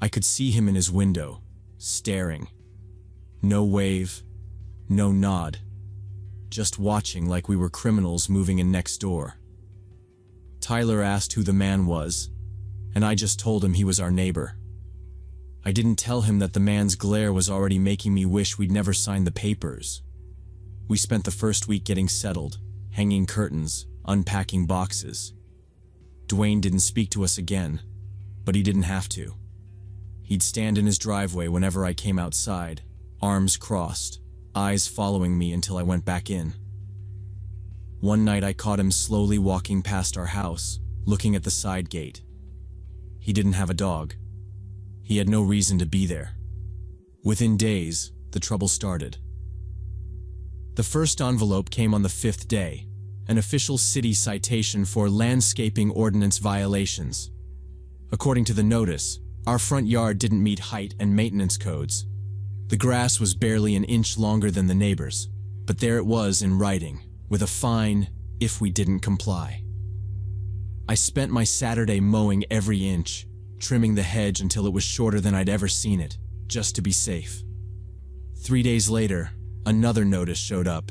I could see him in his window, staring. No wave, no nod. Just watching like we were criminals moving in next door. Tyler asked who the man was, and I just told him he was our neighbor. I didn't tell him that the man's glare was already making me wish we'd never signed the papers. We spent the first week getting settled, hanging curtains, unpacking boxes. Dwayne didn't speak to us again, but he didn't have to. He'd stand in his driveway whenever I came outside, arms crossed, eyes following me until I went back in. One night I caught him slowly walking past our house, looking at the side gate. He didn't have a dog. He had no reason to be there. Within days, the trouble started. The first envelope came on the 5th day, an official city citation for landscaping ordinance violations. According to the notice, our front yard didn't meet height and maintenance codes. The grass was barely an inch longer than the neighbors, but there it was in writing, with a fine if we didn't comply. I spent my Saturday mowing every inch, trimming the hedge until it was shorter than I'd ever seen it, just to be safe. 3 days later, another notice showed up,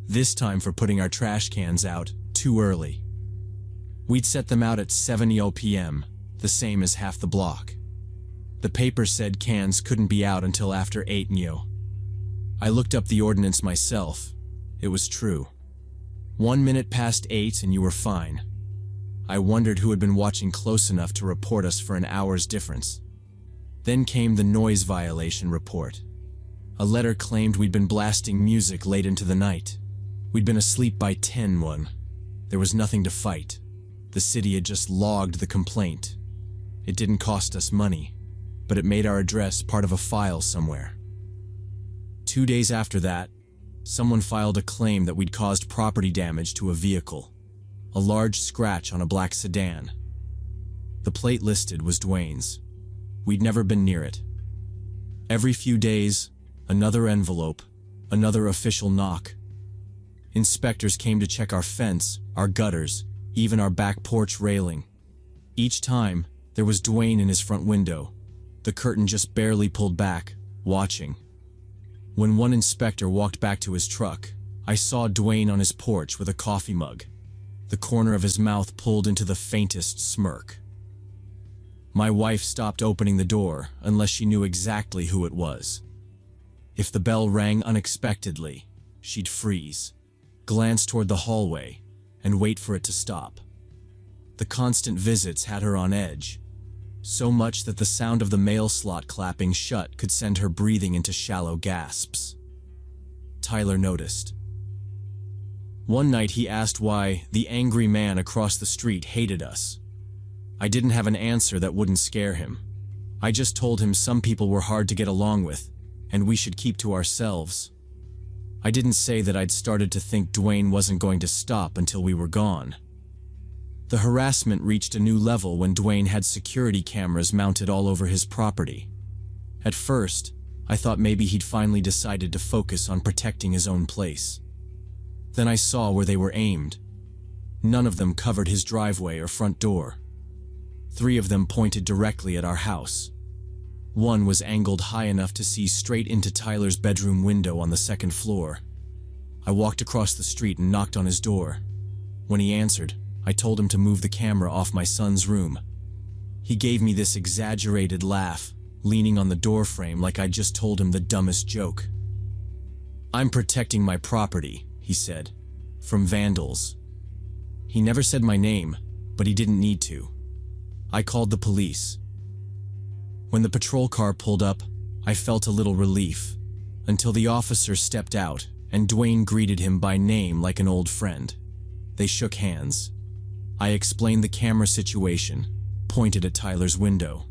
this time for putting our trash cans out too early. We'd set them out at 7 p.m., the same as half the block. The paper said cans couldn't be out until after 8 p.m. I looked up the ordinance myself. It was true. 1 minute past 8 and you were fine. I wondered who had been watching close enough to report us for an hour's difference. Then came the noise violation report. A letter claimed we'd been blasting music late into the night. We'd been asleep by 10:01. There was nothing to fight. The city had just logged the complaint. It didn't cost us money, but it made our address part of a file somewhere. 2 days after that, someone filed a claim that we'd caused property damage to a vehicle, a large scratch on a black sedan. The plate listed was Dwayne's. We'd never been near it. Every few days, another envelope, another official knock. Inspectors came to check our fence, our gutters, even our back porch railing. Each time, there was Dwayne in his front window, the curtain just barely pulled back, watching. When one inspector walked back to his truck, I saw Dwayne on his porch with a coffee mug, the corner of his mouth pulled into the faintest smirk. My wife stopped opening the door unless she knew exactly who it was. If the bell rang unexpectedly, she'd freeze, glance toward the hallway, and wait for it to stop. The constant visits had her on edge, so much that the sound of the mail slot clapping shut could send her breathing into shallow gasps. Tyler noticed. One night he asked why the angry man across the street hated us. I didn't have an answer that wouldn't scare him. I just told him some people were hard to get along with, and we should keep to ourselves. I didn't say that I'd started to think Dwayne wasn't going to stop until we were gone. The harassment reached a new level when Dwayne had security cameras mounted all over his property. At first, I thought maybe he'd finally decided to focus on protecting his own place. Then I saw where they were aimed. None of them covered his driveway or front door. 3 of them pointed directly at our house. One was angled high enough to see straight into Tyler's bedroom window on the 2nd floor. I walked across the street and knocked on his door. When he answered, I told him to move the camera off my son's room. He gave me this exaggerated laugh, leaning on the doorframe like I'd just told him the dumbest joke. "I'm protecting my property," he said, "from vandals." He never said my name, but he didn't need to. I called the police. When the patrol car pulled up, I felt a little relief, until the officer stepped out and Dwayne greeted him by name like an old friend. They shook hands. I explained the camera situation, pointed at Tyler's window.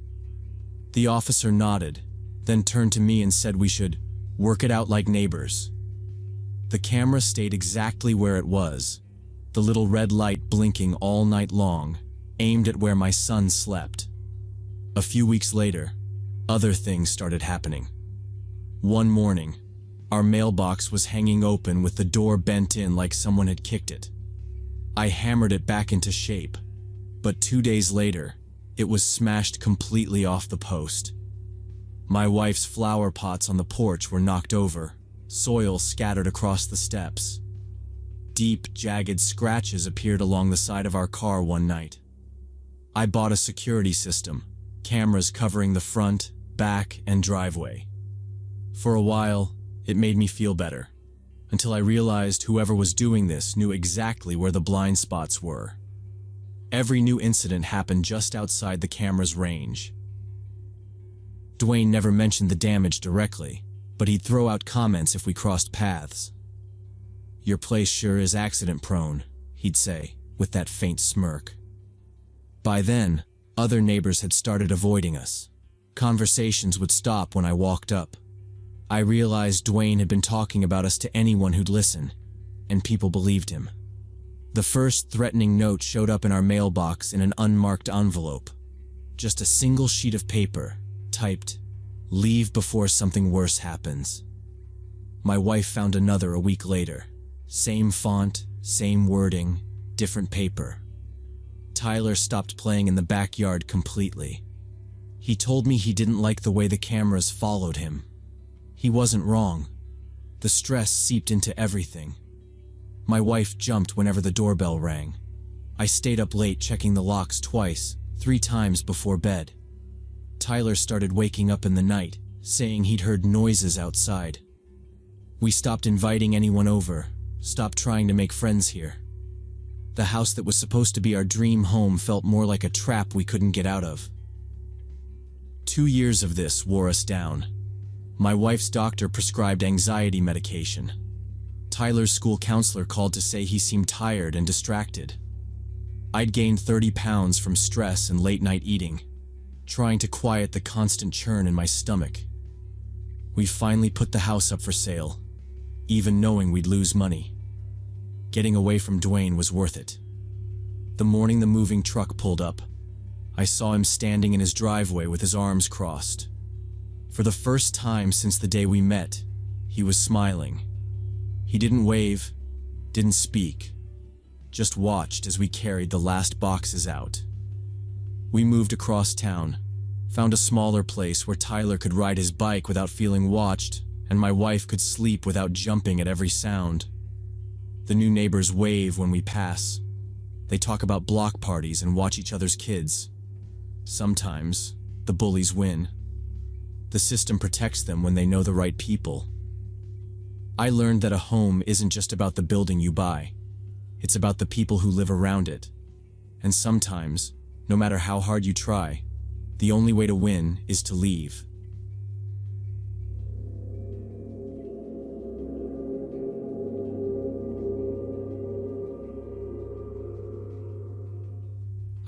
The officer nodded, then turned to me and said we should work it out like neighbors. The camera stayed exactly where it was, the little red light blinking all night long, aimed at where my son slept. A few weeks later, other things started happening. One morning, our mailbox was hanging open with the door bent in like someone had kicked it. I hammered it back into shape, but 2 days later, it was smashed completely off the post. My wife's flower pots on the porch were knocked over, soil scattered across the steps. Deep, jagged scratches appeared along the side of our car one night. I bought a security system, cameras covering the front, back, and driveway. For a while, it made me feel better, until I realized whoever was doing this knew exactly where the blind spots were. Every new incident happened just outside the camera's range. Dwayne never mentioned the damage directly, but he'd throw out comments if we crossed paths. "Your place sure is accident-prone," he'd say, with that faint smirk. By then, other neighbors had started avoiding us. Conversations would stop when I walked up. I realized Dwayne had been talking about us to anyone who'd listen, and people believed him. The first threatening note showed up in our mailbox in an unmarked envelope. Just a single sheet of paper, typed, "Leave before something worse happens." My wife found another a week later. Same font, same wording, different paper. Tyler stopped playing in the backyard completely. He told me he didn't like the way the cameras followed him. He wasn't wrong. The stress seeped into everything. My wife jumped whenever the doorbell rang. I stayed up late checking the locks twice, 3 times before bed. Tyler started waking up in the night, saying he'd heard noises outside. We stopped inviting anyone over, stopped trying to make friends here. The house that was supposed to be our dream home felt more like a trap we couldn't get out of. 2 years of this wore us down. My wife's doctor prescribed anxiety medication. Tyler's school counselor called to say he seemed tired and distracted. I'd gained 30 pounds from stress and late-night eating, trying to quiet the constant churn in my stomach. We finally put the house up for sale, even knowing we'd lose money. Getting away from Dwayne was worth it. The morning the moving truck pulled up, I saw him standing in his driveway with his arms crossed. For the first time since the day we met, he was smiling. He didn't wave, didn't speak, just watched as we carried the last boxes out. We moved across town, found a smaller place where Tyler could ride his bike without feeling watched, and my wife could sleep without jumping at every sound. The new neighbors wave when we pass. They talk about block parties and watch each other's kids. Sometimes, the bullies win. The system protects them when they know the right people. I learned that a home isn't just about the building you buy. It's about the people who live around it. And sometimes, no matter how hard you try, the only way to win is to leave.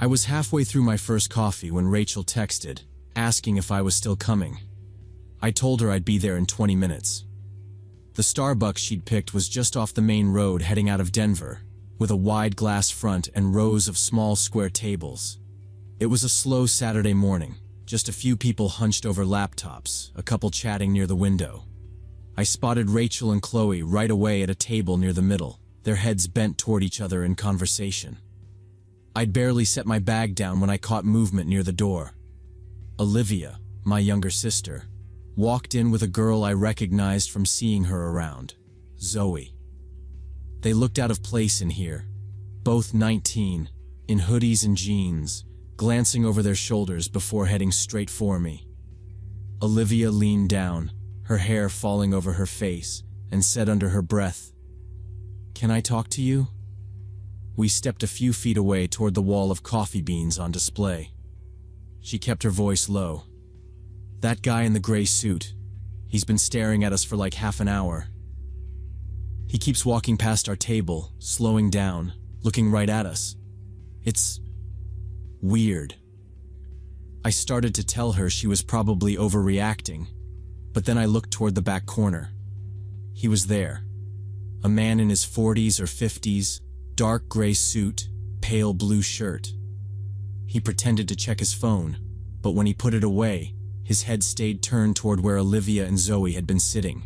I was halfway through my first coffee when Rachel texted, asking if I was still coming. I told her I'd be there in 20 minutes. The Starbucks she'd picked was just off the main road heading out of Denver, with a wide glass front and rows of small square tables. It was a slow Saturday morning, just a few people hunched over laptops, a couple chatting near the window. I spotted Rachel and Chloe right away at a table near the middle, their heads bent toward each other in conversation. I'd barely set my bag down when I caught movement near the door. Olivia, my younger sister, walked in with a girl I recognized from seeing her around, Zoe. They looked out of place in here, both 19, in hoodies and jeans, glancing over their shoulders before heading straight for me. Olivia leaned down, her hair falling over her face, and said under her breath, "Can I talk to you?" We stepped a few feet away toward the wall of coffee beans on display. She kept her voice low. "That guy in the gray suit, he's been staring at us for like half an hour. He keeps walking past our table, slowing down, looking right at us. It's weird." I started to tell her she was probably overreacting, but then I looked toward the back corner. He was there. A man in his 40s or 50s, dark gray suit, pale blue shirt. He pretended to check his phone, but when he put it away, his head stayed turned toward where Olivia and Zoe had been sitting.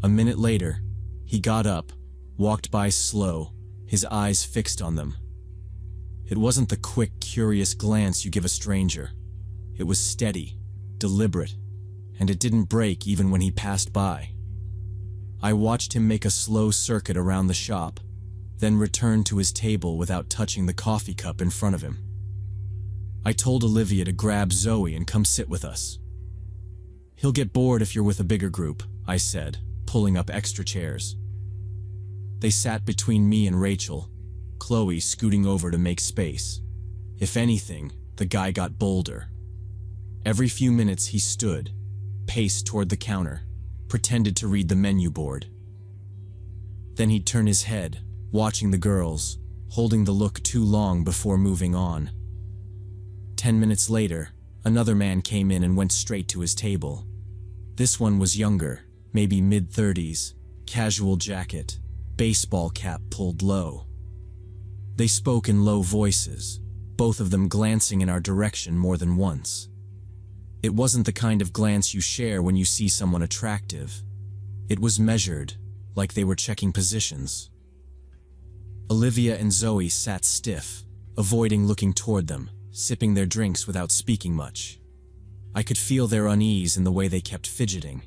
A minute later, he got up, walked by slow, his eyes fixed on them. It wasn't the quick, curious glance you give a stranger. It was steady, deliberate, and it didn't break even when he passed by. I watched him make a slow circuit around the shop, then return to his table without touching the coffee cup in front of him. I told Olivia to grab Zoe and come sit with us. "He'll get bored if you're with a bigger group," I said, pulling up extra chairs. They sat between me and Rachel, Chloe scooting over to make space. If anything, the guy got bolder. Every few minutes he stood, paced toward the counter, pretended to read the menu board. Then he'd turn his head, watching the girls, holding the look too long before moving on. 10 minutes later, another man came in and went straight to his table. This one was younger, maybe mid-30s, casual jacket, baseball cap pulled low. They spoke in low voices, both of them glancing in our direction more than once. It wasn't the kind of glance you share when you see someone attractive. It was measured, like they were checking positions. Olivia and Zoe sat stiff, avoiding looking toward them, sipping their drinks without speaking much. I could feel their unease in the way they kept fidgeting,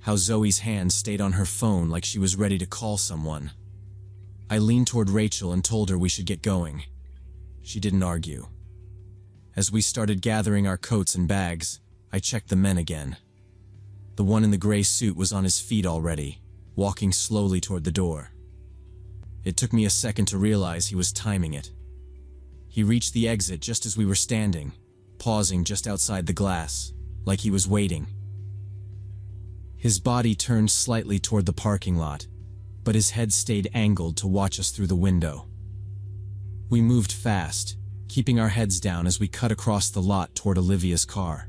how Zoe's hand stayed on her phone like she was ready to call someone. I leaned toward Rachel and told her we should get going. She didn't argue. As we started gathering our coats and bags, I checked the men again. The one in the gray suit was on his feet already, walking slowly toward the door. It took me a second to realize he was timing it. He reached the exit just as we were standing, pausing just outside the glass, like he was waiting. His body turned slightly toward the parking lot, but his head stayed angled to watch us through the window. We moved fast, keeping our heads down as we cut across the lot toward Olivia's car.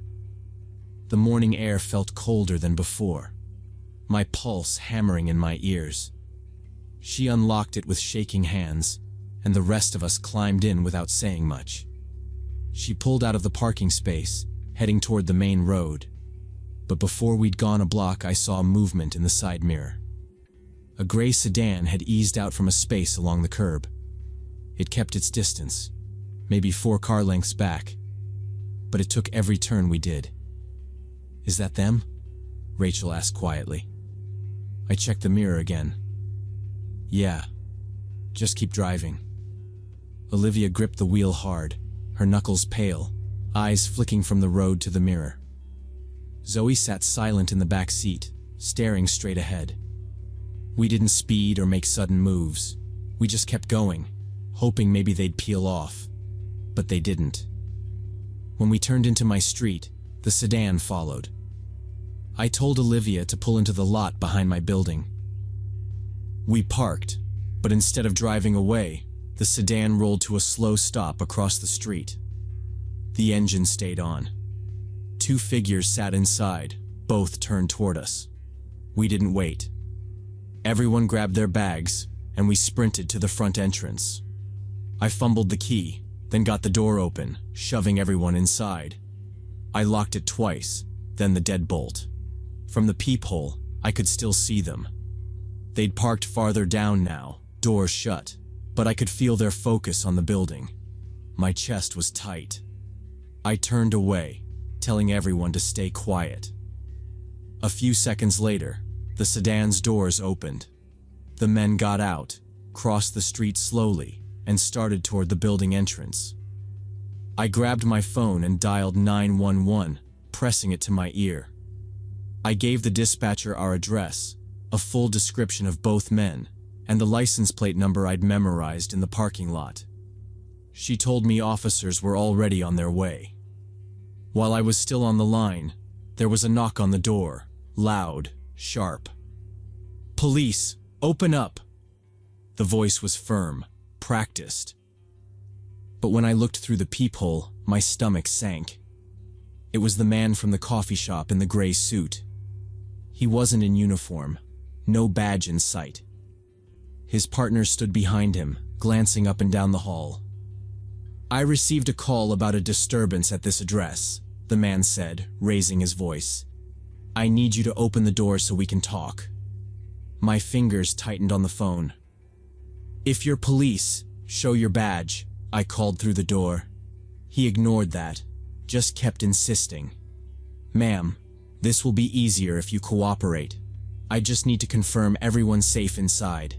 The morning air felt colder than before, my pulse hammering in my ears. She unlocked it with shaking hands, and the rest of us climbed in without saying much. She pulled out of the parking space, heading toward the main road. But before we'd gone a block, I saw movement in the side mirror. A gray sedan had eased out from a space along the curb. It kept its distance, maybe 4 car lengths back, but it took every turn we did. "Is that them?" Rachel asked quietly. I checked the mirror again. "Yeah, just keep driving." Olivia gripped the wheel hard, her knuckles pale, eyes flicking from the road to the mirror. Zoe sat silent in the back seat, staring straight ahead. We didn't speed or make sudden moves. We just kept going, hoping maybe they'd peel off. But they didn't. When we turned into my street, the sedan followed. I told Olivia to pull into the lot behind my building. We parked, but instead of driving away, the sedan rolled to a slow stop across the street. The engine stayed on. 2 figures sat inside, both turned toward us. We didn't wait. Everyone grabbed their bags, and we sprinted to the front entrance. I fumbled the key, then got the door open, shoving everyone inside. I locked it twice, then the deadbolt. From the peephole, I could still see them. They'd parked farther down now, doors shut, but I could feel their focus on the building. My chest was tight. I turned away, telling everyone to stay quiet. A few seconds later, the sedan's doors opened. The men got out, crossed the street slowly, and started toward the building entrance. I grabbed my phone and dialed 911, pressing it to my ear. I gave the dispatcher our address, a full description of both men, and the license plate number I'd memorized in the parking lot. She told me officers were already on their way. While I was still on the line, there was a knock on the door, loud, sharp. "Police, open up!" The voice was firm, practiced. But when I looked through the peephole, my stomach sank. It was the man from the coffee shop in the gray suit. He wasn't in uniform, no badge in sight. His partner stood behind him, glancing up and down the hall. "I received a call about a disturbance at this address," the man said, raising his voice. "I need you to open the door so we can talk." My fingers tightened on the phone. "If you're police, show your badge," I called through the door. He ignored that, just kept insisting. "Ma'am, this will be easier if you cooperate. I just need to confirm everyone's safe inside."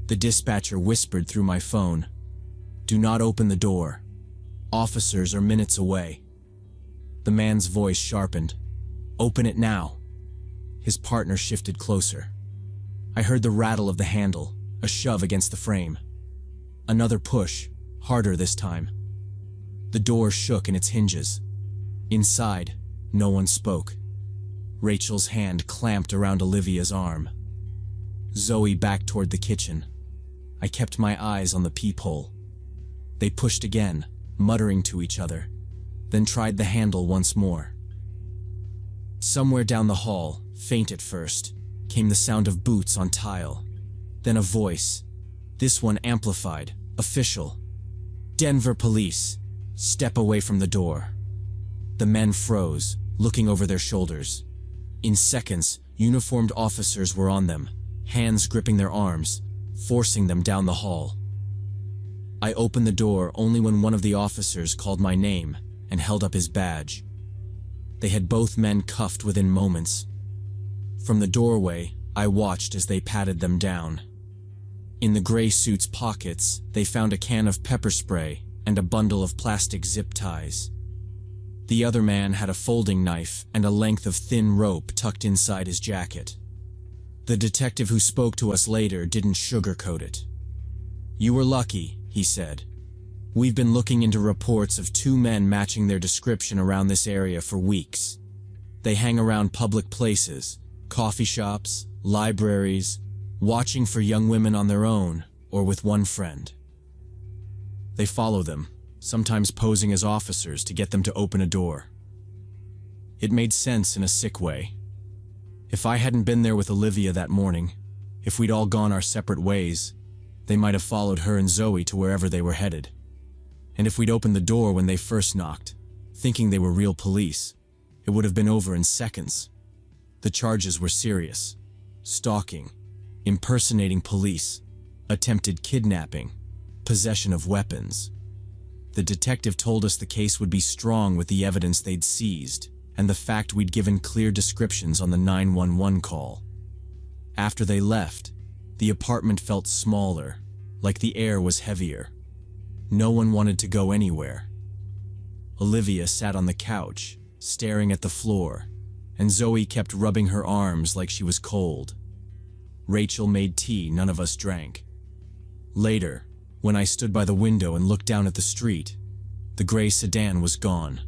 The dispatcher whispered through my phone, "Do not open the door. Officers are minutes away." The man's voice sharpened. "Open it now." His partner shifted closer. I heard the rattle of the handle, a shove against the frame. Another push, harder this time. The door shook in its hinges. Inside, no one spoke. Rachel's hand clamped around Olivia's arm. Zoe backed toward the kitchen. I kept my eyes on the peephole. They pushed again, muttering to each other, then tried the handle once more. Somewhere down the hall, faint at first, came the sound of boots on tile. Then a voice, this one amplified, official. "Denver Police, step away from the door." The men froze, looking over their shoulders. In seconds, uniformed officers were on them, hands gripping their arms, forcing them down the hall. I opened the door only when one of the officers called my name and held up his badge. They had both men cuffed within moments. From the doorway, I watched as they patted them down. In the gray suit's pockets, they found a can of pepper spray and a bundle of plastic zip ties. The other man had a folding knife and a length of thin rope tucked inside his jacket. The detective who spoke to us later didn't sugarcoat it. "You were lucky," he said. "We've been looking into reports of two men matching their description around this area for weeks. They hang around public places, coffee shops, libraries, watching for young women on their own or with one friend. They follow them, sometimes posing as officers to get them to open a door." It made sense in a sick way. If I hadn't been there with Olivia that morning, if we'd all gone our separate ways, they might have followed her and Zoe to wherever they were headed. And if we'd opened the door when they first knocked, thinking they were real police, it would have been over in seconds. The charges were serious: stalking, impersonating police, attempted kidnapping, possession of weapons. The detective told us the case would be strong with the evidence they'd seized, and the fact we'd given clear descriptions on the 911 call. After they left, the apartment felt smaller, like the air was heavier. No one wanted to go anywhere. Olivia sat on the couch, staring at the floor, and Zoe kept rubbing her arms like she was cold. Rachel made tea none of us drank. Later, when I stood by the window and looked down at the street, the gray sedan was gone,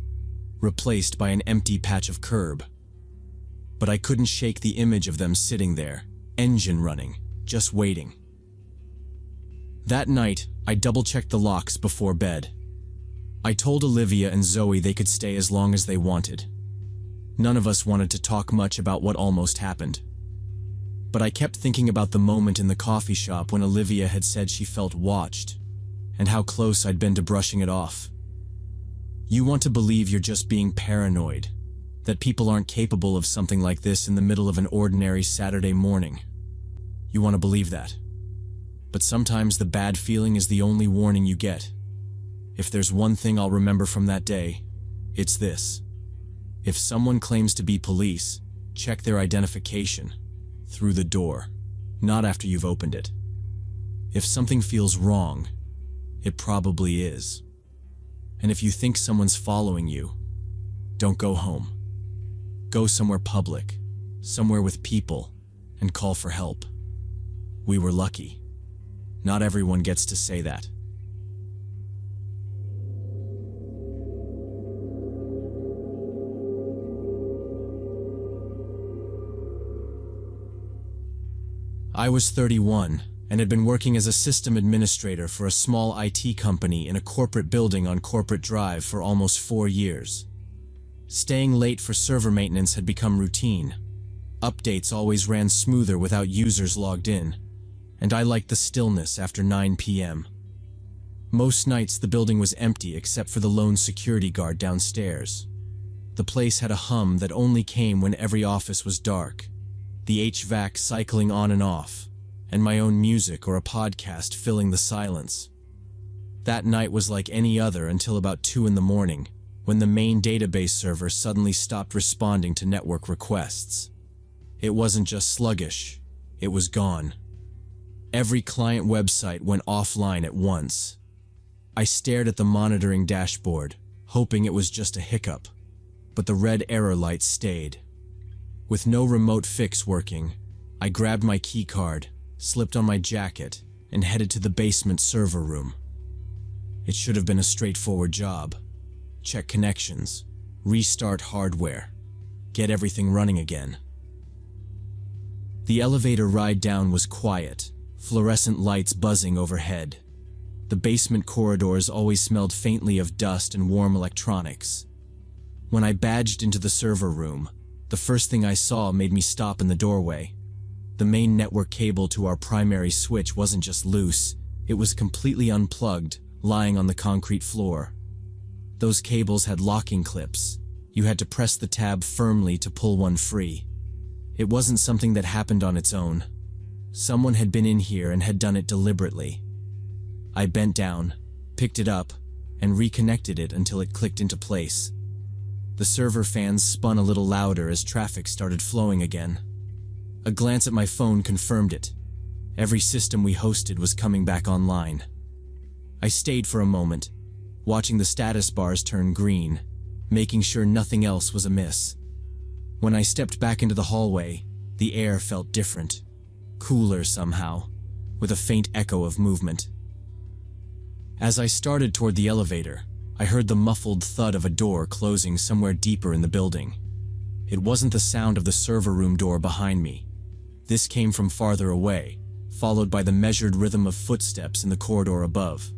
replaced by an empty patch of curb. But I couldn't shake the image of them sitting there, engine running, just waiting. That night, I double-checked the locks before bed. I told Olivia and Zoe they could stay as long as they wanted. None of us wanted to talk much about what almost happened. But I kept thinking about the moment in the coffee shop when Olivia had said she felt watched, and how close I'd been to brushing it off. You want to believe you're just being paranoid, that people aren't capable of something like this in the middle of an ordinary Saturday morning. You want to believe that. But sometimes the bad feeling is the only warning you get. If there's one thing I'll remember from that day, it's this: if someone claims to be police, check their identification through the door, not after you've opened it. If something feels wrong, it probably is. And if you think someone's following you, don't go home. Go somewhere public, somewhere with people, and call for help. We were lucky. Not everyone gets to say that. I was 31 and had been working as a system administrator for a small IT company in a corporate building on Corporate Drive for almost 4 years. Staying late for server maintenance had become routine. Updates always ran smoother without users logged in, and I liked the stillness after 9 p.m. Most nights the building was empty except for the lone security guard downstairs. The place had a hum that only came when every office was dark, the HVAC cycling on and off, and my own music or a podcast filling the silence. That night was like any other until about 2 in the morning, when the main database server suddenly stopped responding to network requests. It wasn't just sluggish, it was gone. Every client website went offline at once. I stared at the monitoring dashboard, hoping it was just a hiccup, but the red error light stayed. With no remote fix working, I grabbed my keycard, slipped on my jacket, and headed to the basement server room. It should have been a straightforward job. Check connections, restart hardware, get everything running again. The elevator ride down was quiet, fluorescent lights buzzing overhead. The basement corridors always smelled faintly of dust and warm electronics. When I badged into the server room, the first thing I saw made me stop in the doorway. The main network cable to our primary switch wasn't just loose, it was completely unplugged, lying on the concrete floor. Those cables had locking clips. You had to press the tab firmly to pull one free. It wasn't something that happened on its own. Someone had been in here and had done it deliberately. I bent down, picked it up, and reconnected it until it clicked into place. The server fans spun a little louder as traffic started flowing again. A glance at my phone confirmed it. Every system we hosted was coming back online. I stayed for a moment, watching the status bars turn green, making sure nothing else was amiss. When I stepped back into the hallway, the air felt different, cooler somehow, with a faint echo of movement. As I started toward the elevator, I heard the muffled thud of a door closing somewhere deeper in the building. It wasn't the sound of the server room door behind me. This came from farther away, followed by the measured rhythm of footsteps in the corridor above.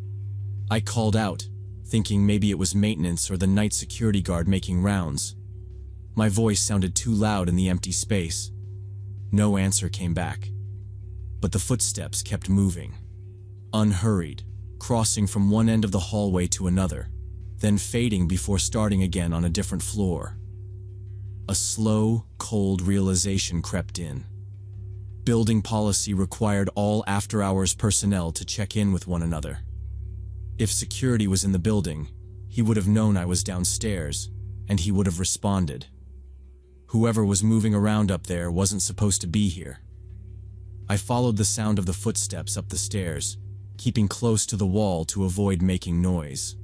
I called out, thinking maybe it was maintenance or the night security guard making rounds. My voice sounded too loud in the empty space. No answer came back. But the footsteps kept moving, unhurried, crossing from one end of the hallway to another, then fading before starting again on a different floor. A slow, cold realization crept in. Building policy required all after-hours personnel to check in with one another. If security was in the building, he would have known I was downstairs, and he would have responded. Whoever was moving around up there wasn't supposed to be here. I followed the sound of the footsteps up the stairs, keeping close to the wall to avoid making noise.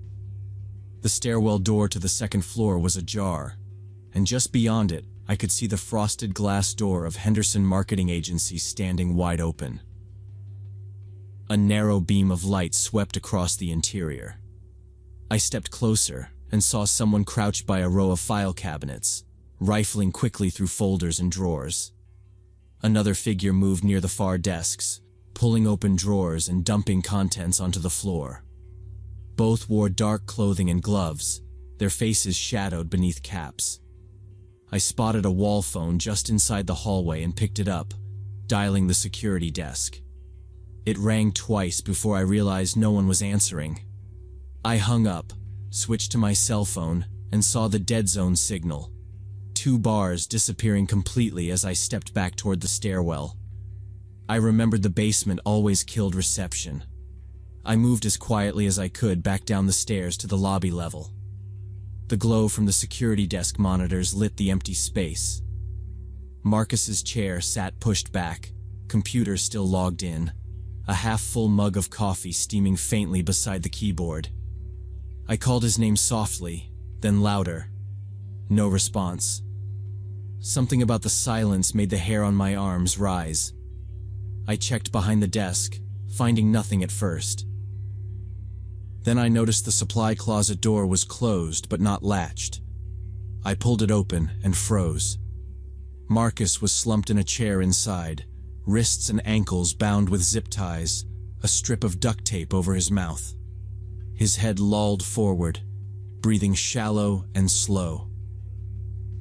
The stairwell door to the second floor was ajar, and just beyond it, I could see the frosted glass door of Henderson Marketing Agency standing wide open. A narrow beam of light swept across the interior. I stepped closer and saw someone crouched by a row of file cabinets, rifling quickly through folders and drawers. Another figure moved near the far desks, pulling open drawers and dumping contents onto the floor. Both wore dark clothing and gloves, their faces shadowed beneath caps. I spotted a wall phone just inside the hallway and picked it up, dialing the security desk. It rang twice before I realized no one was answering. I hung up, switched to my cell phone, and saw the dead zone signal. 2 bars disappearing completely as I stepped back toward the stairwell. I remembered the basement always killed reception. I moved as quietly as I could back down the stairs to the lobby level. The glow from the security desk monitors lit the empty space. Marcus's chair sat pushed back, computer still logged in, a half-full mug of coffee steaming faintly beside the keyboard. I called his name softly, then louder. No response. Something about the silence made the hair on my arms rise. I checked behind the desk, finding nothing at first. Then I noticed the supply closet door was closed but not latched. I pulled it open and froze. Marcus was slumped in a chair inside, wrists and ankles bound with zip ties, a strip of duct tape over his mouth. His head lolled forward, breathing shallow and slow.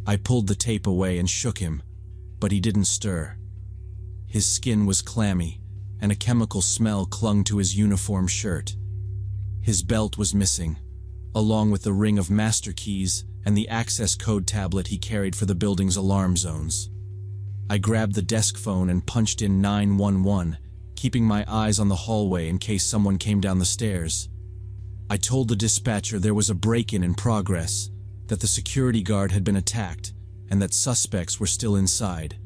I pulled the tape away and shook him, but he didn't stir. His skin was clammy, and a chemical smell clung to his uniform shirt. His belt was missing, along with the ring of master keys and the access code tablet he carried for the building's alarm zones. I grabbed the desk phone and punched in 911, keeping my eyes on the hallway in case someone came down the stairs. I told the dispatcher there was a break-in in progress, that the security guard had been attacked, and that suspects were still inside.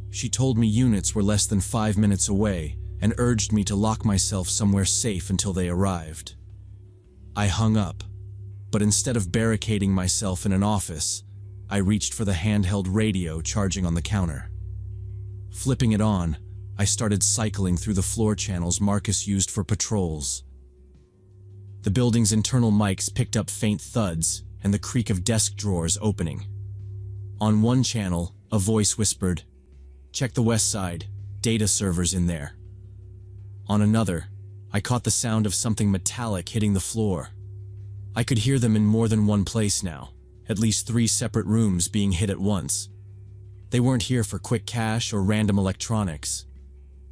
She told me units were less than 5 minutes away and urged me to lock myself somewhere safe until they arrived. I hung up, but instead of barricading myself in an office, I reached for the handheld radio charging on the counter. Flipping it on, I started cycling through the floor channels Marcus used for patrols. The building's internal mics picked up faint thuds and the creak of desk drawers opening. On one channel, a voice whispered, "Check the west side, data servers in there." On another, I caught the sound of something metallic hitting the floor. I could hear them in more than one place now, at least 3 separate rooms being hit at once. They weren't here for quick cash or random electronics.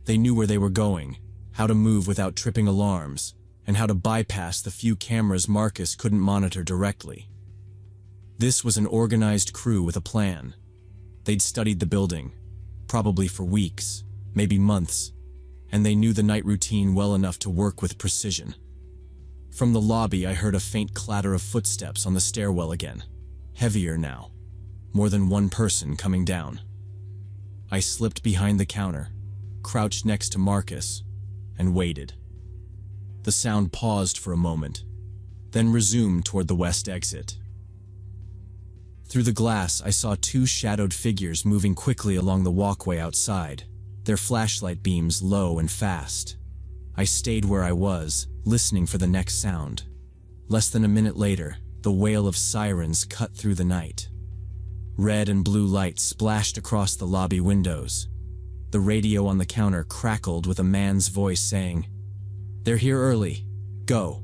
They knew where they were going, how to move without tripping alarms, and how to bypass the few cameras Marcus couldn't monitor directly. This was an organized crew with a plan. They'd studied the building, probably for weeks, maybe months, and they knew the night routine well enough to work with precision. From the lobby, I heard a faint clatter of footsteps on the stairwell again, heavier now, more than one person coming down. I slipped behind the counter, crouched next to Marcus, and waited. The sound paused for a moment, then resumed toward the west exit. Through the glass, I saw two shadowed figures moving quickly along the walkway outside, their flashlight beams low and fast. I stayed where I was, listening for the next sound. Less than a minute later, the wail of sirens cut through the night. Red and blue lights splashed across the lobby windows. The radio on the counter crackled with a man's voice saying, "They're here early. Go."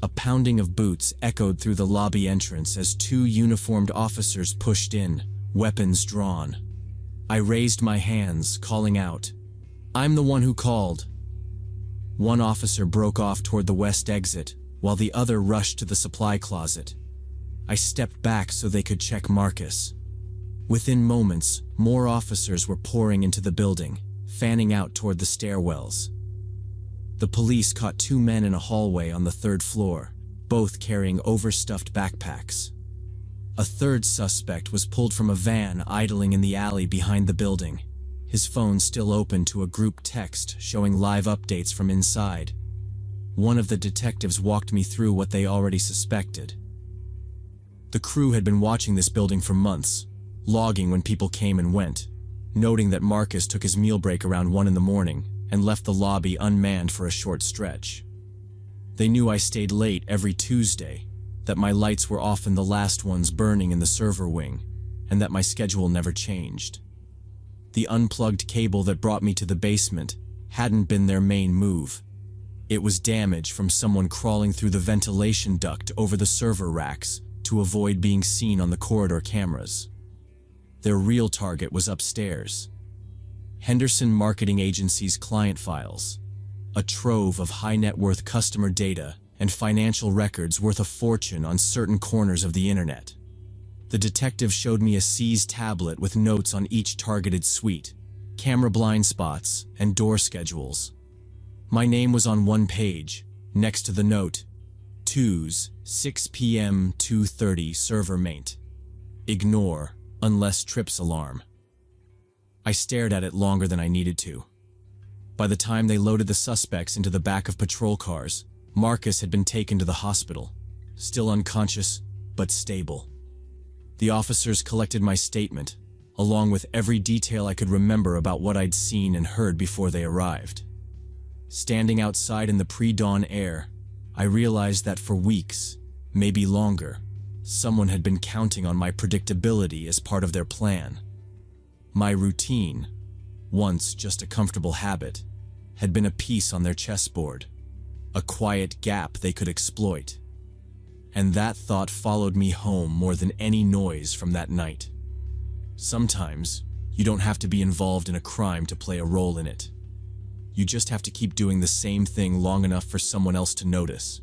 A pounding of boots echoed through the lobby entrance as two uniformed officers pushed in, weapons drawn. I raised my hands, calling out, "I'm the one who called." One officer broke off toward the west exit, while the other rushed to the supply closet. I stepped back so they could check Marcus. Within moments, more officers were pouring into the building, fanning out toward the stairwells. The police caught two men in a hallway on the third floor, both carrying overstuffed backpacks. A third suspect was pulled from a van idling in the alley behind the building, his phone still open to a group text showing live updates from inside. One of the detectives walked me through what they already suspected. The crew had been watching this building for months, logging when people came and went, noting that Marcus took his meal break around 1 in the morning and left the lobby unmanned for a short stretch. They knew I stayed late every Tuesday, that my lights were often the last ones burning in the server wing, and that my schedule never changed. The unplugged cable that brought me to the basement hadn't been their main move. It was damage from someone crawling through the ventilation duct over the server racks to avoid being seen on the corridor cameras. Their real target was upstairs. Henderson Marketing Agency's client files, a trove of high-net-worth customer data and financial records worth a fortune on certain corners of the internet. The detective showed me a seized tablet with notes on each targeted suite, camera blind spots, and door schedules. My name was on one page, next to the note, 2s, 6 p.m. 2:30 server maint. Ignore, unless trips alarm. I stared at it longer than I needed to. By the time they loaded the suspects into the back of patrol cars, Marcus had been taken to the hospital, still unconscious, but stable. The officers collected my statement, along with every detail I could remember about what I'd seen and heard before they arrived. Standing outside in the pre-dawn air, I realized that for weeks, maybe longer, someone had been counting on my predictability as part of their plan. My routine, once just a comfortable habit, had been a piece on their chessboard, a quiet gap they could exploit. And that thought followed me home more than any noise from that night. Sometimes, you don't have to be involved in a crime to play a role in it. You just have to keep doing the same thing long enough for someone else to notice.